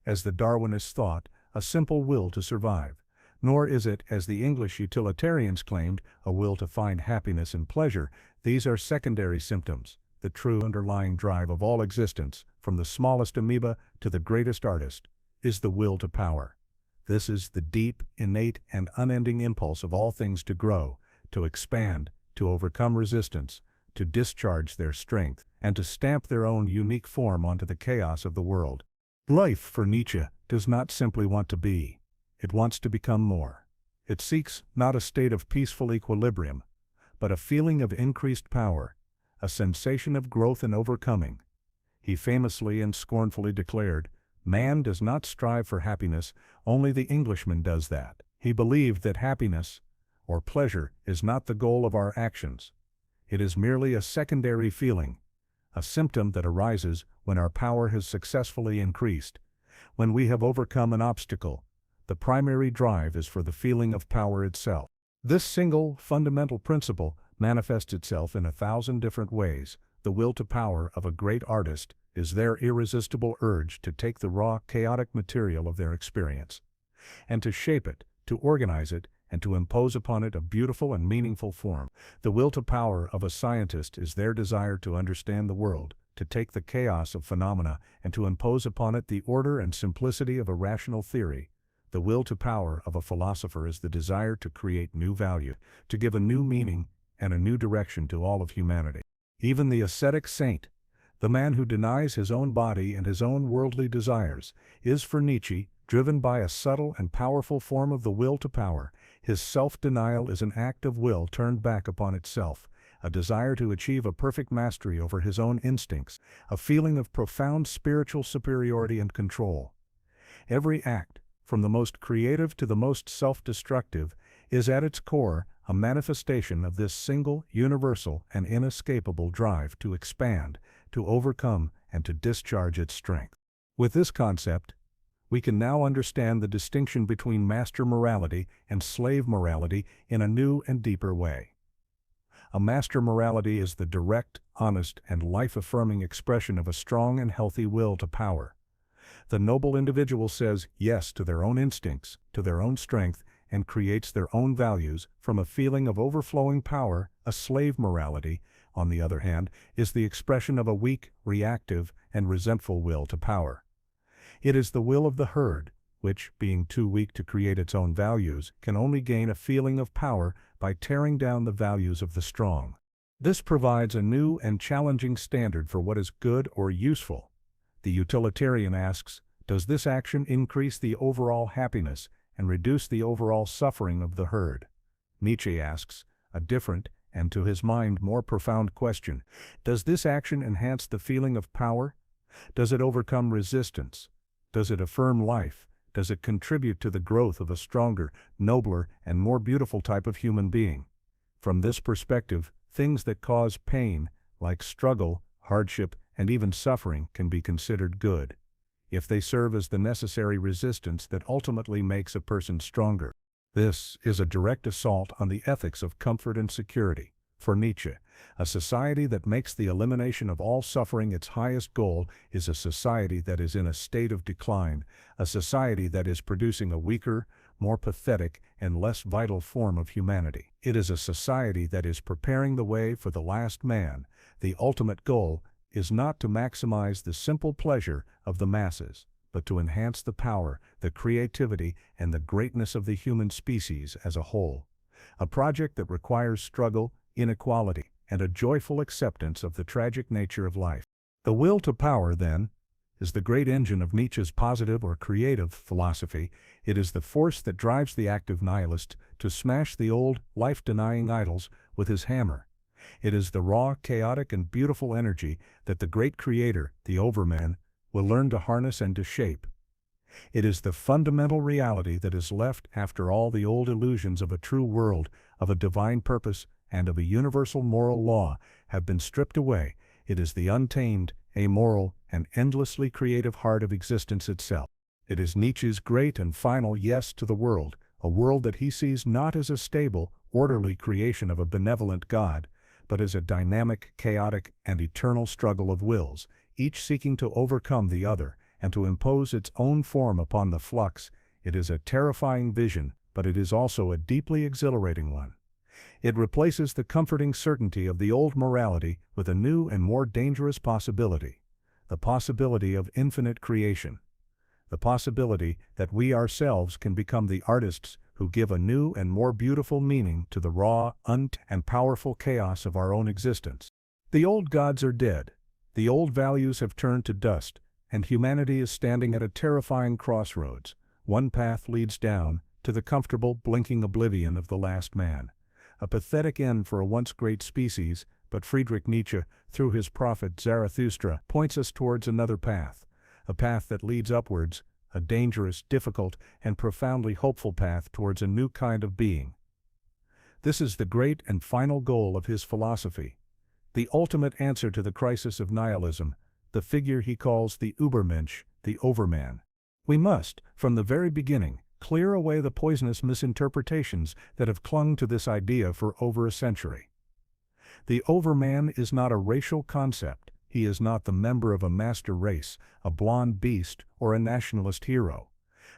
as the Darwinists thought, a simple will to survive, nor is it, as the English utilitarians claimed, a will to find happiness and pleasure. These are secondary symptoms. The true underlying drive of all existence, from the smallest amoeba to the greatest artist, is the will to power. This is the deep, innate, and unending impulse of all things to grow, to expand, to overcome resistance, to discharge their strength, and to stamp their own unique form onto the chaos of the world. Life, for Nietzsche, does not simply want to be. It wants to become more. It seeks not a state of peaceful equilibrium, but a feeling of increased power, a sensation of growth and overcoming. He famously and scornfully declared, "Man does not strive for happiness, only the Englishman does that." He believed that happiness, or pleasure, is not the goal of our actions. It is merely a secondary feeling, a symptom that arises when our power has successfully increased. When we have overcome an obstacle, the primary drive is for the feeling of power itself. This single, fundamental principle manifests itself in 1,000 different ways. The will to power of a great artist is their irresistible urge to take the raw, chaotic material of their experience, and to shape it, to organize it, and to impose upon it a beautiful and meaningful form. The will to power of a scientist is their desire to understand the world, to take the chaos of phenomena and to impose upon it the order and simplicity of a rational theory. The will to power of a philosopher is the desire to create new value, to give a new meaning and a new direction to all of humanity. Even the ascetic saint, the man who denies his own body and his own worldly desires, is for Nietzsche driven by a subtle and powerful form of the will to power. His self-denial is an act of will turned back upon itself, a desire to achieve a perfect mastery over his own instincts, a feeling of profound spiritual superiority and control. Every act, from the most creative to the most self-destructive, is at its core a manifestation of this single, universal, and inescapable drive to expand, to overcome, and to discharge its strength. With this concept, we can now understand the distinction between master morality and slave morality in a new and deeper way. A master morality is the direct, honest, and life-affirming expression of a strong and healthy will to power. The noble individual says yes to their own instincts, to their own strength, and creates their own values from a feeling of overflowing power. A slave morality, on the other hand, is the expression of a weak, reactive, and resentful will to power. It is the will of the herd, which, being too weak to create its own values, can only gain a feeling of power by tearing down the values of the strong. This provides a new and challenging standard for what is good or useful. The utilitarian asks, does this action increase the overall happiness and reduce the overall suffering of the herd? Nietzsche asks, a different, and to his mind more profound question, does this action enhance the feeling of power? Does it overcome resistance? Does it affirm life? Does it contribute to the growth of a stronger, nobler, and more beautiful type of human being? From this perspective, things that cause pain, like struggle, hardship, and even suffering, can be considered good, if they serve as the necessary resistance that ultimately makes a person stronger. This is a direct assault on the ethics of comfort and security. For Nietzsche, a society that makes the elimination of all suffering its highest goal is a society that is in a state of decline, a society that is producing a weaker, more pathetic, and less vital form of humanity. It is a society that is preparing the way for the last man. The ultimate goal is not to maximize the simple pleasure of the masses, but to enhance the power, the creativity, and the greatness of the human species as a whole. A project that requires struggle, inequality, and a joyful acceptance of the tragic nature of life. The will to power, then, is the great engine of Nietzsche's positive or creative philosophy. It is the force that drives the active nihilist to smash the old, life-denying idols with his hammer. It is the raw, chaotic, and beautiful energy that the great creator, the overman, will learn to harness and to shape. It is the fundamental reality that is left after all the old illusions of a true world, of a divine purpose, and of a universal moral law have been stripped away. It is the untamed, amoral, and endlessly creative heart of existence itself. It is Nietzsche's great and final yes to the world, a world that he sees not as a stable, orderly creation of a benevolent God, but as a dynamic, chaotic, and eternal struggle of wills, each seeking to overcome the other, and to impose its own form upon the flux. It is a terrifying vision, but it is also a deeply exhilarating one. It replaces the comforting certainty of the old morality with a new and more dangerous possibility, the possibility of infinite creation, the possibility that we ourselves can become the artists who give a new and more beautiful meaning to the raw, and powerful chaos of our own existence. The old gods are dead, the old values have turned to dust, and humanity is standing at a terrifying crossroads. One path leads down to the comfortable, blinking oblivion of the last man. A pathetic end for a once great species, but Friedrich Nietzsche, through his prophet Zarathustra, points us towards another path, a path that leads upwards, a dangerous, difficult, and profoundly hopeful path towards a new kind of being. This is the great and final goal of his philosophy, the ultimate answer to the crisis of nihilism, the figure he calls the Übermensch, the overman. We must, from the very beginning, clear away the poisonous misinterpretations that have clung to this idea for over a century. The overman is not a racial concept. He is not the member of a master race, a blonde beast, or a nationalist hero.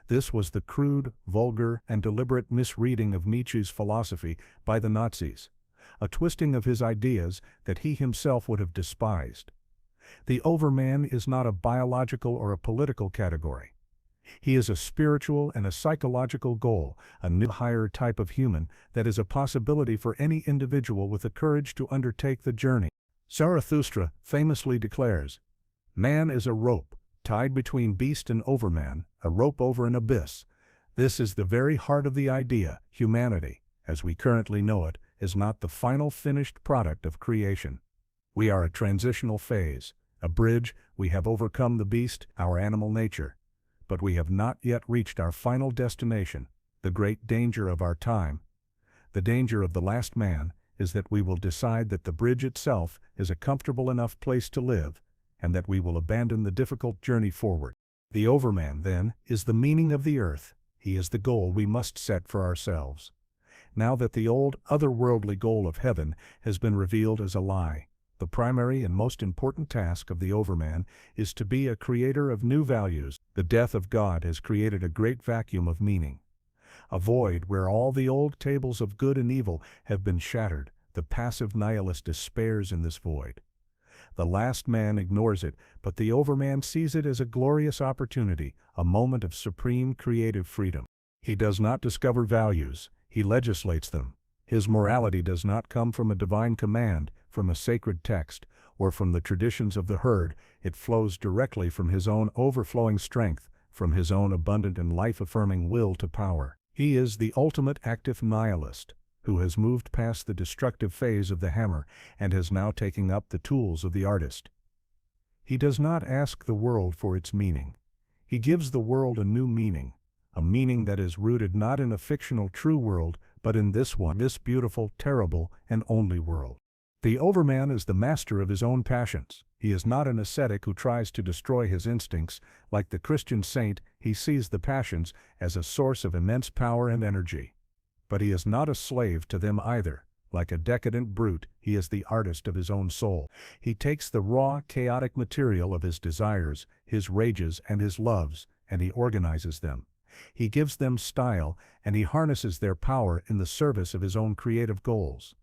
This was the crude, vulgar, and deliberate misreading of Nietzsche's philosophy by the Nazis, a twisting of his ideas that he himself would have despised. The overman is not a biological or a political category. He is a spiritual and a psychological goal, a new higher type of human that is a possibility for any individual with the courage to undertake the journey. Zarathustra famously declares, "Man is a rope, tied between beast and overman, a rope over an abyss." This is the very heart of the idea. Humanity, as we currently know it, is not the final finished product of creation. We are a transitional phase, a bridge. We have overcome the beast, our animal nature, but we have not yet reached our final destination. The great danger of our time, the danger of the last man, is that we will decide that the bridge itself is a comfortable enough place to live, and that we will abandon the difficult journey forward. The overman, then, is the meaning of the earth. He is the goal we must set for ourselves. Now that the old, otherworldly goal of heaven has been revealed as a lie, the primary and most important task of the overman is to be a creator of new values. The death of God has created a great vacuum of meaning, a void where all the old tables of good and evil have been shattered. The passive nihilist despairs in this void. The last man ignores it, but the overman sees it as a glorious opportunity, a moment of supreme creative freedom. He does not discover values, he legislates them. His morality does not come from a divine command, from a sacred text, or from the traditions of the herd. It flows directly from his own overflowing strength, from his own abundant and life-affirming will to power. He is the ultimate active nihilist, who has moved past the destructive phase of the hammer and has now taken up the tools of the artist. He does not ask the world for its meaning. He gives the world a new meaning, a meaning that is rooted not in a fictional true world, but in this one, this beautiful, terrible, and only world. The overman is the master of his own passions. He is not an ascetic who tries to destroy his instincts. Like the Christian saint, he sees the passions as a source of immense power and energy. But he is not a slave to them either. Like a decadent brute, he is the artist of his own soul. He takes the raw, chaotic material of his desires, his rages, and his loves, and he organizes them. He gives them style, and he harnesses their power in the service of his own creative goals.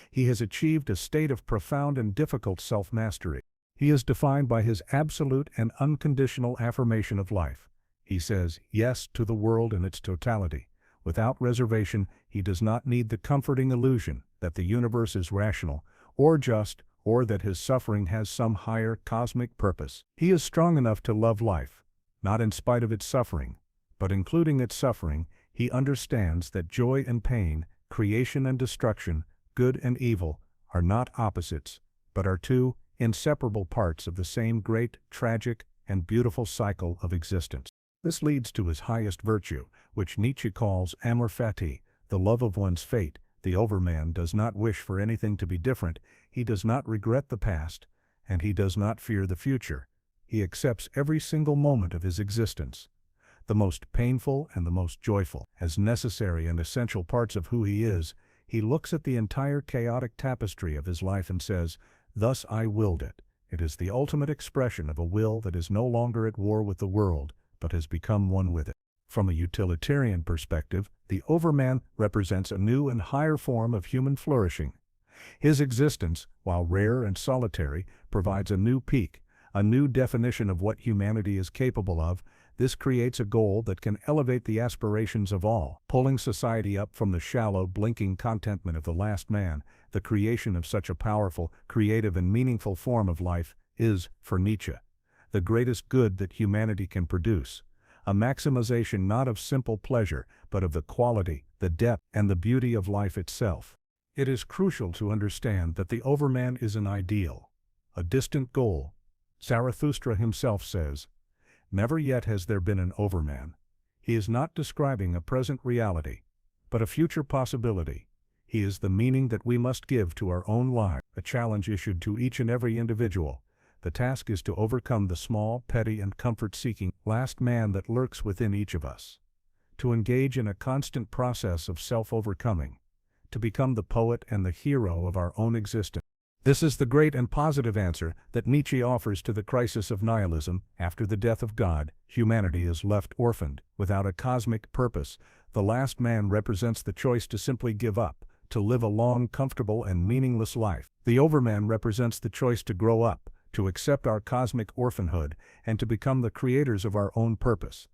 He has achieved a state of profound and difficult self-mastery. He is defined by his absolute and unconditional affirmation of life. He says yes to the world in its totality. Without reservation, he does not need the comforting illusion that the universe is rational, or just, or that his suffering has some higher cosmic purpose. He is strong enough to love life, not in spite of its suffering, but including its suffering. He understands that joy and pain, creation and destruction, good and evil, are not opposites, but are two inseparable parts of the same great, tragic, and beautiful cycle of existence. This leads to his highest virtue, which Nietzsche calls amor fati, the love of one's fate. The overman does not wish for anything to be different, he does not regret the past, and he does not fear the future. He accepts every single moment of his existence, the most painful and the most joyful, as necessary and essential parts of who he is. He looks at the entire chaotic tapestry of his life and says, "Thus I willed it." It is the ultimate expression of a will that is no longer at war with the world, but has become one with it. From a utilitarian perspective, the overman represents a new and higher form of human flourishing. His existence, while rare and solitary, provides a new peak, a new definition of what humanity is capable of. This creates a goal that can elevate the aspirations of all, pulling society up from the shallow, blinking contentment of the last man. The creation of such a powerful, creative, and meaningful form of life is, for Nietzsche, the greatest good that humanity can produce, a maximization not of simple pleasure, but of the quality, the depth, and the beauty of life itself. It is crucial to understand that the overman is an ideal, a distant goal. Zarathustra himself says, "Never yet has there been an overman." He is not describing a present reality, but a future possibility. He is the meaning that we must give to our own lives, a challenge issued to each and every individual. The task is to overcome the small, petty, and comfort-seeking last man that lurks within each of us, to engage in a constant process of self-overcoming, to become the poet and the hero of our own existence. This is the great and positive answer that Nietzsche offers to the crisis of nihilism. After the death of God, humanity is left orphaned, without a cosmic purpose. The last man represents the choice to simply give up, to live a long, comfortable, and meaningless life. The overman represents the choice to grow up, to accept our cosmic orphanhood, and to become the creators of our own purpose.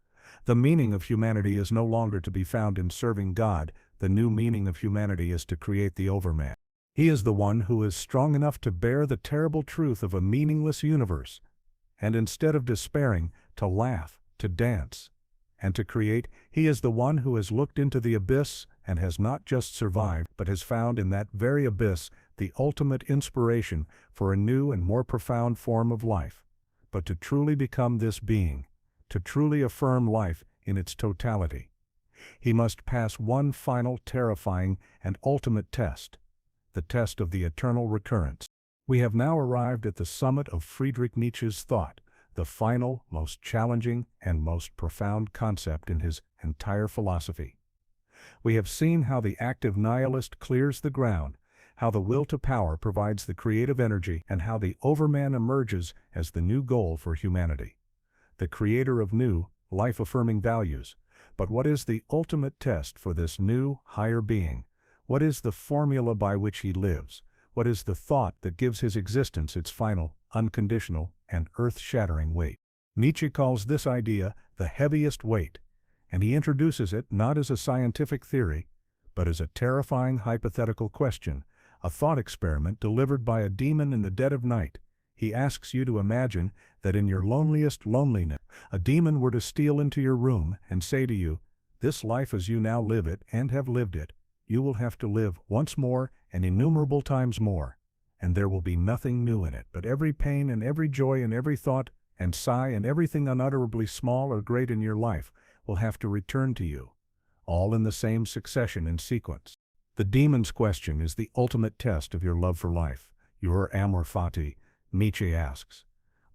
The meaning of humanity is no longer to be found in serving God. The new meaning of humanity is to create the overman. He is the one who is strong enough to bear the terrible truth of a meaningless universe, and instead of despairing, to laugh, to dance, and to create. He is the one who has looked into the abyss and has not just survived, but has found in that very abyss the ultimate inspiration for a new and more profound form of life. But to truly become this being, to truly affirm life in its totality, he must pass one final, terrifying, and ultimate test, the test of the eternal recurrence. We have now arrived at the summit of Friedrich Nietzsche's thought, the final, most challenging, and most profound concept in his entire philosophy. We have seen how the active nihilist clears the ground, how the will to power provides the creative energy, and how the overman emerges as the new goal for humanity, the creator of new, life-affirming values. But what is the ultimate test for this new, higher being? What is the formula by which he lives? What is the thought that gives his existence its final, unconditional, and earth-shattering weight? Nietzsche calls this idea the heaviest weight, and he introduces it not as a scientific theory, but as a terrifying hypothetical question, a thought experiment delivered by a demon in the dead of night. He asks you to imagine that in your loneliest loneliness, a demon were to steal into your room and say to you, "This life as you now live it and have lived it, you will have to live once more and innumerable times more, and there will be nothing new in it, but every pain and every joy and every thought and sigh and everything unutterably small or great in your life will have to return to you, all in the same succession and sequence." The demon's question is the ultimate test of your love for life, your amor fati. Nietzsche asks,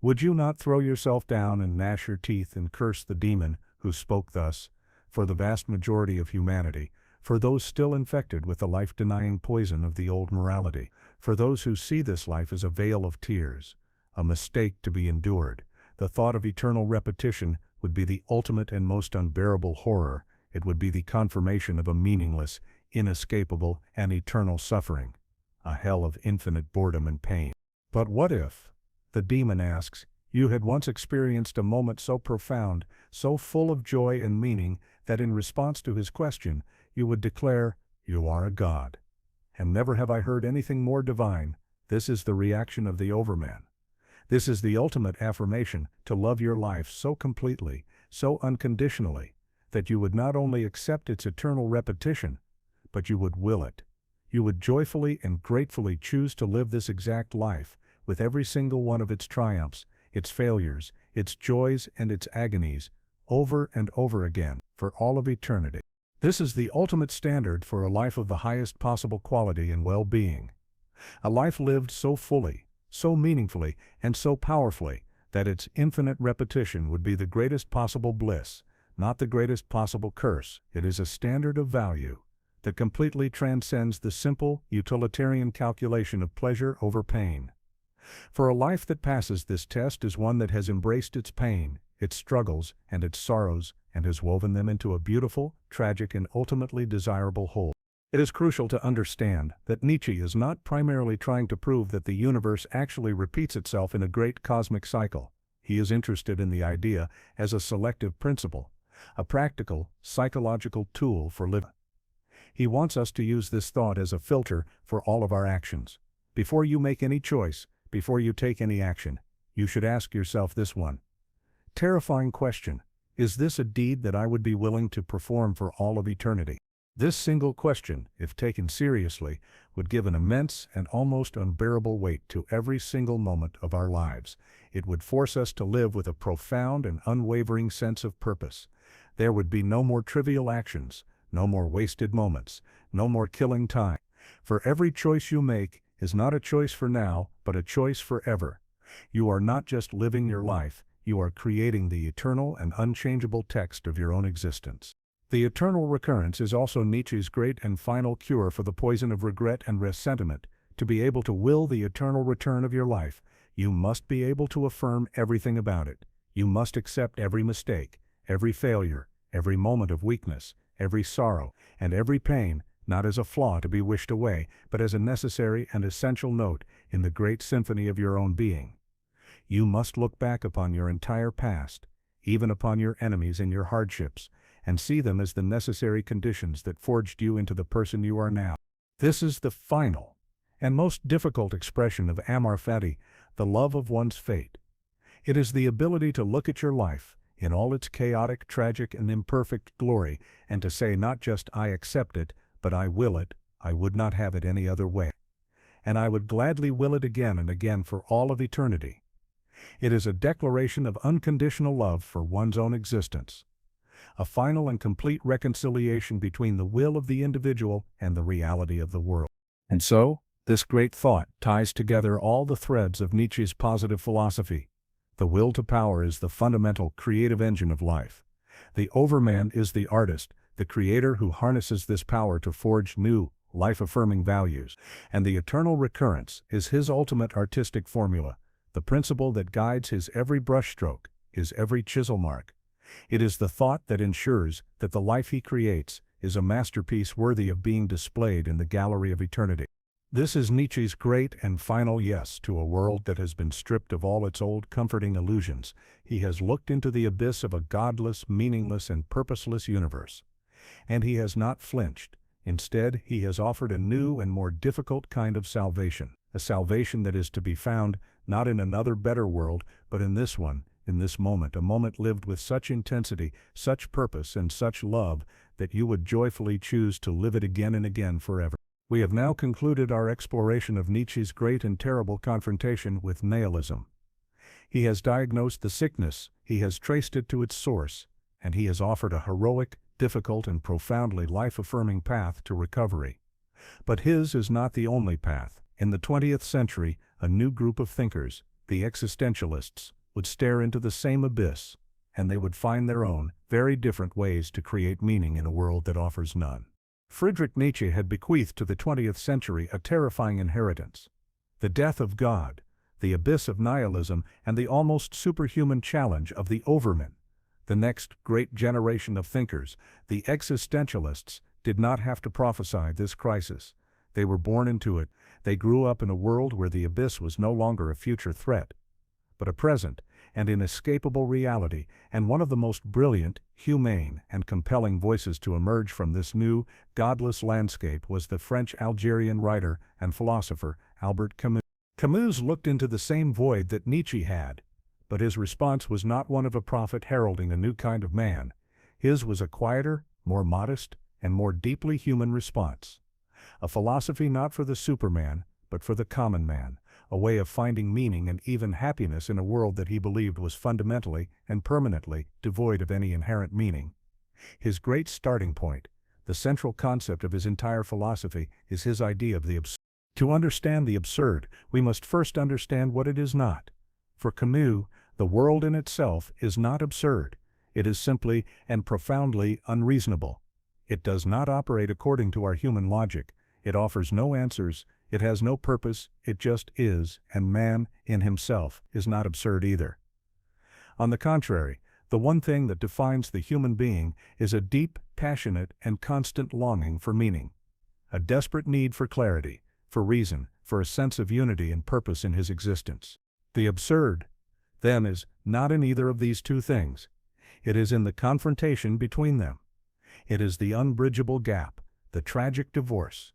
"Would you not throw yourself down and gnash your teeth and curse the demon who spoke thus, for the vast majority of humanity, for those still infected with the life-denying poison of the old morality, for those who see this life as a vale of tears, a mistake to be endured? The thought of eternal repetition would be the ultimate and most unbearable horror. It would be the confirmation of a meaningless, inescapable, and eternal suffering, a hell of infinite boredom and pain." But what if, the demon asks, you had once experienced a moment so profound, so full of joy and meaning, that in response to his question, you would declare, "You are a god." And never have I heard anything more divine. This is the reaction of the overman. This is the ultimate affirmation, to love your life so completely, so unconditionally, that you would not only accept its eternal repetition, but you would will it. You would joyfully and gratefully choose to live this exact life, with every single one of its triumphs, its failures, its joys and its agonies, over and over again, for all of eternity. This is the ultimate standard for a life of the highest possible quality and well-being. A life lived so fully, so meaningfully, and so powerfully, that its infinite repetition would be the greatest possible bliss, not the greatest possible curse. It is a standard of value that completely transcends the simple, utilitarian calculation of pleasure over pain. For a life that passes this test is one that has embraced its pain, its struggles, and its sorrows, and has woven them into a beautiful, tragic, and ultimately desirable whole. It is crucial to understand that Nietzsche is not primarily trying to prove that the universe actually repeats itself in a great cosmic cycle. He is interested in the idea as a selective principle, a practical, psychological tool for living. He wants us to use this thought as a filter for all of our actions. Before you make any choice, before you take any action, you should ask yourself this one terrifying question: is this a deed that I would be willing to perform for all of eternity? This single question, if taken seriously, would give an immense and almost unbearable weight to every single moment of our lives. It would force us to live with a profound and unwavering sense of purpose. There would be no more trivial actions, no more wasted moments, no more killing time. For every choice you make is not a choice for now, but a choice forever. You are not just living your life, you are creating the eternal and unchangeable text of your own existence. The eternal recurrence is also Nietzsche's great and final cure for the poison of regret and resentment. To be able to will the eternal return of your life, you must be able to affirm everything about it. You must accept every mistake, every failure, every moment of weakness, every sorrow, and every pain, not as a flaw to be wished away, but as a necessary and essential note in the great symphony of your own being. You must look back upon your entire past, even upon your enemies and your hardships, and see them as the necessary conditions that forged you into the person you are now. This is the final and most difficult expression of amor fati, the love of one's fate. It is the ability to look at your life in all its chaotic, tragic, and imperfect glory, and to say not just "I accept it," but "I will it, I would not have it any other way. And I would gladly will it again and again for all of eternity." It is a declaration of unconditional love for one's own existence, a final and complete reconciliation between the will of the individual and the reality of the world. And so, this great thought ties together all the threads of Nietzsche's positive philosophy. The will to power is the fundamental creative engine of life. The overman is the artist, the creator who harnesses this power to forge new, life-affirming values. And the eternal recurrence is his ultimate artistic formula, the principle that guides his every brushstroke, his every chisel mark. It is the thought that ensures that the life he creates is a masterpiece worthy of being displayed in the gallery of eternity. This is Nietzsche's great and final yes to a world that has been stripped of all its old comforting illusions. He has looked into the abyss of a godless, meaningless, and purposeless universe. And he has not flinched. Instead, he has offered a new and more difficult kind of salvation, a salvation that is to be found not in another better world, but in this one, in this moment, a moment lived with such intensity, such purpose, and such love that you would joyfully choose to live it again and again forever. We have now concluded our exploration of Nietzsche's great and terrible confrontation with nihilism. He has diagnosed the sickness, he has traced it to its source, and he has offered a heroic, difficult, and profoundly life-affirming path to recovery. But his is not the only path. In the 20th century, a new group of thinkers, the existentialists, would stare into the same abyss, and they would find their own, very different ways to create meaning in a world that offers none. Friedrich Nietzsche had bequeathed to the 20th century a terrifying inheritance: the death of God, the abyss of nihilism, and the almost superhuman challenge of the overman. The next great generation of thinkers, the existentialists, did not have to prophesy this crisis. They were born into it. They grew up in a world where the abyss was no longer a future threat, but a present and inescapable reality, and one of the most brilliant, humane, and compelling voices to emerge from this new, godless landscape was the French-Algerian writer and philosopher Albert Camus. Camus looked into the same void that Nietzsche had, but his response was not one of a prophet heralding a new kind of man. His was a quieter, more modest, and more deeply human response. A philosophy not for the superman, but for the common man, a way of finding meaning and even happiness in a world that he believed was fundamentally and permanently devoid of any inherent meaning. His great starting point, the central concept of his entire philosophy, is his idea of the absurd. To understand the absurd, we must first understand what it is not. For Camus, the world in itself is not absurd. It is simply and profoundly unreasonable. It does not operate according to our human logic. It offers no answers. It has no purpose. It just is, and man, in himself, is not absurd either. On the contrary, the one thing that defines the human being is a deep, passionate, and constant longing for meaning, a desperate need for clarity, for reason, for a sense of unity and purpose in his existence. The absurd, then, is not in either of these two things. It is in the confrontation between them. It is the unbridgeable gap, the tragic divorce,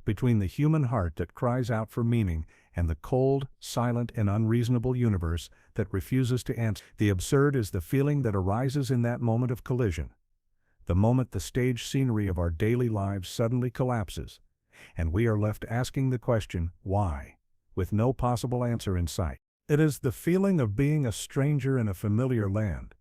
between the human heart that cries out for meaning and the cold, silent, and unreasonable universe that refuses to answer. The absurd is the feeling that arises in that moment of collision, the moment the stage scenery of our daily lives suddenly collapses, and we are left asking the question, why, with no possible answer in sight. It is the feeling of being a stranger in a familiar land,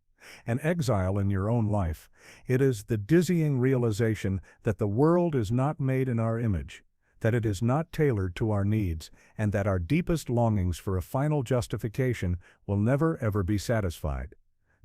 an exile in your own life. It is the dizzying realization that the world is not made in our image, that it is not tailored to our needs, and that our deepest longings for a final justification will never ever be satisfied.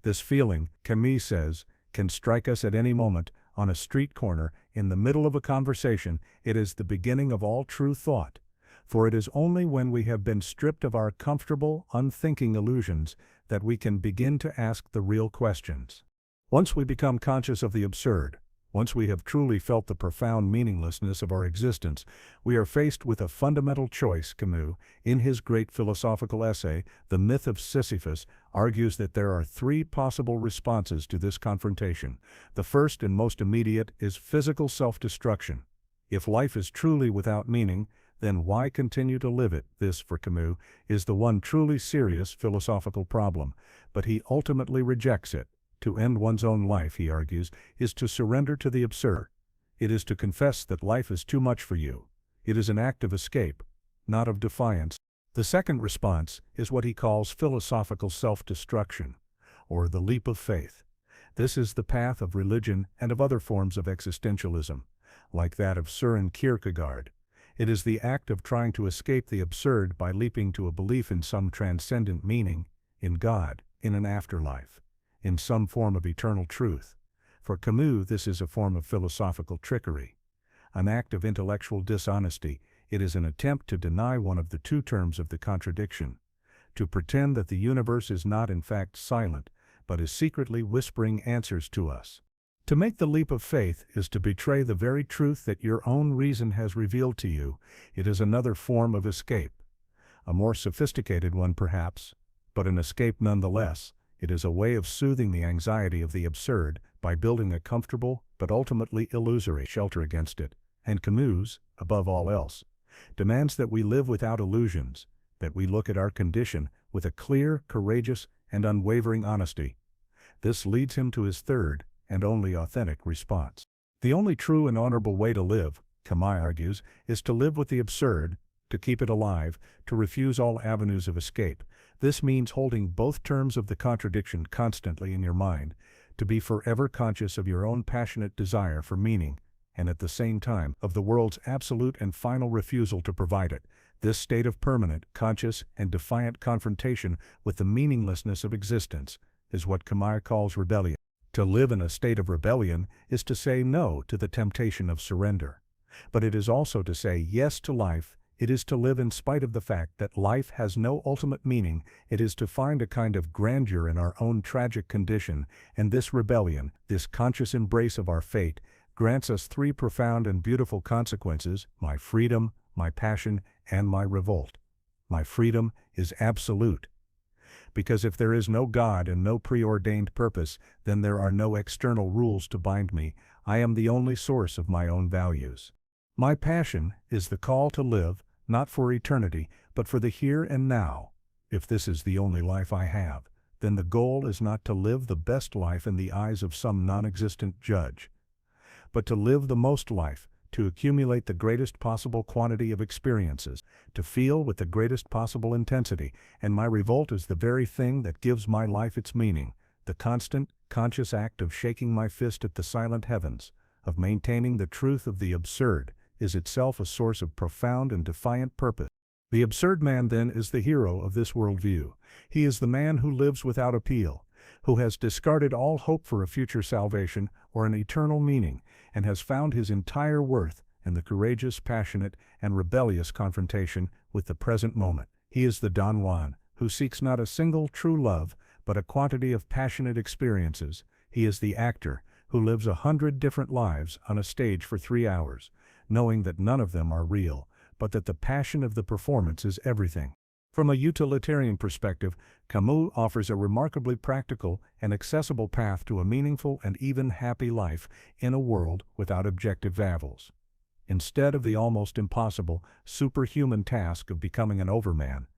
This feeling, Camus says, can strike us at any moment, on a street corner, in the middle of a conversation. It is the beginning of all true thought, for it is only when we have been stripped of our comfortable, unthinking illusions that we can begin to ask the real questions. Once we become conscious of the absurd, once we have truly felt the profound meaninglessness of our existence, we are faced with a fundamental choice. Camus, in his great philosophical essay, The Myth of Sisyphus, argues that there are three possible responses to this confrontation. The first and most immediate is physical self-destruction. If life is truly without meaning, then why continue to live it? This, for Camus, is the one truly serious philosophical problem, but he ultimately rejects it. To end one's own life, he argues, is to surrender to the absurd. It is to confess that life is too much for you. It is an act of escape, not of defiance. The second response is what he calls philosophical self-destruction, or the leap of faith. This is the path of religion and of other forms of existentialism, like that of Søren Kierkegaard. It is the act of trying to escape the absurd by leaping to a belief in some transcendent meaning, in God, in an afterlife, in some form of eternal truth. For Camus, this is a form of philosophical trickery, an act of intellectual dishonesty. It is an attempt to deny one of the two terms of the contradiction, to pretend that the universe is not in fact silent, but is secretly whispering answers to us. To make the leap of faith is to betray the very truth that your own reason has revealed to you. It is another form of escape, a more sophisticated one perhaps, but an escape nonetheless. It is a way of soothing the anxiety of the absurd by building a comfortable but ultimately illusory shelter against it. And Camus, above all else, demands that we live without illusions, that we look at our condition with a clear, courageous, and unwavering honesty. This leads him to his third, and only authentic response. The only true and honorable way to live, Camus argues, is to live with the absurd, to keep it alive, to refuse all avenues of escape. This means holding both terms of the contradiction constantly in your mind, to be forever conscious of your own passionate desire for meaning, and at the same time of the world's absolute and final refusal to provide it. This state of permanent, conscious, and defiant confrontation with the meaninglessness of existence is what Camus calls rebellion. To live in a state of rebellion is to say no to the temptation of surrender. But it is also to say yes to life. It is to live in spite of the fact that life has no ultimate meaning. It is to find a kind of grandeur in our own tragic condition, and this rebellion, this conscious embrace of our fate, grants us three profound and beautiful consequences: my freedom, my passion, and my revolt. My freedom is absolute. Because if there is no God and no preordained purpose, then there are no external rules to bind me. I am the only source of my own values. My passion is the call to live, not for eternity, but for the here and now. If this is the only life I have, then the goal is not to live the best life in the eyes of some non-existent judge, but to live the most life, to accumulate the greatest possible quantity of experiences, to feel with the greatest possible intensity, and my revolt is the very thing that gives my life its meaning, the constant, conscious act of shaking my fist at the silent heavens, of maintaining the truth of the absurd, is itself a source of profound and defiant purpose. The absurd man, then, is the hero of this worldview. He is the man who lives without appeal, who has discarded all hope for a future salvation or an eternal meaning, and has found his entire worth in the courageous, passionate, and rebellious confrontation with the present moment. He is the Don Juan, who seeks not a single true love, but a quantity of passionate experiences. He is the actor, who lives 100 different lives on a stage for 3 hours, knowing that none of them are real, but that the passion of the performance is everything. From a utilitarian perspective, Camus offers a remarkably practical and accessible path to a meaningful and even happy life in a world without objective values. Instead of the almost impossible, superhuman task of becoming an overman,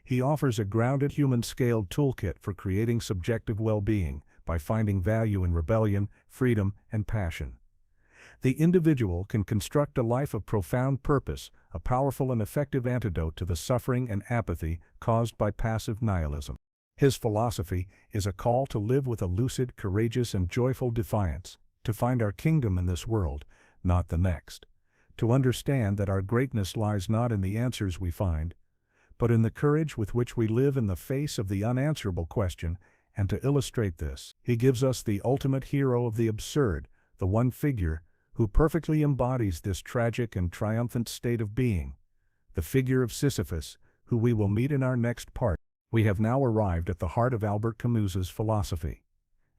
he offers a grounded human-scaled toolkit for creating subjective well-being by finding value in rebellion, freedom, and passion. The individual can construct a life of profound purpose, a powerful and effective antidote to the suffering and apathy caused by passive nihilism. His philosophy is a call to live with a lucid, courageous, and joyful defiance, to find our kingdom in this world, not the next, to understand that our greatness lies not in the answers we find, but in the courage with which we live in the face of the unanswerable question. And to illustrate this, he gives us the ultimate hero of the absurd, the one figure who perfectly embodies this tragic and triumphant state of being, the figure of Sisyphus, who we will meet in our next part. We have now arrived at the heart of Albert Camus's philosophy,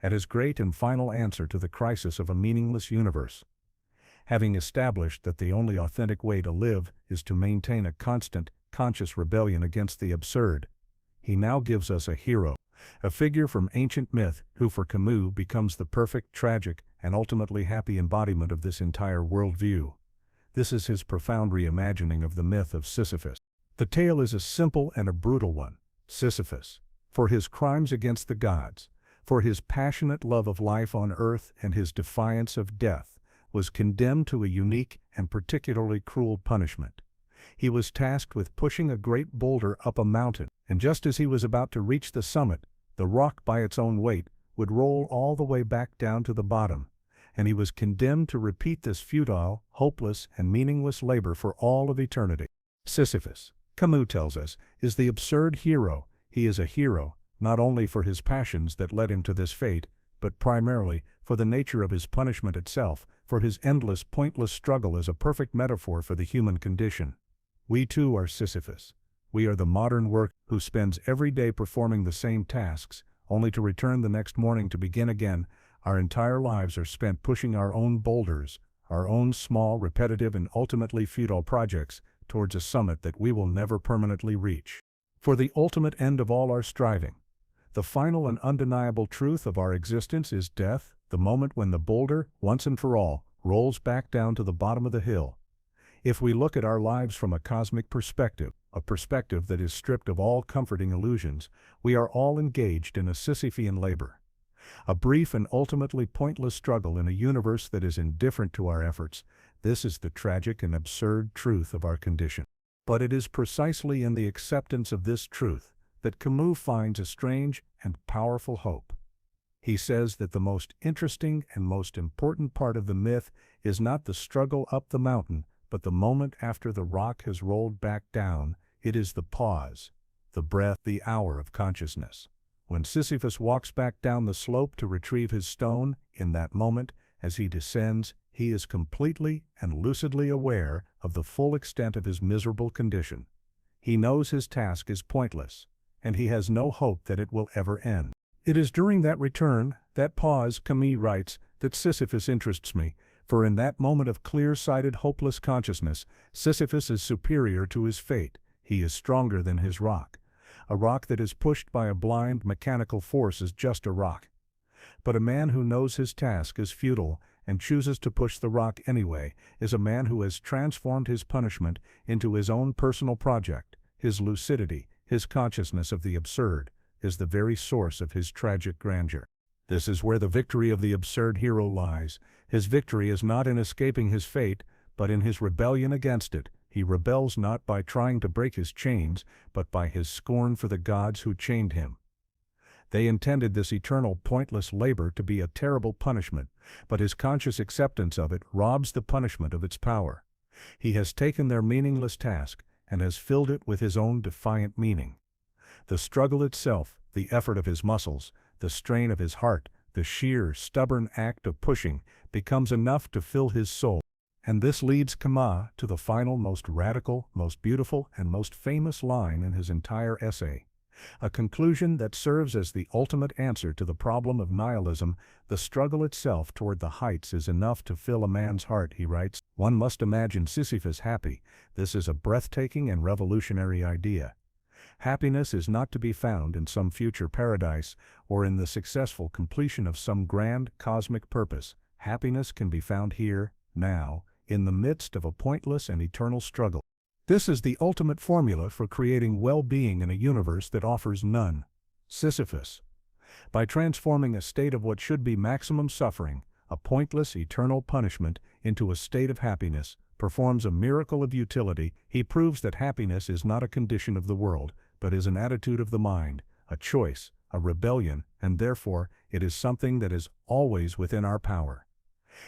at his great and final answer to the crisis of a meaningless universe. Having established that the only authentic way to live is to maintain a constant, conscious rebellion against the absurd, he now gives us a hero, a figure from ancient myth who for Camus becomes the perfect, tragic, and ultimately happy embodiment of this entire worldview. This is his profound reimagining of the myth of Sisyphus. The tale is a simple and a brutal one. Sisyphus, for his crimes against the gods, for his passionate love of life on earth and his defiance of death, was condemned to a unique and particularly cruel punishment. He was tasked with pushing a great boulder up a mountain, and just as he was about to reach the summit, the rock by its own weight would roll all the way back down to the bottom, and he was condemned to repeat this futile, hopeless, and meaningless labor for all of eternity. Sisyphus, Camus tells us, is the absurd hero. He is a hero, not only for his passions that led him to this fate, but primarily for the nature of his punishment itself, for his endless, pointless struggle is a perfect metaphor for the human condition. We too are Sisyphus. We are the modern worker who spends every day performing the same tasks, only to return the next morning to begin again. Our entire lives are spent pushing our own boulders, our own small, repetitive, and ultimately futile projects towards a summit that we will never permanently reach. For the ultimate end of all our striving, the final and undeniable truth of our existence is death, the moment when the boulder, once and for all, rolls back down to the bottom of the hill. If we look at our lives from a cosmic perspective, a perspective that is stripped of all comforting illusions, we are all engaged in a Sisyphean labor. A brief and ultimately pointless struggle in a universe that is indifferent to our efforts. This is the tragic and absurd truth of our condition. But it is precisely in the acceptance of this truth that Camus finds a strange and powerful hope. He says that the most interesting and most important part of the myth is not the struggle up the mountain, but the moment after the rock has rolled back down. It is the pause, the breath, the hour of consciousness. When Sisyphus walks back down the slope to retrieve his stone, in that moment, as he descends, he is completely and lucidly aware of the full extent of his miserable condition. He knows his task is pointless, and he has no hope that it will ever end. It is during that return, that pause, Camus writes, that Sisyphus interests me, for in that moment of clear-sighted, hopeless consciousness, Sisyphus is superior to his fate. He is stronger than his rock. A rock that is pushed by a blind, mechanical force is just a rock. But a man who knows his task is futile and chooses to push the rock anyway is a man who has transformed his punishment into his own personal project. His lucidity, his consciousness of the absurd, is the very source of his tragic grandeur. This is where the victory of the absurd hero lies. His victory is not in escaping his fate, but in his rebellion against it. He rebels not by trying to break his chains, but by his scorn for the gods who chained him. They intended this eternal, pointless labor to be a terrible punishment, but his conscious acceptance of it robs the punishment of its power. He has taken their meaningless task and has filled it with his own defiant meaning. The struggle itself, the effort of his muscles, the strain of his heart, the sheer, stubborn act of pushing, becomes enough to fill his soul. And this leads Camus to the final, most radical, most beautiful, and most famous line in his entire essay. A conclusion that serves as the ultimate answer to the problem of nihilism. The struggle itself toward the heights is enough to fill a man's heart, he writes. One must imagine Sisyphus happy. This is a breathtaking and revolutionary idea. Happiness is not to be found in some future paradise or in the successful completion of some grand cosmic purpose. Happiness can be found here, now, in the midst of a pointless and eternal struggle. This is the ultimate formula for creating well-being in a universe that offers none. Sisyphus, by transforming a state of what should be maximum suffering, a pointless eternal punishment, into a state of happiness, performs a miracle of utility. He proves that happiness is not a condition of the world, but is an attitude of the mind, a choice, a rebellion, and therefore it is something that is always within our power.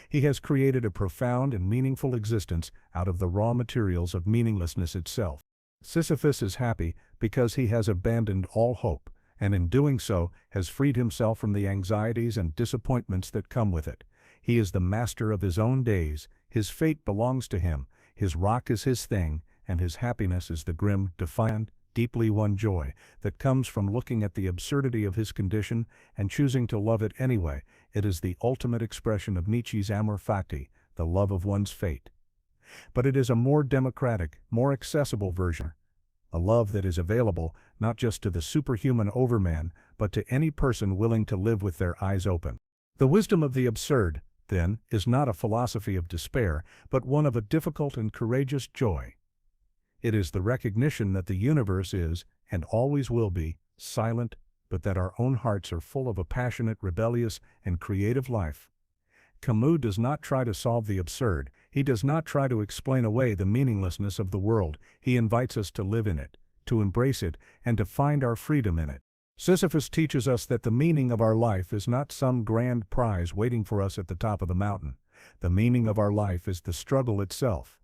He has created a profound and meaningful existence out of the raw materials of meaninglessness itself. Sisyphus is happy because he has abandoned all hope, and in doing so has freed himself from the anxieties and disappointments that come with it. He is the master of his own days, his fate belongs to him, his rock is his thing, and his happiness is the grim, defiant, deeply won joy that comes from looking at the absurdity of his condition and choosing to love it anyway. It is the ultimate expression of Nietzsche's amor fati, the love of one's fate. But it is a more democratic, more accessible version, a love that is available not just to the superhuman overman, but to any person willing to live with their eyes open. The wisdom of the absurd, then, is not a philosophy of despair, but one of a difficult and courageous joy. It is the recognition that the universe is, and always will be, silent, but that our own hearts are full of a passionate, rebellious, and creative life. Camus does not try to solve the absurd. He does not try to explain away the meaninglessness of the world. He invites us to live in it, to embrace it, and to find our freedom in it. Sisyphus teaches us that the meaning of our life is not some grand prize waiting for us at the top of the mountain. The meaning of our life is the struggle itself.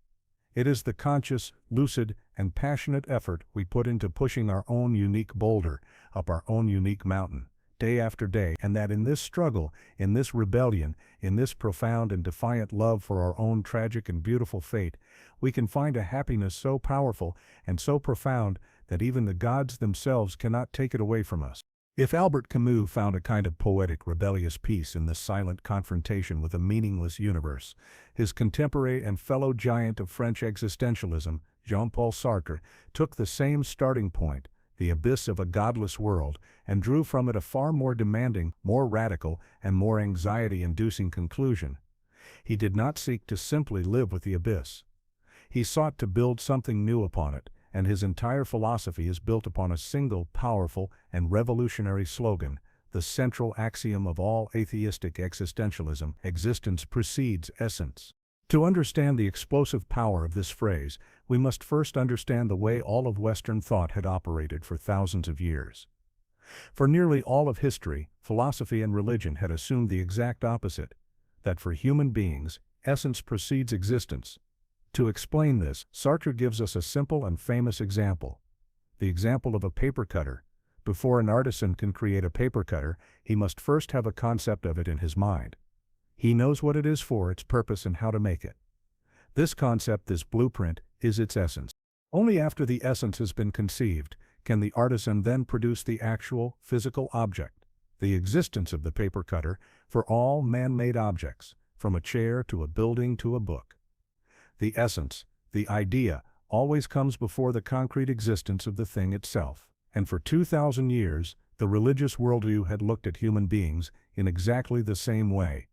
It is the conscious, lucid, and passionate effort we put into pushing our own unique boulder up our own unique mountain, day after day, and that in this struggle, in this rebellion, in this profound and defiant love for our own tragic and beautiful fate, we can find a happiness so powerful and so profound that even the gods themselves cannot take it away from us. If Albert Camus found a kind of poetic, rebellious peace in this silent confrontation with a meaningless universe, his contemporary and fellow giant of French existentialism, Jean-Paul Sartre, took the same starting point, the abyss of a godless world, and drew from it a far more demanding, more radical, and more anxiety-inducing conclusion. He did not seek to simply live with the abyss. He sought to build something new upon it, and his entire philosophy is built upon a single, powerful, and revolutionary slogan, the central axiom of all atheistic existentialism: existence precedes essence. To understand the explosive power of this phrase, we must first understand the way all of Western thought had operated for thousands of years. For nearly all of history, philosophy and religion had assumed the exact opposite, that for human beings, essence precedes existence. To explain this, Sartre gives us a simple and famous example. The example of a paper cutter. Before an artisan can create a paper cutter, he must first have a concept of it in his mind. He knows what it is for, its purpose, and how to make it. This concept, this blueprint, is its essence. Only after the essence has been conceived can the artisan then produce the actual, physical object, the existence of the paper cutter, for all man-made objects, from a chair to a building to a book. The essence, the idea, always comes before the concrete existence of the thing itself. And for 2,000 years, the religious worldview had looked at human beings in exactly the same way.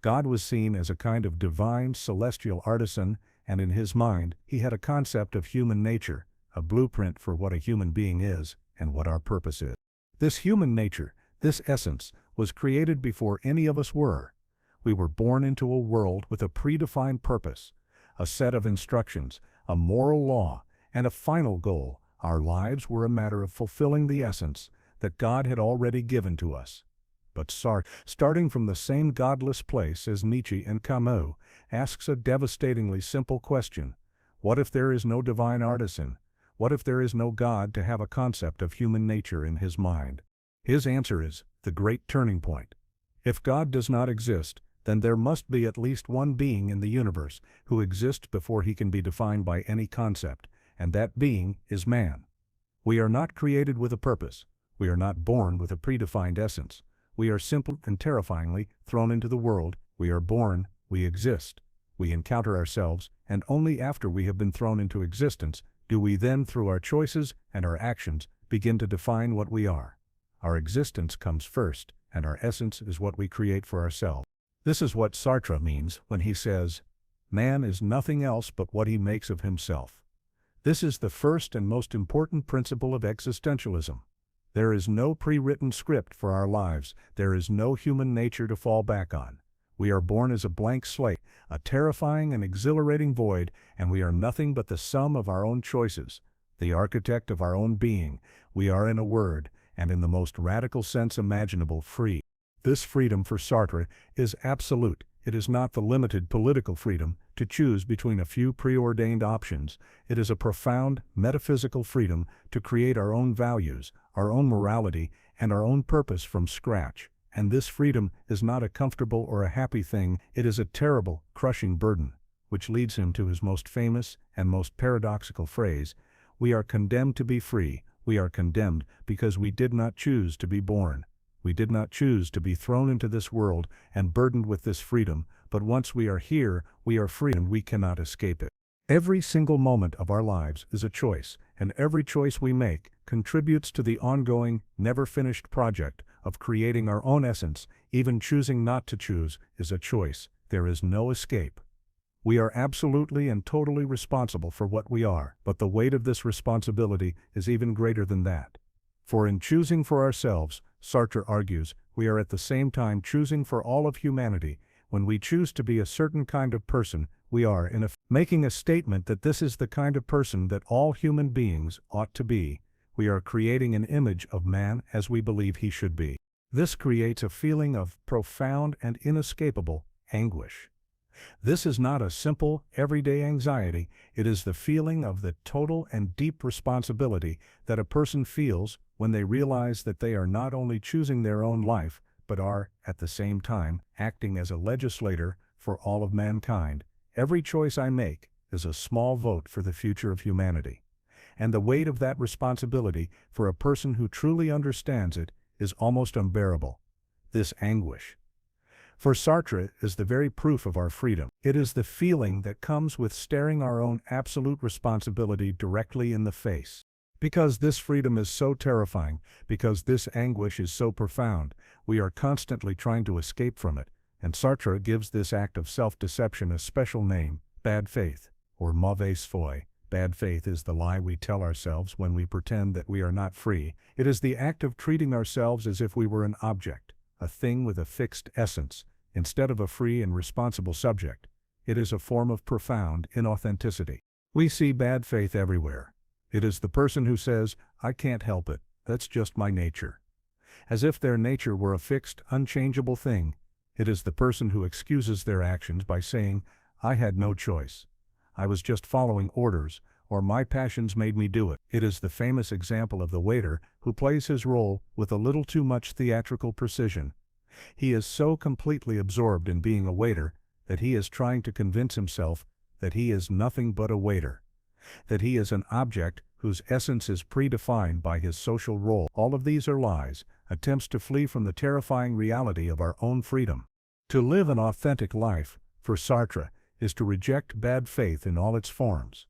God was seen as a kind of divine, celestial artisan, and in his mind, he had a concept of human nature, a blueprint for what a human being is and what our purpose is. This human nature, this essence, was created before any of us were. We were born into a world with a predefined purpose, a set of instructions, a moral law, and a final goal. Our lives were a matter of fulfilling the essence that God had already given to us. But Sartre, starting from the same godless place as Nietzsche and Camus, asks a devastatingly simple question: what if there is no divine artisan? What if there is no God to have a concept of human nature in his mind? His answer is the great turning point. If God does not exist, then there must be at least one being in the universe who exists before he can be defined by any concept, and that being is man. We are not created with a purpose. We are not born with a predefined essence. We are simply and terrifyingly thrown into the world. We are born, we exist. We encounter ourselves, and only after we have been thrown into existence do we then, through our choices and our actions, begin to define what we are. Our existence comes first, and our essence is what we create for ourselves. This is what Sartre means when he says, "Man is nothing else but what he makes of himself." This is the first and most important principle of existentialism. There is no pre-written script for our lives. There is no human nature to fall back on. We are born as a blank slate, a terrifying and exhilarating void, and we are nothing but the sum of our own choices, the architect of our own being. We are, in a word, and in the most radical sense imaginable, free. This freedom for Sartre is absolute. It is not the limited political freedom to choose between a few preordained options. It is a profound, metaphysical freedom to create our own values, our own morality, and our own purpose from scratch. And this freedom is not a comfortable or a happy thing. It is a terrible, crushing burden, which leads him to his most famous and most paradoxical phrase: "We are condemned to be free. We are condemned because we did not choose to be born. We did not choose to be thrown into this world and burdened with this freedom, but once we are here, we are free and we cannot escape it." Every single moment of our lives is a choice, and every choice we make contributes to the ongoing, never-finished project of creating our own essence. Even choosing not to choose is a choice. There is no escape. We are absolutely and totally responsible for what we are, but the weight of this responsibility is even greater than that. For in choosing for ourselves, Sartre argues, we are at the same time choosing for all of humanity. When we choose to be a certain kind of person, we are, in effect, making a statement that this is the kind of person that all human beings ought to be. We are creating an image of man as we believe he should be. This creates a feeling of profound and inescapable anguish. This is not a simple, everyday anxiety. It is the feeling of the total and deep responsibility that a person feels when they realize that they are not only choosing their own life, but are, at the same time, acting as a legislator for all of mankind. Every choice I make is a small vote for the future of humanity. And the weight of that responsibility, for a person who truly understands it, is almost unbearable. This anguish, for Sartre, is the very proof of our freedom. It is the feeling that comes with staring our own absolute responsibility directly in the face. Because this freedom is so terrifying, because this anguish is so profound, we are constantly trying to escape from it, and Sartre gives this act of self-deception a special name, bad faith, or mauvaise foi. Bad faith is the lie we tell ourselves when we pretend that we are not free. It is the act of treating ourselves as if we were an object, a thing with a fixed essence, instead of a free and responsible subject. It is a form of profound inauthenticity. We see bad faith everywhere. It is the person who says, "I can't help it, that's just my nature," as if their nature were a fixed, unchangeable thing. It is the person who excuses their actions by saying, "I had no choice. I was just following orders," or "my passions made me do it." It is the famous example of the waiter who plays his role with a little too much theatrical precision. He is so completely absorbed in being a waiter that he is trying to convince himself that he is nothing but a waiter, that he is an object whose essence is predefined by his social role. All of these are lies, attempts to flee from the terrifying reality of our own freedom. To live an authentic life, for Sartre, is to reject bad faith in all its forms.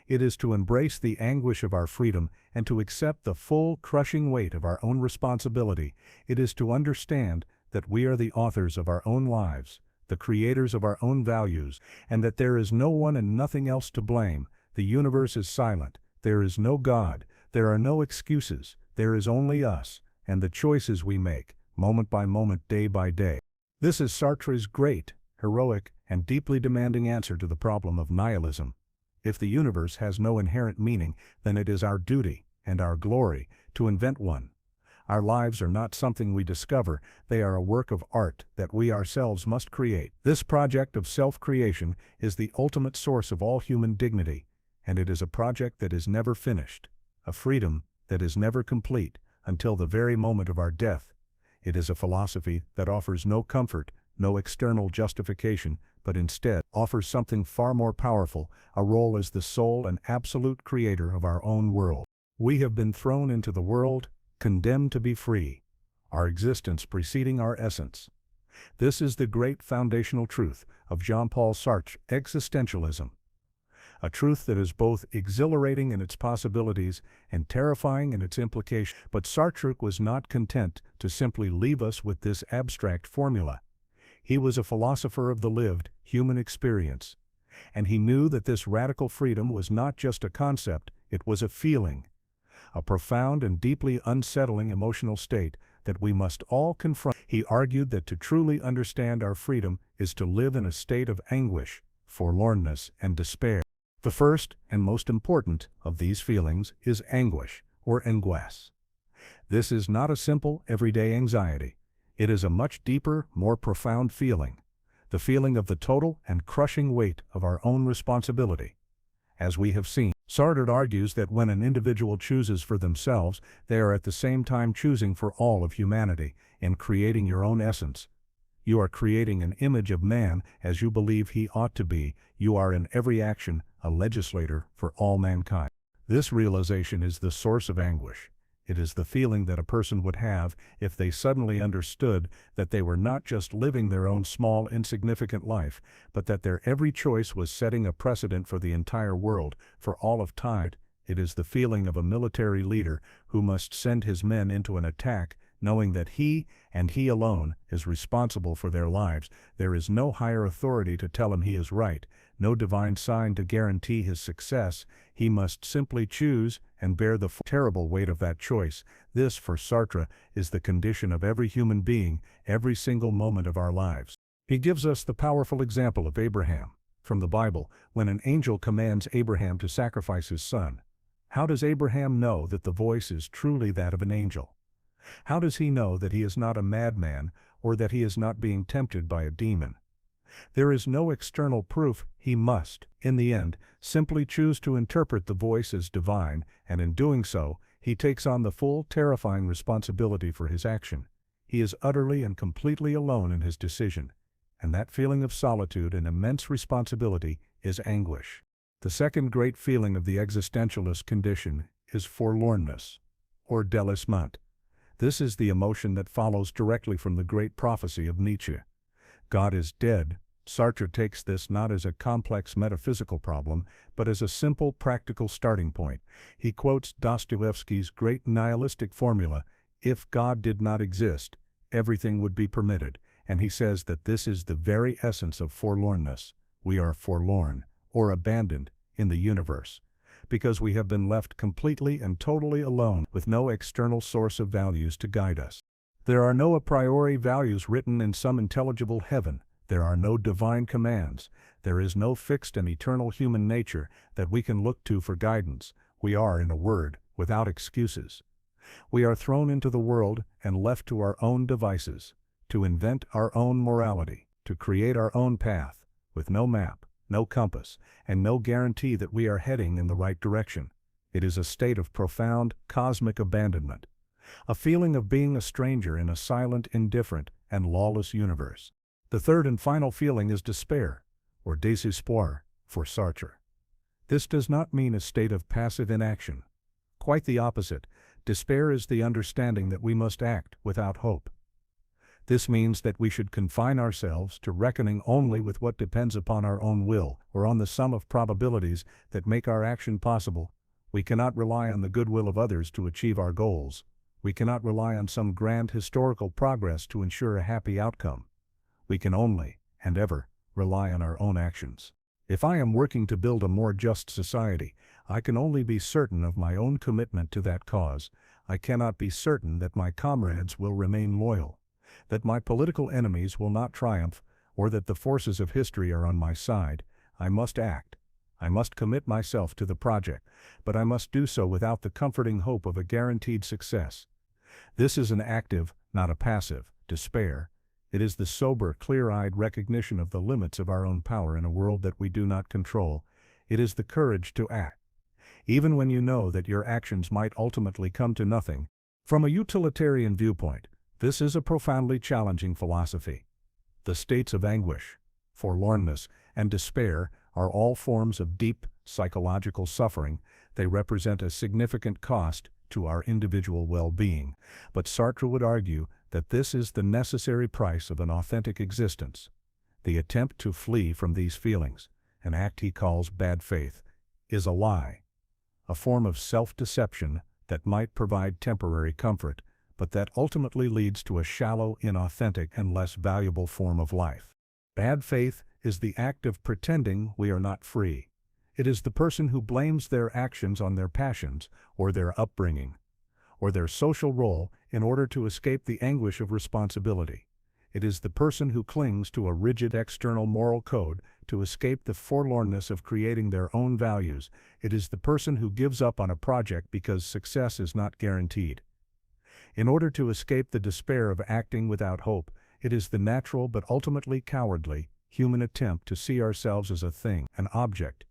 It is to embrace the anguish of our freedom and to accept the full, crushing weight of our own responsibility. It is to understand that we are the authors of our own lives, the creators of our own values, and that there is no one and nothing else to blame. The universe is silent. There is no God. There are no excuses. There is only us, and the choices we make, moment by moment, day by day. This is Sartre's great, heroic, and deeply demanding answer to the problem of nihilism. If the universe has no inherent meaning, then it is our duty, and our glory, to invent one. Our lives are not something we discover, they are a work of art that we ourselves must create. This project of self-creation is the ultimate source of all human dignity, and it is a project that is never finished, a freedom that is never complete, until the very moment of our death. It is a philosophy that offers no comfort, no external justification, but instead offers something far more powerful, a role as the sole and absolute creator of our own world. We have been thrown into the world, condemned to be free, our existence preceding our essence. This is the great foundational truth of Jean-Paul Sartre's existentialism. A truth that is both exhilarating in its possibilities and terrifying in its implications. But Sartre was not content to simply leave us with this abstract formula. He was a philosopher of the lived, human experience. And he knew that this radical freedom was not just a concept, it was a feeling, a profound and deeply unsettling emotional state that we must all confront. He argued that to truly understand our freedom is to live in a state of anguish, forlornness, and despair. The first and most important of these feelings is anguish, or angoisse. This is not a simple, everyday anxiety. It is a much deeper, more profound feeling, the feeling of the total and crushing weight of our own responsibility. As we have seen, Sartre argues that when an individual chooses for themselves, they are at the same time choosing for all of humanity. In creating your own essence, you are creating an image of man as you believe he ought to be. You are in every action a legislator for all mankind. This realization is the source of anguish. It is the feeling that a person would have if they suddenly understood that they were not just living their own small, insignificant life, but that their every choice was setting a precedent for the entire world, for all of time. It is the feeling of a military leader who must send his men into an attack, knowing that he, and he alone, is responsible for their lives. There is no higher authority to tell him he is right, no divine sign to guarantee his success. He must simply choose and bear the terrible weight of that choice. This, for Sartre, is the condition of every human being, every single moment of our lives. He gives us the powerful example of Abraham, from the Bible, when an angel commands Abraham to sacrifice his son. How does Abraham know that the voice is truly that of an angel? How does he know that he is not a madman, or that he is not being tempted by a demon? There is no external proof. He must, in the end, simply choose to interpret the voice as divine, and in doing so, he takes on the full, terrifying responsibility for his action. He is utterly and completely alone in his decision, and that feeling of solitude and immense responsibility is anguish. The second great feeling of the existentialist condition is forlornness, or délaissement. This is the emotion that follows directly from the great prophecy of Nietzsche. God is dead. Sartre takes this not as a complex metaphysical problem, but as a simple practical starting point. He quotes Dostoevski's great nihilistic formula: if God did not exist, everything would be permitted, and he says that this is the very essence of forlornness. We are forlorn, or abandoned, in the universe, because we have been left completely and totally alone with no external source of values to guide us. There are no a priori values written in some intelligible heaven. There are no divine commands. There is no fixed and eternal human nature that we can look to for guidance. We are, in a word, without excuses. We are thrown into the world and left to our own devices, to invent our own morality, to create our own path, with no map, no compass, and no guarantee that we are heading in the right direction. It is a state of profound, cosmic abandonment, a feeling of being a stranger in a silent, indifferent, and lawless universe. The third and final feeling is despair, or désespoir, for Sartre. This does not mean a state of passive inaction. Quite the opposite. Despair is the understanding that we must act without hope. This means that we should confine ourselves to reckoning only with what depends upon our own will, or on the sum of probabilities that make our action possible. We cannot rely on the goodwill of others to achieve our goals. We cannot rely on some grand historical progress to ensure a happy outcome. We can only, and ever, rely on our own actions. If I am working to build a more just society, I can only be certain of my own commitment to that cause. I cannot be certain that my comrades will remain loyal, that my political enemies will not triumph, or that the forces of history are on my side. I must act. I must commit myself to the project, but I must do so without the comforting hope of a guaranteed success. This is an active, not a passive, despair. It is the sober, clear-eyed recognition of the limits of our own power in a world that we do not control. It is the courage to act, even when you know that your actions might ultimately come to nothing. From a utilitarian viewpoint, this is a profoundly challenging philosophy. The states of anguish, forlornness, and despair are all forms of deep, psychological suffering. They represent a significant cost to our individual well-being, but Sartre would argue that this is the necessary price of an authentic existence. The attempt to flee from these feelings, an act he calls bad faith, is a lie, a form of self-deception that might provide temporary comfort, but that ultimately leads to a shallow, inauthentic, and less valuable form of life. Bad faith is the act of pretending we are not free. It is the person who blames their actions on their passions, or their upbringing, or their social role in order to escape the anguish of responsibility. It is the person who clings to a rigid external moral code to escape the forlornness of creating their own values. It is the person who gives up on a project because success is not guaranteed. In order to escape the despair of acting without hope, it is the natural but ultimately cowardly human attempt to see ourselves as a thing, an object,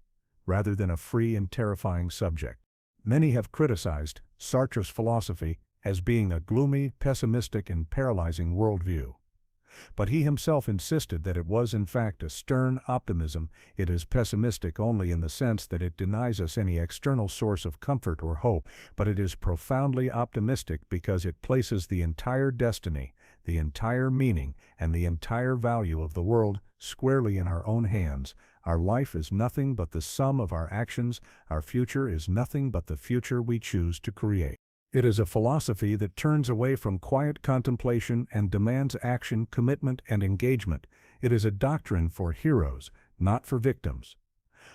rather than a free and terrifying subject. Many have criticized Sartre's philosophy as being a gloomy, pessimistic, and paralyzing worldview. But he himself insisted that it was in fact a stern optimism. It is pessimistic only in the sense that it denies us any external source of comfort or hope, but it is profoundly optimistic because it places the entire destiny, the entire meaning, and the entire value of the world squarely in our own hands. Our life is nothing but the sum of our actions. Our future is nothing but the future we choose to create. It is a philosophy that turns away from quiet contemplation and demands action, commitment, and engagement. It is a doctrine for heroes, not for victims.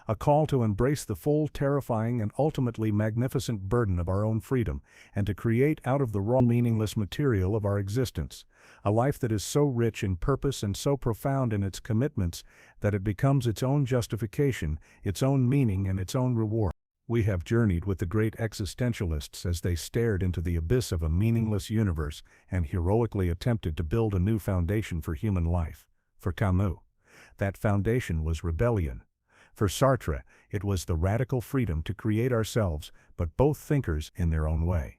A call to embrace the full, terrifying, and ultimately magnificent burden of our own freedom, and to create out of the raw, meaningless material of our existence a life that is so rich in purpose and so profound in its commitments that it becomes its own justification, its own meaning, and its own reward. We have journeyed with the great existentialists as they stared into the abyss of a meaningless universe and heroically attempted to build a new foundation for human life. For Camus, that foundation was rebellion. For Sartre, it was the radical freedom to create ourselves, but both thinkers, in their own way,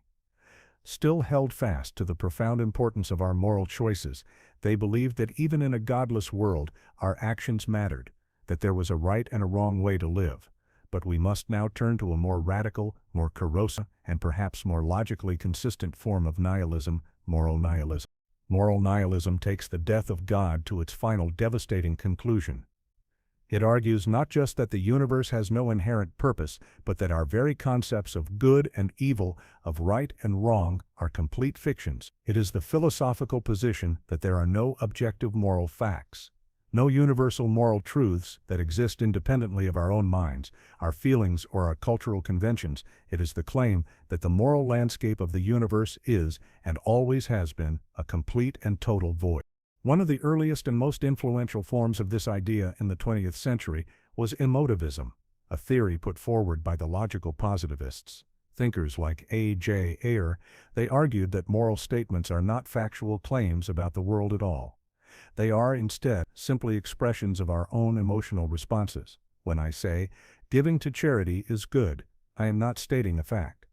still held fast to the profound importance of our moral choices. They believed that even in a godless world, our actions mattered, that there was a right and a wrong way to live. But we must now turn to a more radical, more corrosive, and perhaps more logically consistent form of nihilism, moral nihilism. Moral nihilism takes the death of God to its final devastating conclusion. It argues not just that the universe has no inherent purpose, but that our very concepts of good and evil, of right and wrong, are complete fictions. It is the philosophical position that there are no objective moral facts, no universal moral truths that exist independently of our own minds, our feelings, or our cultural conventions. It is the claim that the moral landscape of the universe is, and always has been, a complete and total void. One of the earliest and most influential forms of this idea in the 20th century was emotivism, a theory put forward by the logical positivists. Thinkers like A.J. Ayer, they argued that moral statements are not factual claims about the world at all. They are, instead, simply expressions of our own emotional responses. When I say, giving to charity is good, I am not stating a fact.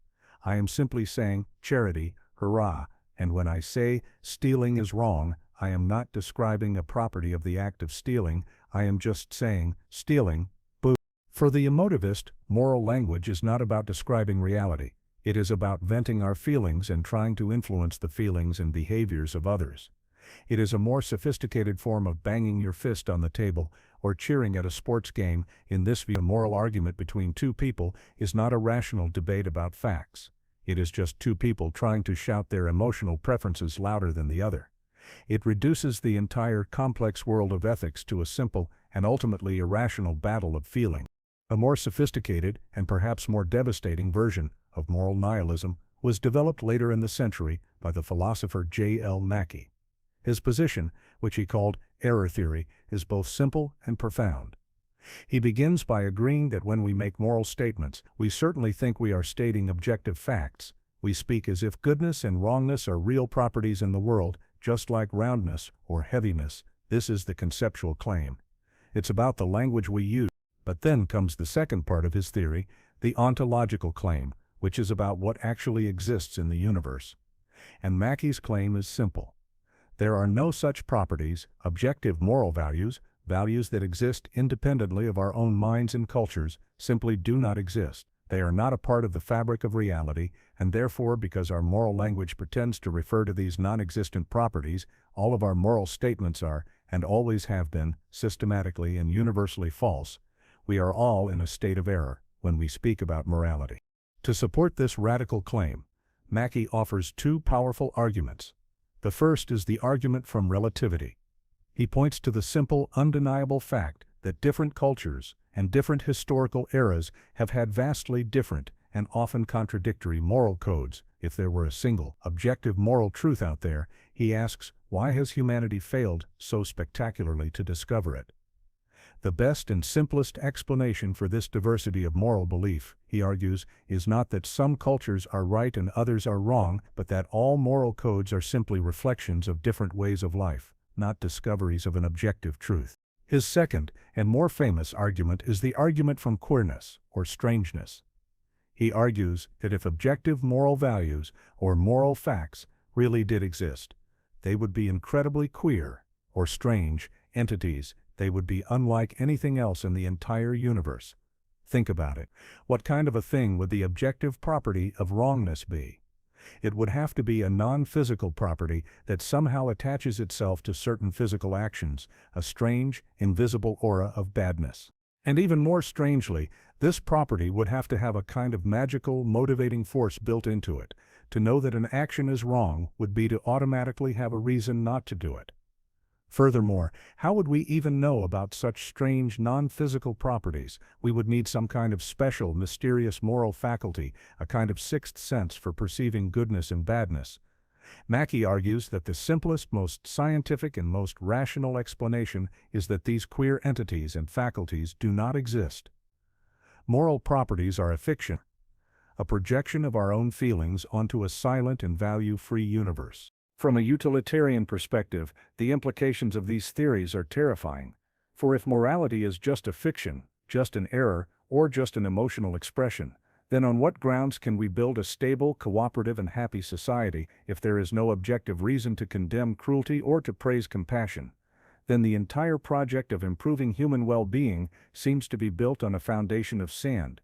I am simply saying, charity, hurrah, and when I say, stealing is wrong, I am not describing a property of the act of stealing, I am just saying, stealing, boo. For the emotivist, moral language is not about describing reality. It is about venting our feelings and trying to influence the feelings and behaviors of others. It is a more sophisticated form of banging your fist on the table or cheering at a sports game. In this view, a moral argument between two people is not a rational debate about facts. It is just two people trying to shout their emotional preferences louder than the other. It reduces the entire complex world of ethics to a simple and ultimately irrational battle of feeling. A more sophisticated and perhaps more devastating version of moral nihilism was developed later in the century by the philosopher J.L. Mackie. His position, which he called error theory, is both simple and profound. He begins by agreeing that when we make moral statements, we certainly think we are stating objective facts. We speak as if goodness and wrongness are real properties in the world, just like roundness or heaviness. This is the conceptual claim. It's about the language we use. But then comes the second part of his theory, the ontological claim, which is about what actually exists in the universe. And Mackie's claim is simple. There are no such properties, objective moral values, values that exist independently of our own minds and cultures, simply do not exist. They are not a part of the fabric of reality, and therefore, because our moral language pretends to refer to these non-existent properties, all of our moral statements are, and always have been, systematically and universally false. We are all in a state of error when we speak about morality. To support this radical claim, Mackie offers two powerful arguments. The first is the argument from relativity. He points to the simple, undeniable fact that different cultures and different historical eras have had vastly different and often contradictory moral codes. If there were a single, objective moral truth out there, he asks, why has humanity failed so spectacularly to discover it? The best and simplest explanation for this diversity of moral belief, he argues, is not that some cultures are right and others are wrong, but that all moral codes are simply reflections of different ways of life, not discoveries of an objective truth. His second and more famous argument is the argument from queerness, or strangeness. He argues that if objective moral values, or moral facts, really did exist, they would be incredibly queer, or strange, entities. They would be unlike anything else in the entire universe. Think about it. What kind of a thing would the objective property of wrongness be? It would have to be a non-physical property that somehow attaches itself to certain physical actions, a strange, invisible aura of badness. And even more strangely, this property would have to have a kind of magical, motivating force built into it. To know that an action is wrong would be to automatically have a reason not to do it. Furthermore, how would we even know about such strange non-physical properties? We would need some kind of special, mysterious moral faculty, a kind of sixth sense for perceiving goodness and badness. Mackie argues that the simplest, most scientific, and most rational explanation is that these queer entities and faculties do not exist. Moral properties are a fiction, a projection of our own feelings onto a silent and value-free universe. From a utilitarian perspective, the implications of these theories are terrifying. For if morality is just a fiction, just an error, or just an emotional expression, then on what grounds can we build a stable, cooperative, and happy society if there is no objective reason to condemn cruelty or to praise compassion? Then the entire project of improving human well-being seems to be built on a foundation of sand.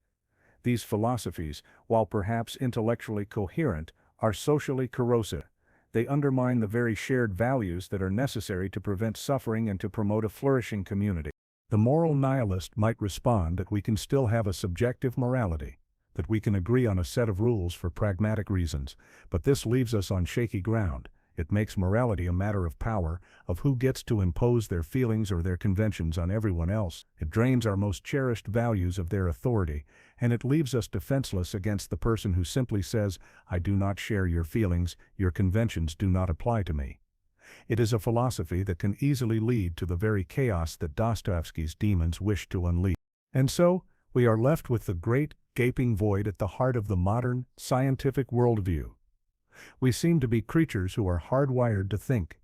These philosophies, while perhaps intellectually coherent, are socially corrosive. They undermine the very shared values that are necessary to prevent suffering and to promote a flourishing community. The moral nihilist might respond that we can still have a subjective morality, that we can agree on a set of rules for pragmatic reasons, but this leaves us on shaky ground. It makes morality a matter of power, of who gets to impose their feelings or their conventions on everyone else. It drains our most cherished values of their authority, and it leaves us defenseless against the person who simply says, "I do not share your feelings, your conventions do not apply to me." It is a philosophy that can easily lead to the very chaos that Dostoevsky's demons wish to unleash. And so, we are left with the great, gaping void at the heart of the modern, scientific worldview. We seem to be creatures who are hardwired to think,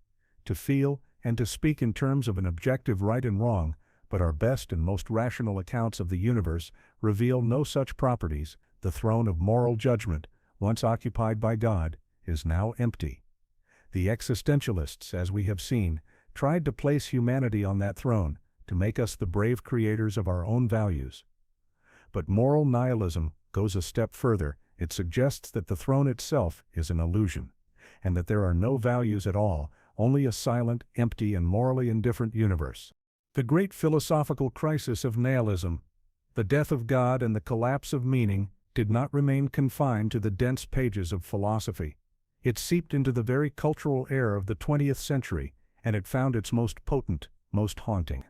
to feel, and to speak in terms of an objective right and wrong, but our best and most rational accounts of the universe reveal no such properties. The throne of moral judgment, once occupied by God, is now empty. The existentialists, as we have seen, tried to place humanity on that throne, to make us the brave creators of our own values. But moral nihilism goes a step further. It suggests that the throne itself is an illusion, and that there are no values at all, only a silent, empty, and morally indifferent universe. The great philosophical crisis of nihilism, the death of God and the collapse of meaning, did not remain confined to the dense pages of philosophy. It seeped into the very cultural air of the 20th century, and it found its most potent, most haunting,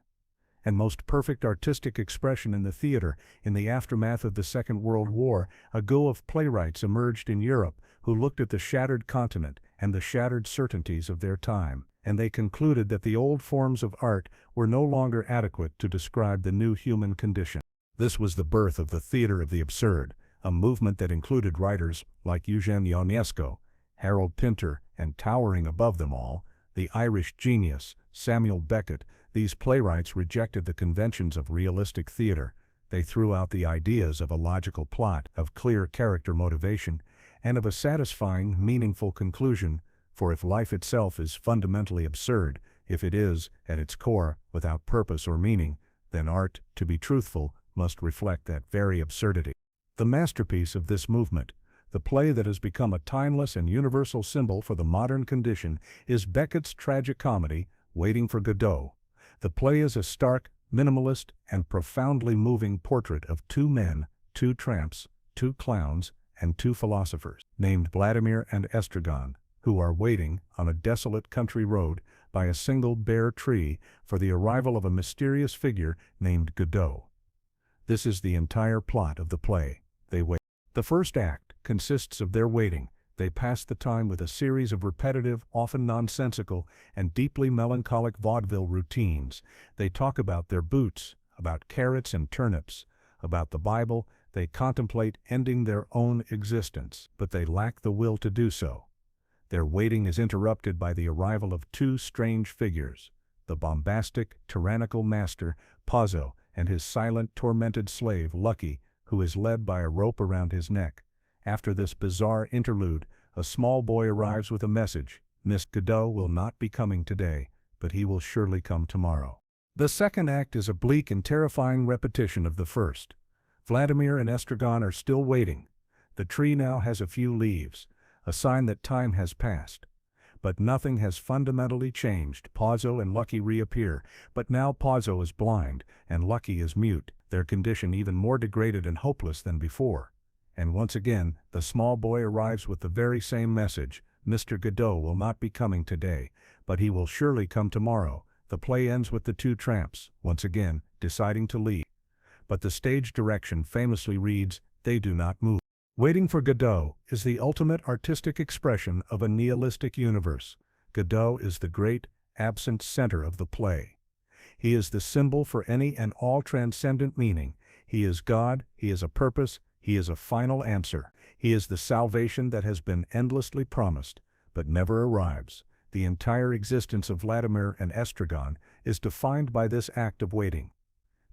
and most perfect artistic expression in the theater. In the aftermath of the Second World War, a go of playwrights emerged in Europe who looked at the shattered continent and the shattered certainties of their time, and they concluded that the old forms of art were no longer adequate to describe the new human condition. This was the birth of the theater of the absurd, a movement that included writers like Eugene Ionesco, Harold Pinter, and towering above them all, the Irish genius, Samuel Beckett. These playwrights rejected the conventions of realistic theater. They threw out the ideas of a logical plot, of clear character motivation, and of a satisfying, meaningful conclusion, for if life itself is fundamentally absurd, if it is, at its core, without purpose or meaning, then art, to be truthful, must reflect that very absurdity. The masterpiece of this movement, the play that has become a timeless and universal symbol for the modern condition, is Beckett's tragic comedy, Waiting for Godot. The play is a stark, minimalist, and profoundly moving portrait of two men, two tramps, two clowns, and two philosophers, named Vladimir and Estragon, who are waiting, on a desolate country road, by a single bare tree, for the arrival of a mysterious figure named Godot. This is the entire plot of the play. They wait. The first act consists of their waiting. They pass the time with a series of repetitive, often nonsensical, and deeply melancholic vaudeville routines. They talk about their boots, about carrots and turnips, about the Bible. They contemplate ending their own existence, but they lack the will to do so. Their waiting is interrupted by the arrival of two strange figures, the bombastic, tyrannical master, Pozzo, and his silent, tormented slave, Lucky, who is led by a rope around his neck. After this bizarre interlude, a small boy arrives with a message: Miss Godot will not be coming today, but he will surely come tomorrow. The second act is a bleak and terrifying repetition of the first. Vladimir and Estragon are still waiting. The tree now has a few leaves, a sign that time has passed. But nothing has fundamentally changed. Pozzo and Lucky reappear, but now Pozzo is blind, and Lucky is mute, their condition even more degraded and hopeless than before. And once again, the small boy arrives with the very same message: Mr. Godot will not be coming today, but he will surely come tomorrow. The play ends with the two tramps, once again, deciding to leave. But the stage direction famously reads, "They do not move." Waiting for Godot is the ultimate artistic expression of a nihilistic universe. Godot is the great, absent center of the play. He is the symbol for any and all transcendent meaning. He is God, he is a purpose, he is a final answer. He is the salvation that has been endlessly promised, but never arrives. The entire existence of Vladimir and Estragon is defined by this act of waiting.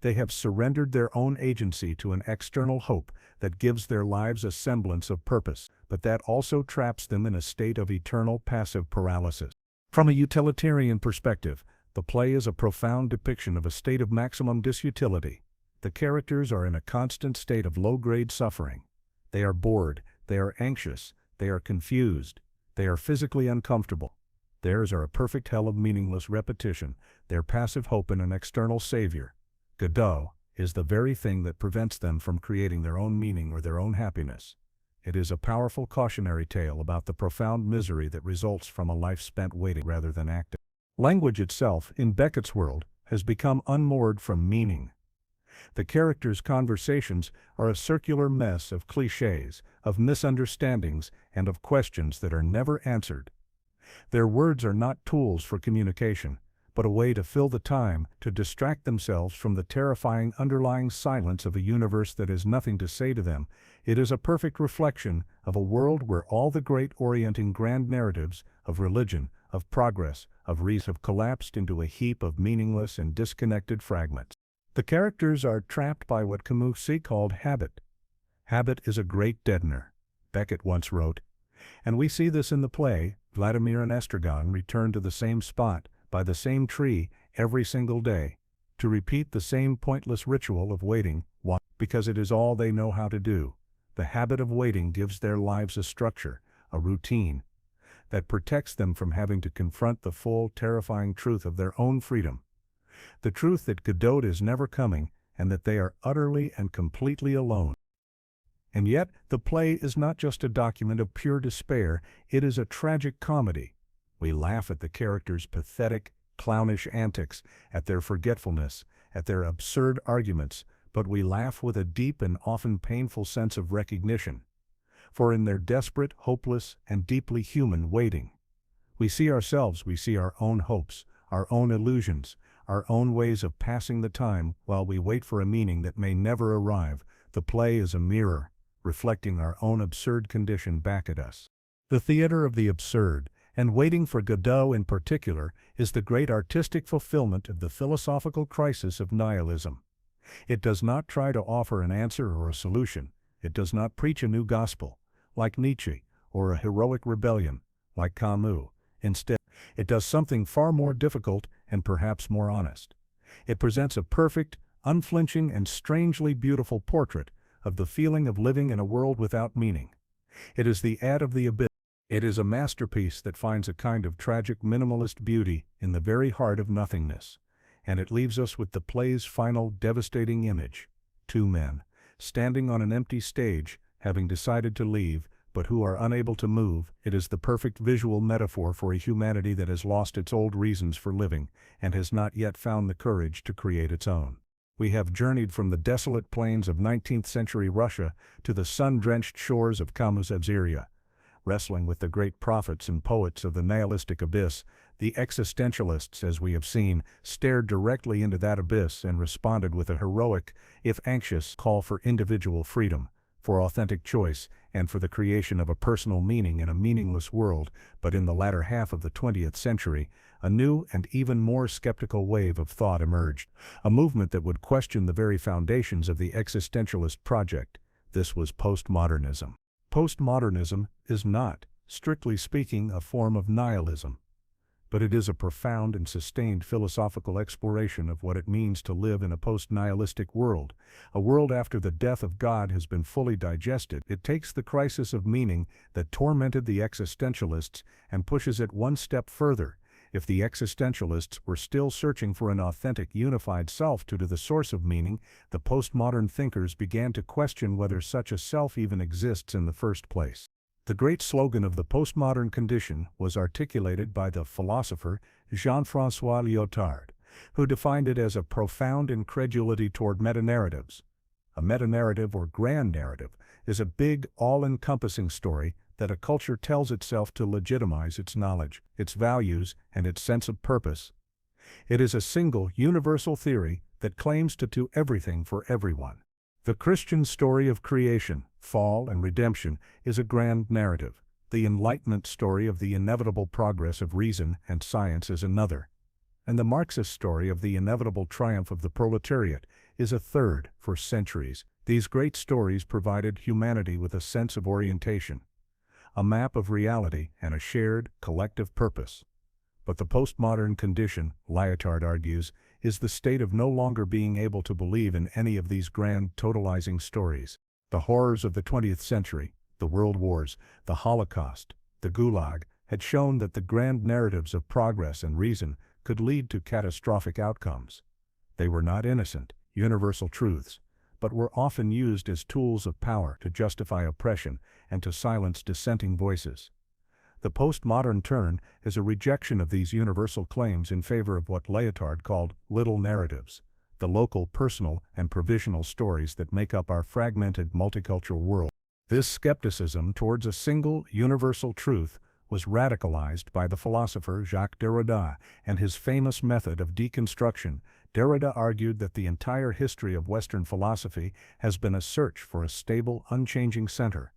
They have surrendered their own agency to an external hope that gives their lives a semblance of purpose, but that also traps them in a state of eternal passive paralysis. From a utilitarian perspective, the play is a profound depiction of a state of maximum disutility. The characters are in a constant state of low-grade suffering. They are bored, they are anxious, they are confused, they are physically uncomfortable. Theirs are a perfect hell of meaningless repetition, their passive hope in an external savior. Godot, is the very thing that prevents them from creating their own meaning or their own happiness. It is a powerful cautionary tale about the profound misery that results from a life spent waiting rather than acting. Language itself, in Beckett's world, has become unmoored from meaning. The characters' conversations are a circular mess of clichés, of misunderstandings, and of questions that are never answered. Their words are not tools for communication, but a way to fill the time, to distract themselves from the terrifying underlying silence of a universe that has nothing to say to them. It is a perfect reflection of a world where all the great orienting grand narratives of religion, of progress, of reason have collapsed into a heap of meaningless and disconnected fragments. The characters are trapped by what Camus called habit. Habit is a great deadener, Beckett once wrote. And we see this in the play. Vladimir and Estragon return to the same spot, by the same tree, every single day, to repeat the same pointless ritual of waiting, because it is all they know how to do. The habit of waiting gives their lives a structure, a routine, that protects them from having to confront the full, terrifying truth of their own freedom. The truth that Godot is never coming, and that they are utterly and completely alone. And yet, the play is not just a document of pure despair, it is a tragic comedy. We laugh at the characters' pathetic, clownish antics, at their forgetfulness, at their absurd arguments, but we laugh with a deep and often painful sense of recognition. For in their desperate, hopeless, and deeply human waiting, we see ourselves, we see our own hopes, our own illusions, our own ways of passing the time while we wait for a meaning that may never arrive. The play is a mirror, reflecting our own absurd condition back at us. The theater of the absurd, and Waiting for Godot in particular, is the great artistic fulfillment of the philosophical crisis of nihilism. It does not try to offer an answer or a solution. It does not preach a new gospel, like Nietzsche, or a heroic rebellion, like Camus. Instead, it does something far more difficult and perhaps more honest. It presents a perfect, unflinching, and strangely beautiful portrait of the feeling of living in a world without meaning. It is the ad of the abyss. It is a masterpiece that finds a kind of tragic minimalist beauty in the very heart of nothingness, and it leaves us with the play's final devastating image: two men, standing on an empty stage, having decided to leave, but who are unable to move. It is the perfect visual metaphor for a humanity that has lost its old reasons for living, and has not yet found the courage to create its own. We have journeyed from the desolate plains of 19th-century Russia to the sun-drenched shores of Camus' Algeria. Wrestling with the great prophets and poets of the nihilistic abyss, the existentialists, as we have seen, stared directly into that abyss and responded with a heroic, if anxious, call for individual freedom, for authentic choice, and for the creation of a personal meaning in a meaningless world. But in the latter half of the 20th century, a new and even more skeptical wave of thought emerged, a movement that would question the very foundations of the existentialist project. This was postmodernism. Postmodernism is not, strictly speaking, a form of nihilism, but it is a profound and sustained philosophical exploration of what it means to live in a post-nihilistic world, a world after the death of God has been fully digested. It takes the crisis of meaning that tormented the existentialists and pushes it one step further. If the existentialists were still searching for an authentic, unified self to the source of meaning, the postmodern thinkers began to question whether such a self even exists in the first place. The great slogan of the postmodern condition was articulated by the philosopher Jean-François Lyotard, who defined it as a profound incredulity toward metanarratives. A metanarrative or grand narrative is a big, all-encompassing story that a culture tells itself to legitimize its knowledge, its values, and its sense of purpose. It is a single, universal theory that claims to do everything for everyone. The Christian story of creation, fall, and redemption is a grand narrative. The Enlightenment story of the inevitable progress of reason and science is another. And the Marxist story of the inevitable triumph of the proletariat is a third. For centuries, these great stories provided humanity with a sense of orientation, a map of reality, and a shared, collective purpose. But the postmodern condition, Lyotard argues, is the state of no longer being able to believe in any of these grand, totalizing stories. The horrors of the 20th century, the world wars, the Holocaust, the Gulag, had shown that the grand narratives of progress and reason could lead to catastrophic outcomes. They were not innocent, universal truths, but were often used as tools of power to justify oppression and to silence dissenting voices. The postmodern turn is a rejection of these universal claims in favor of what Lyotard called little narratives, the local, personal, and provisional stories that make up our fragmented multicultural world. This skepticism towards a single, universal truth was radicalized by the philosopher Jacques Derrida and his famous method of deconstruction. Derrida argued that the entire history of Western philosophy has been a search for a stable, unchanging center,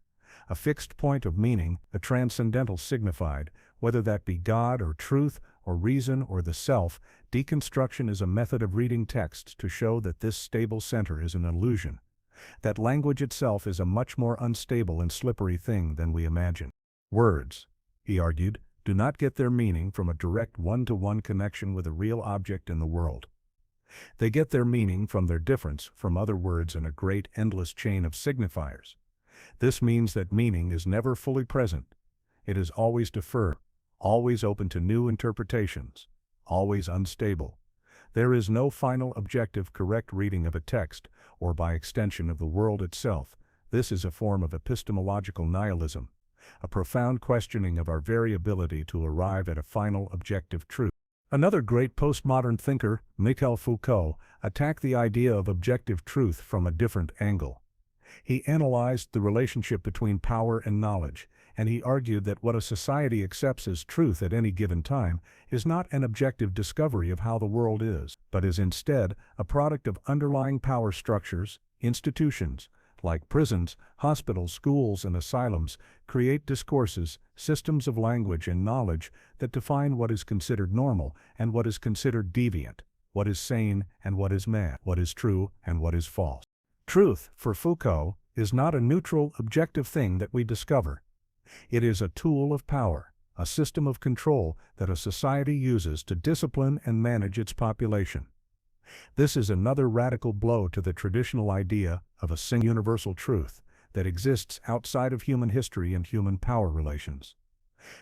a fixed point of meaning, a transcendental signified, whether that be God or truth or reason or the self. Deconstruction is a method of reading texts to show that this stable center is an illusion, that language itself is a much more unstable and slippery thing than we imagine. Words, he argued, do not get their meaning from a direct one-to-one connection with a real object in the world. They get their meaning from their difference from other words in a great endless chain of signifiers. This means that meaning is never fully present. It is always deferred, always open to new interpretations, always unstable. There is no final objective correct reading of a text, or by extension of the world itself. This is a form of epistemological nihilism, a profound questioning of our very ability to arrive at a final objective truth. Another great postmodern thinker, Michel Foucault, attacked the idea of objective truth from a different angle. He analyzed the relationship between power and knowledge, and he argued that what a society accepts as truth at any given time is not an objective discovery of how the world is, but is instead a product of underlying power structures. Institutions, like prisons, hospitals, schools, and asylums, create discourses, systems of language and knowledge that define what is considered normal and what is considered deviant, what is sane and what is mad, what is true and what is false. Truth, for Foucault, is not a neutral, objective thing that we discover. It is a tool of power, a system of control that a society uses to discipline and manage its population. This is another radical blow to the traditional idea of a single universal truth that exists outside of human history and human power relations.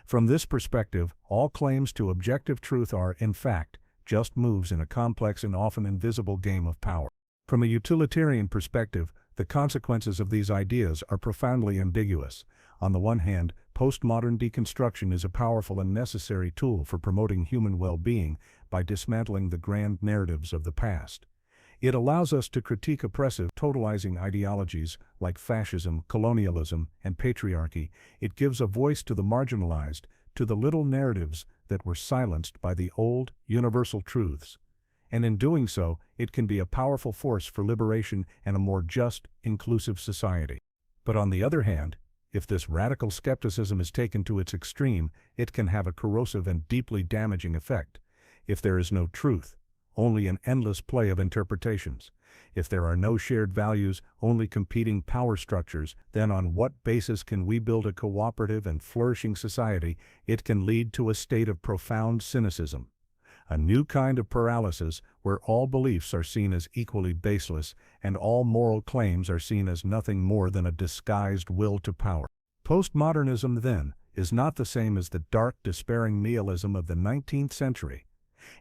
From this perspective, all claims to objective truth are, in fact, just moves in a complex and often invisible game of power. From a utilitarian perspective, the consequences of these ideas are profoundly ambiguous. On the one hand, postmodern deconstruction is a powerful and necessary tool for promoting human well-being by dismantling the grand narratives of the past. It allows us to critique oppressive, totalizing ideologies like fascism, colonialism, and patriarchy. It gives a voice to the marginalized, to the little narratives that were silenced by the old, universal truths. And in doing so, it can be a powerful force for liberation and a more just, inclusive society. But on the other hand, if this radical skepticism is taken to its extreme, it can have a corrosive and deeply damaging effect. If there is no truth, only an endless play of interpretations. If there are no shared values, only competing power structures, then on what basis can we build a cooperative and flourishing society? It can lead to a state of profound cynicism, a new kind of paralysis where all beliefs are seen as equally baseless and all moral claims are seen as nothing more than a disguised will to power. Postmodernism, then, is not the same as the dark, despairing nihilism of the 19th century.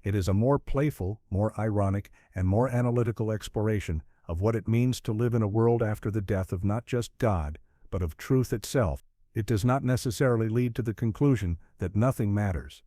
It is a more playful, more ironic, and more analytical exploration of what it means to live in a world after the death of not just God, but of truth itself. It does not necessarily lead to the conclusion that nothing matters,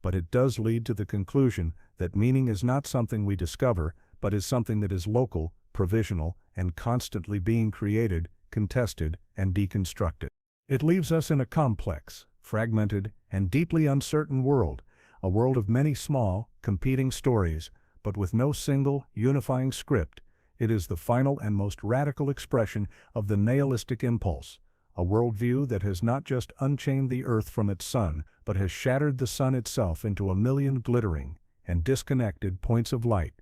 but it does lead to the conclusion that meaning is not something we discover, but is something that is local, provisional, and constantly being created, contested, and deconstructed. It leaves us in a complex, fragmented, and deeply uncertain world, a world of many small, competing stories, but with no single, unifying script. It is the final and most radical expression of the nihilistic impulse, a worldview that has not just unchained the earth from its sun, but has shattered the sun itself into a million glittering and disconnected points of light,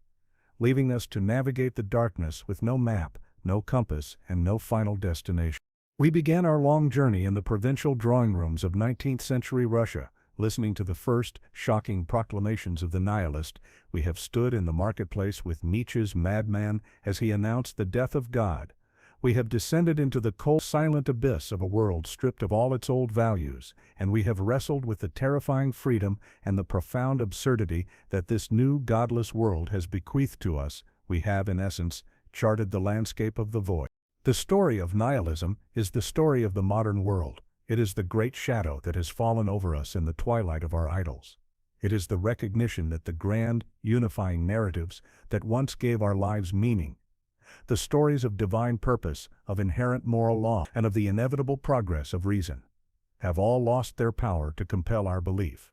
leaving us to navigate the darkness with no map, no compass, and no final destination. We began our long journey in the provincial drawing rooms of 19th century Russia, listening to the first shocking proclamations of the nihilist. We have stood in the marketplace with Nietzsche's madman as he announced the death of God. We have descended into the cold, silent abyss of a world stripped of all its old values, and we have wrestled with the terrifying freedom and the profound absurdity that this new godless world has bequeathed to us. We have, in essence, charted the landscape of the void. The story of nihilism is the story of the modern world. It is the great shadow that has fallen over us in the twilight of our idols. It is the recognition that the grand, unifying narratives that once gave our lives meaning, the stories of divine purpose, of inherent moral law, and of the inevitable progress of reason, have all lost their power to compel our belief.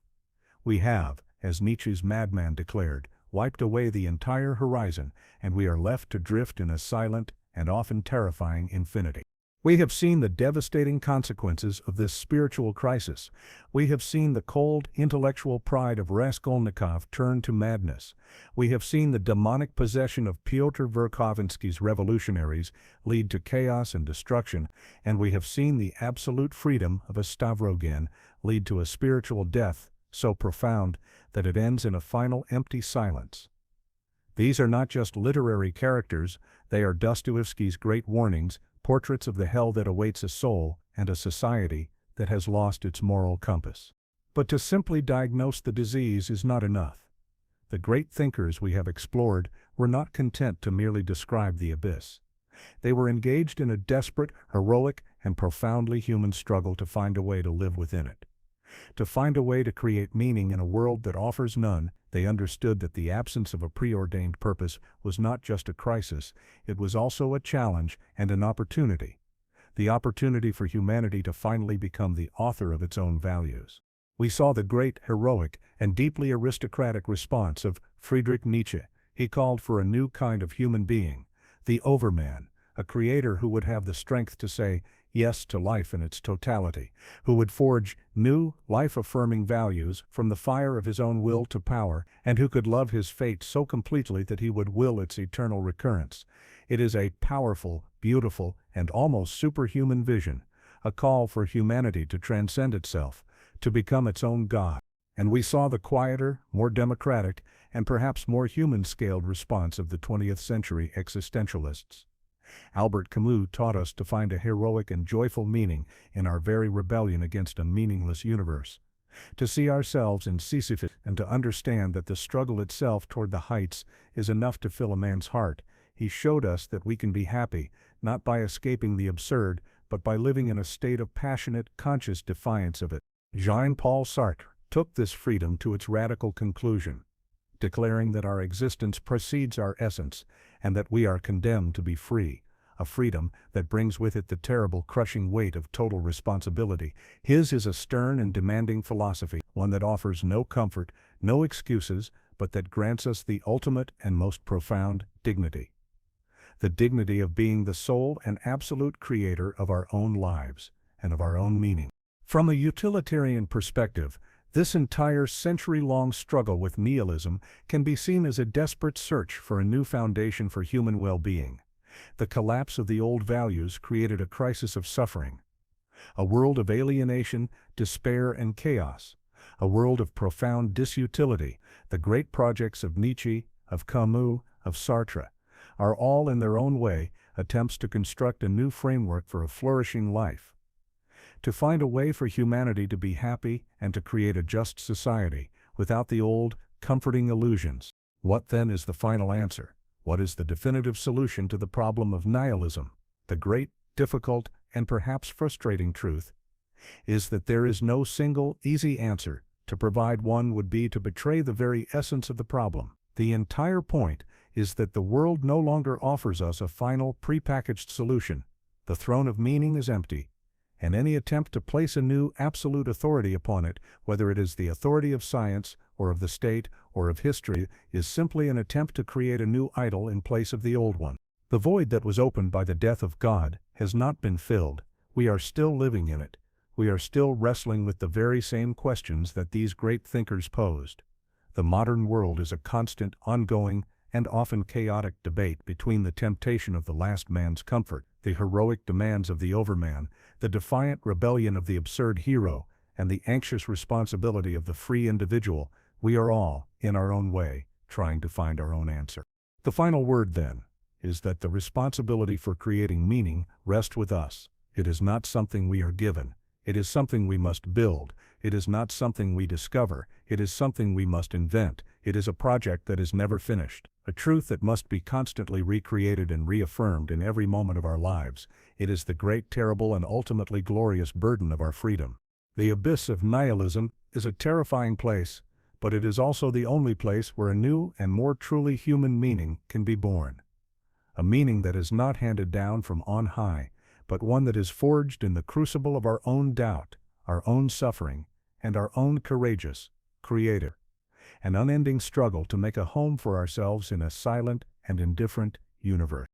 We have, as Nietzsche's madman declared, wiped away the entire horizon, and we are left to drift in a silent and often terrifying infinity. We have seen the devastating consequences of this spiritual crisis. We have seen the cold, intellectual pride of Raskolnikov turn to madness. We have seen the demonic possession of Pyotr Verkovensky's revolutionaries lead to chaos and destruction, and we have seen the absolute freedom of a Stavrogin lead to a spiritual death so profound that it ends in a final empty silence. These are not just literary characters, they are Dostoevsky's great warnings, portraits of the hell that awaits a soul and a society that has lost its moral compass. But to simply diagnose the disease is not enough. The great thinkers we have explored were not content to merely describe the abyss. They were engaged in a desperate, heroic, and profoundly human struggle to find a way to live within it. To find a way to create meaning in a world that offers none. They understood that the absence of a preordained purpose was not just a crisis, it was also a challenge and an opportunity. The opportunity for humanity to finally become the author of its own values. We saw the great, heroic, and deeply aristocratic response of Friedrich Nietzsche. He called for a new kind of human being, the overman, a creator who would have the strength to say yes to life in its totality, who would forge new, life-affirming values from the fire of his own will to power, and who could love his fate so completely that he would will its eternal recurrence. It is a powerful, beautiful, and almost superhuman vision, a call for humanity to transcend itself, to become its own God. And we saw the quieter, more democratic, and perhaps more human-scaled response of the 20th century existentialists. Albert Camus taught us to find a heroic and joyful meaning in our very rebellion against a meaningless universe. To see ourselves in Sisyphus and to understand that the struggle itself toward the heights is enough to fill a man's heart. He showed us that we can be happy, not by escaping the absurd, but by living in a state of passionate, conscious defiance of it. Jean-Paul Sartre took this freedom to its radical conclusion, declaring that our existence precedes our essence, and that we are condemned to be free, a freedom that brings with it the terrible crushing weight of total responsibility. His is a stern and demanding philosophy, one that offers no comfort, no excuses, but that grants us the ultimate and most profound dignity. The dignity of being the sole and absolute creator of our own lives and of our own meaning. From a utilitarian perspective, this entire century-long struggle with nihilism can be seen as a desperate search for a new foundation for human well-being. The collapse of the old values created a crisis of suffering, a world of alienation, despair, and chaos, a world of profound disutility. The great projects of Nietzsche, of Camus, of Sartre, are all in their own way attempts to construct a new framework for a flourishing life, to find a way for humanity to be happy and to create a just society without the old, comforting illusions. What then is the final answer? What is the definitive solution to the problem of nihilism? The great, difficult, and perhaps frustrating truth is that there is no single, easy answer. To provide one would be to betray the very essence of the problem. The entire point is that the world no longer offers us a final, prepackaged solution. The throne of meaning is empty, and any attempt to place a new absolute authority upon it, whether it is the authority of science, or of the state, or of history, is simply an attempt to create a new idol in place of the old one. The void that was opened by the death of God has not been filled. We are still living in it. We are still wrestling with the very same questions that these great thinkers posed. The modern world is a constant, ongoing, and often chaotic debate between the temptation of the last man's comfort, the heroic demands of the overman, the defiant rebellion of the absurd hero, and the anxious responsibility of the free individual. We are all, in our own way, trying to find our own answer. The final word, then, is that the responsibility for creating meaning rests with us. It is not something we are given. It is something we must build. It is not something we discover, it is something we must invent. It is a project that is never finished, a truth that must be constantly recreated and reaffirmed in every moment of our lives. It is the great, terrible, and ultimately glorious burden of our freedom. The abyss of nihilism is a terrifying place, but it is also the only place where a new and more truly human meaning can be born. A meaning that is not handed down from on high, but one that is forged in the crucible of our own doubt, our own suffering, and our own courageous Creator. An unending struggle to make a home for ourselves in a silent and indifferent universe.